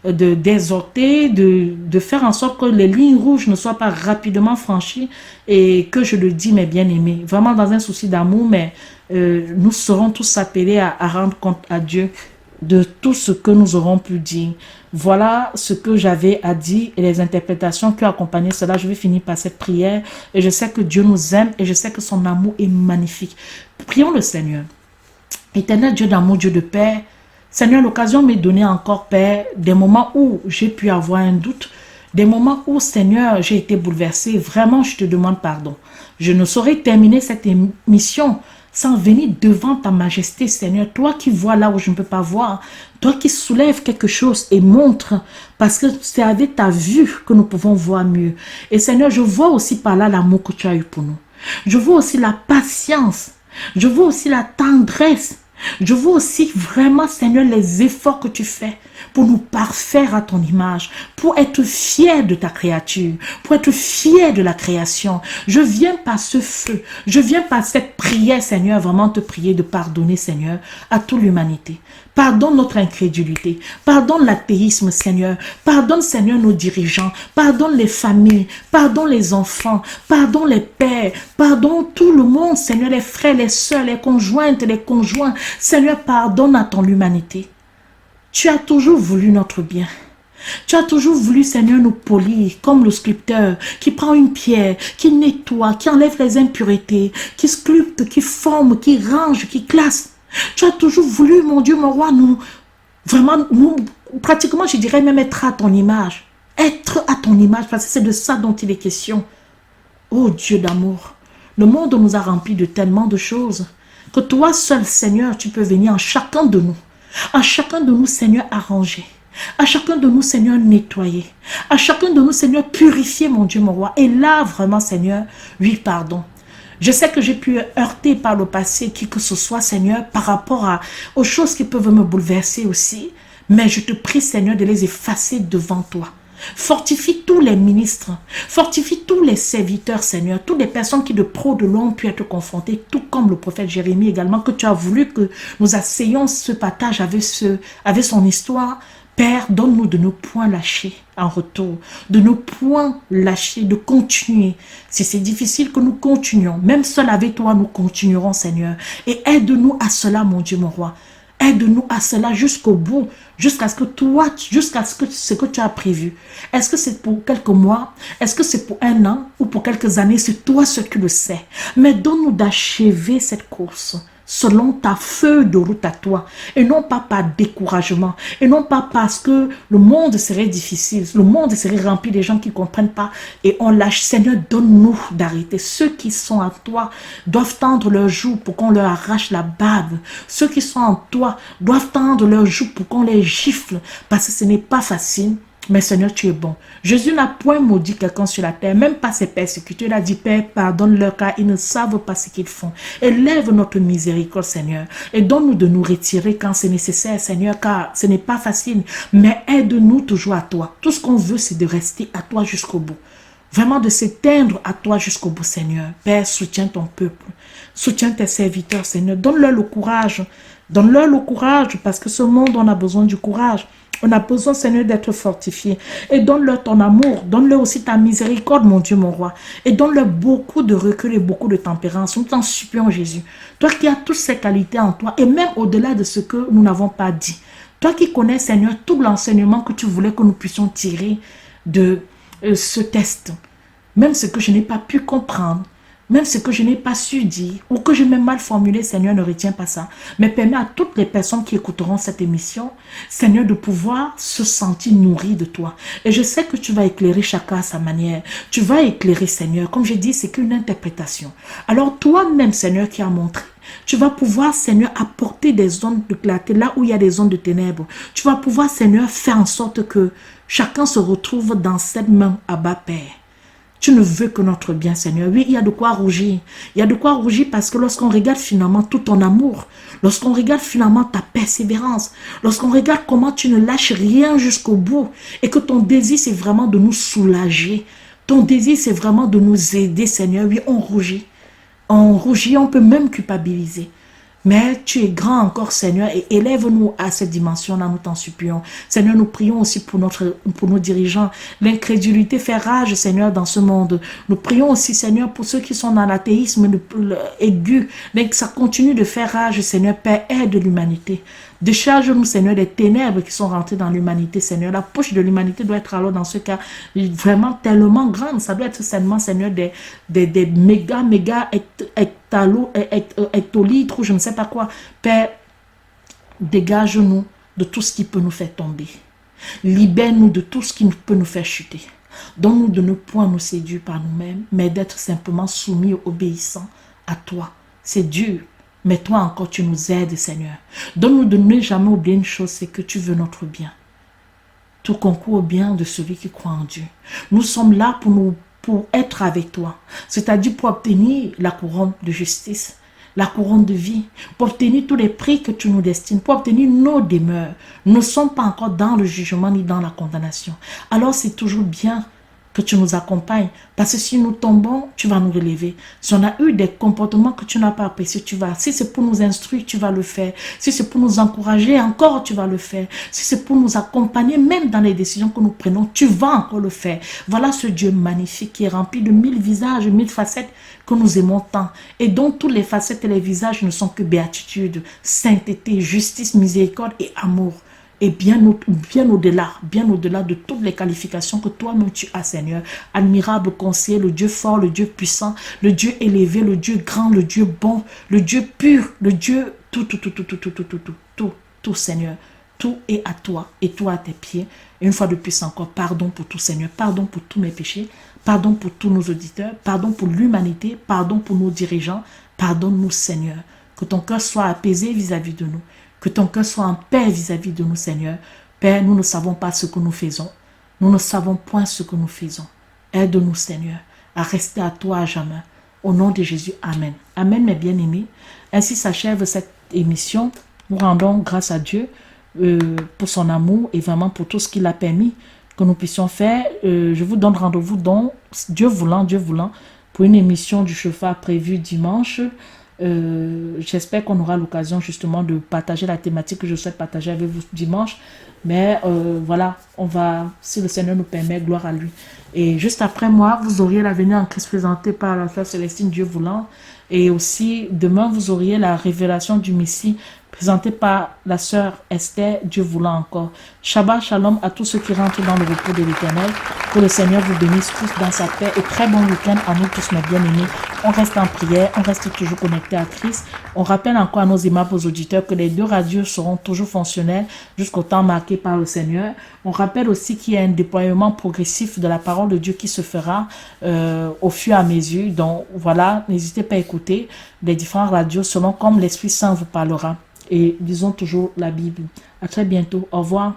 d'exhorter, de faire en sorte que les lignes rouges ne soient pas rapidement franchies et que je le dis, mes bien-aimés, vraiment dans un souci d'amour, mais nous serons tous appelés à rendre compte à Dieu de tout ce que nous aurons pu dire. Voilà ce que j'avais à dire et les interprétations qui ont accompagné cela. Je vais finir par cette prière et je sais que Dieu nous aime et je sais que son amour est magnifique. Prions le Seigneur. Éternel Dieu d'amour, Dieu de paix, Seigneur, l'occasion m'est donnée encore, Père, des moments où j'ai pu avoir un doute, des moments où, Seigneur, j'ai été bouleversé. Vraiment, je te demande pardon. Je ne saurais terminer cette émission sans venir devant ta majesté, Seigneur. Toi qui vois là où je ne peux pas voir, toi qui soulèves quelque chose et montre, parce que c'est avec ta vue que nous pouvons voir mieux. Et Seigneur, je vois aussi par là l'amour que tu as eu pour nous. Je vois aussi la patience. Je vois aussi la tendresse. Je vois aussi vraiment, Seigneur, les efforts que tu fais pour nous parfaire à ton image, pour être fier de ta créature, pour être fier de la création. Je viens par ce feu, je viens par cette prière, Seigneur, vraiment te prier de pardonner, Seigneur, à toute l'humanité. Pardonne notre incrédulité, pardonne l'athéisme, Seigneur, pardonne, Seigneur, nos dirigeants, pardonne les familles, pardonne les enfants, pardonne les pères, pardonne tout le monde, Seigneur, les frères, les sœurs, les conjointes, les conjoints. Seigneur, pardonne à ton humanité. Tu as toujours voulu notre bien. Tu as toujours voulu, Seigneur, nous polir comme le sculpteur qui prend une pierre, qui nettoie, qui enlève les impuretés, qui sculpte, qui forme, qui range, qui classe. Tu as toujours voulu, mon Dieu, mon roi, pratiquement, je dirais même être à ton image. Être à ton image, parce que c'est de ça dont il est question. Oh Dieu d'amour, le monde nous a rempli de tellement de choses que toi seul, Seigneur, tu peux venir en chacun de nous. À chacun de nous, Seigneur, arranger. À chacun de nous, Seigneur, nettoyer. À chacun de nous, Seigneur, purifier, mon Dieu, mon roi. Et là, vraiment, Seigneur, oui, pardon. Je sais que j'ai pu heurter par le passé qui que ce soit, Seigneur, par rapport aux choses qui peuvent me bouleverser aussi. Mais je te prie, Seigneur, de les effacer devant toi. Fortifie tous les ministres, fortifie tous les serviteurs, Seigneur, toutes les personnes qui de pro de loin ont pu être confrontées, tout comme le prophète Jérémie également, que tu as voulu que nous assayions ce partage avec son histoire. Père, donne-nous de ne point lâcher en retour, de ne point lâcher, de continuer. Si c'est difficile, que nous continuons. Même seul avec toi, nous continuerons, Seigneur. Et aide-nous à cela, mon Dieu, mon roi. Aide-nous à cela jusqu'au bout, jusqu'à ce que ce que tu as prévu. Est-ce que c'est pour quelques mois? Est-ce que c'est pour un an ou pour quelques années? C'est toi ce qui le sais. Mais donne-nous d'achever cette course selon ta feuille de route à toi, et non pas par découragement, et non pas parce que le monde serait difficile, le monde serait rempli de gens qui ne comprennent pas, et on lâche. Seigneur, donne-nous d'arrêter. Ceux qui sont en toi doivent tendre leurs joues pour qu'on leur arrache la barbe. Ceux qui sont en toi doivent tendre leurs joues pour qu'on les gifle, parce que ce n'est pas facile. Mais Seigneur, tu es bon. Jésus n'a point maudit quelqu'un sur la terre, même pas ses persécuteurs. Il a dit, Père, pardonne-leur car ils ne savent pas ce qu'ils font. Élève notre miséricorde, Seigneur. Et donne-nous de nous retirer quand c'est nécessaire, Seigneur, car ce n'est pas facile. Mais aide-nous toujours à toi. Tout ce qu'on veut, c'est de rester à toi jusqu'au bout. Vraiment de s'éteindre à toi jusqu'au bout, Seigneur. Père, soutiens ton peuple. Soutiens tes serviteurs, Seigneur. Donne-leur le courage. Donne-leur le courage parce que ce monde, on a besoin du courage. On a besoin, Seigneur, d'être fortifiés. Et donne-leur ton amour. Donne-leur aussi ta miséricorde, mon Dieu, mon roi. Et donne-leur beaucoup de recul et beaucoup de tempérance. Nous t'en supplions, Jésus. Toi qui as toutes ces qualités en toi, et même au-delà de ce que nous n'avons pas dit. Toi qui connais, Seigneur, tout l'enseignement que tu voulais que nous puissions tirer de ce test. Même ce que je n'ai pas pu comprendre. Même ce que je n'ai pas su dire ou que je m'ai mal formulé, Seigneur, ne retiens pas ça. Mais permets à toutes les personnes qui écouteront cette émission, Seigneur, de pouvoir se sentir nourris de toi. Et je sais que tu vas éclairer chacun à sa manière. Tu vas éclairer, Seigneur. Comme je dis, c'est qu'une interprétation. Alors toi-même, Seigneur, qui as montré, tu vas pouvoir, Seigneur, apporter des zones de clarté là où il y a des zones de ténèbres. Tu vas pouvoir, Seigneur, faire en sorte que chacun se retrouve dans cette main à bas, Père. Tu ne veux que notre bien, Seigneur. Oui, il y a de quoi rougir. Il y a de quoi rougir parce que lorsqu'on regarde finalement tout ton amour, lorsqu'on regarde finalement ta persévérance, lorsqu'on regarde comment tu ne lâches rien jusqu'au bout et que ton désir, c'est vraiment de nous soulager. Ton désir, c'est vraiment de nous aider, Seigneur. Oui, on rougit. On rougit, on peut même culpabiliser. Mais tu es grand encore, Seigneur, et élève-nous à cette dimension-là, nous t'en supplions. Seigneur, nous prions aussi pour nos dirigeants. L'incrédulité fait rage, Seigneur, dans ce monde. Nous prions aussi, Seigneur, pour ceux qui sont dans l'athéisme aigu. Mais que ça continue de faire rage, Seigneur, Père, aide l'humanité. Décharge-nous, Seigneur, des ténèbres qui sont rentrées dans l'humanité, Seigneur. La poche de l'humanité doit être alors, dans ce cas, vraiment tellement grande. Ça doit être seulement, Seigneur, des méga hectolitres ou je ne sais pas quoi. Père, dégage-nous de tout ce qui peut nous faire tomber. Libère-nous de tout ce qui peut nous faire chuter. Donne-nous de ne point nous séduire par nous-mêmes, mais d'être simplement soumis, obéissants à toi. C'est dur. Mais toi encore, tu nous aides, Seigneur. Donne-nous de ne jamais oublier une chose, c'est que tu veux notre bien. Tout concourt au bien de celui qui croit en Dieu. Nous sommes là pour être avec toi. C'est-à-dire pour obtenir la couronne de justice, la couronne de vie, pour obtenir tous les prix que tu nous destines, pour obtenir nos demeures. Nous ne sommes pas encore dans le jugement ni dans la condamnation. Alors c'est toujours bien que tu nous accompagnes. Parce que si nous tombons, tu vas nous relever. Si on a eu des comportements que tu n'as pas appréciés, tu vas. Si c'est pour nous instruire, tu vas le faire. Si c'est pour nous encourager, encore tu vas le faire. Si c'est pour nous accompagner, même dans les décisions que nous prenons, tu vas encore le faire. Voilà ce Dieu magnifique qui est rempli de 1000 visages, 1000 facettes que nous aimons tant. Et dont toutes les facettes et les visages ne sont que béatitude, sainteté, justice, miséricorde et amour. Et bien au-delà de toutes les qualifications que toi-même tu as, Seigneur. Admirable conseiller, le Dieu fort, le Dieu puissant, le Dieu élevé, le Dieu grand, le Dieu bon, le Dieu pur, le Dieu tout, Seigneur. Tout est à toi et toi à tes pieds. Et une fois de plus encore, pardon pour tout, Seigneur. Pardon pour tous mes péchés. Pardon pour tous nos auditeurs. Pardon pour l'humanité. Pardon pour nos dirigeants. Pardonne-nous, Seigneur. Que ton cœur soit apaisé vis-à-vis de nous. Que ton cœur soit en paix vis-à-vis de nous, Seigneur. Père, nous ne savons pas ce que nous faisons. Nous ne savons point ce que nous faisons. Aide-nous, Seigneur, à rester à toi à jamais. Au nom de Jésus, Amen. Amen, mes bien-aimés. Ainsi s'achève cette émission. Nous rendons grâce à Dieu pour son amour et vraiment pour tout ce qu'il a permis que nous puissions faire. Je vous donne rendez-vous donc, Dieu voulant, pour une émission du chauffard prévue dimanche. J'espère qu'on aura l'occasion justement de partager la thématique que je souhaite partager avec vous dimanche. Mais voilà, on va, si le Seigneur nous permet, gloire à lui. Et juste après moi, vous auriez l'avenir en Christ présenté par la sœur Célestine, Dieu voulant. Et aussi, demain, vous auriez la révélation du Messie présentée par la sœur Esther, Dieu voulant encore. Shabbat shalom à tous ceux qui rentrent dans le repos de l'Éternel. Que le Seigneur vous bénisse tous dans sa paix. Et très bon week-end à nous tous, mes bien-aimés. On reste en prière, on reste toujours connectés à Christ. On rappelle encore à nos aimables auditeurs que les 2 radios seront toujours fonctionnelles jusqu'au temps marqué par le Seigneur. On rappelle aussi qu'il y a un déploiement progressif de la parole de Dieu qui se fera au fur et à mesure. Donc voilà, n'hésitez pas à écouter les différentes radios selon comme l'Esprit Saint vous parlera. Et disons toujours la Bible. À très bientôt. Au revoir.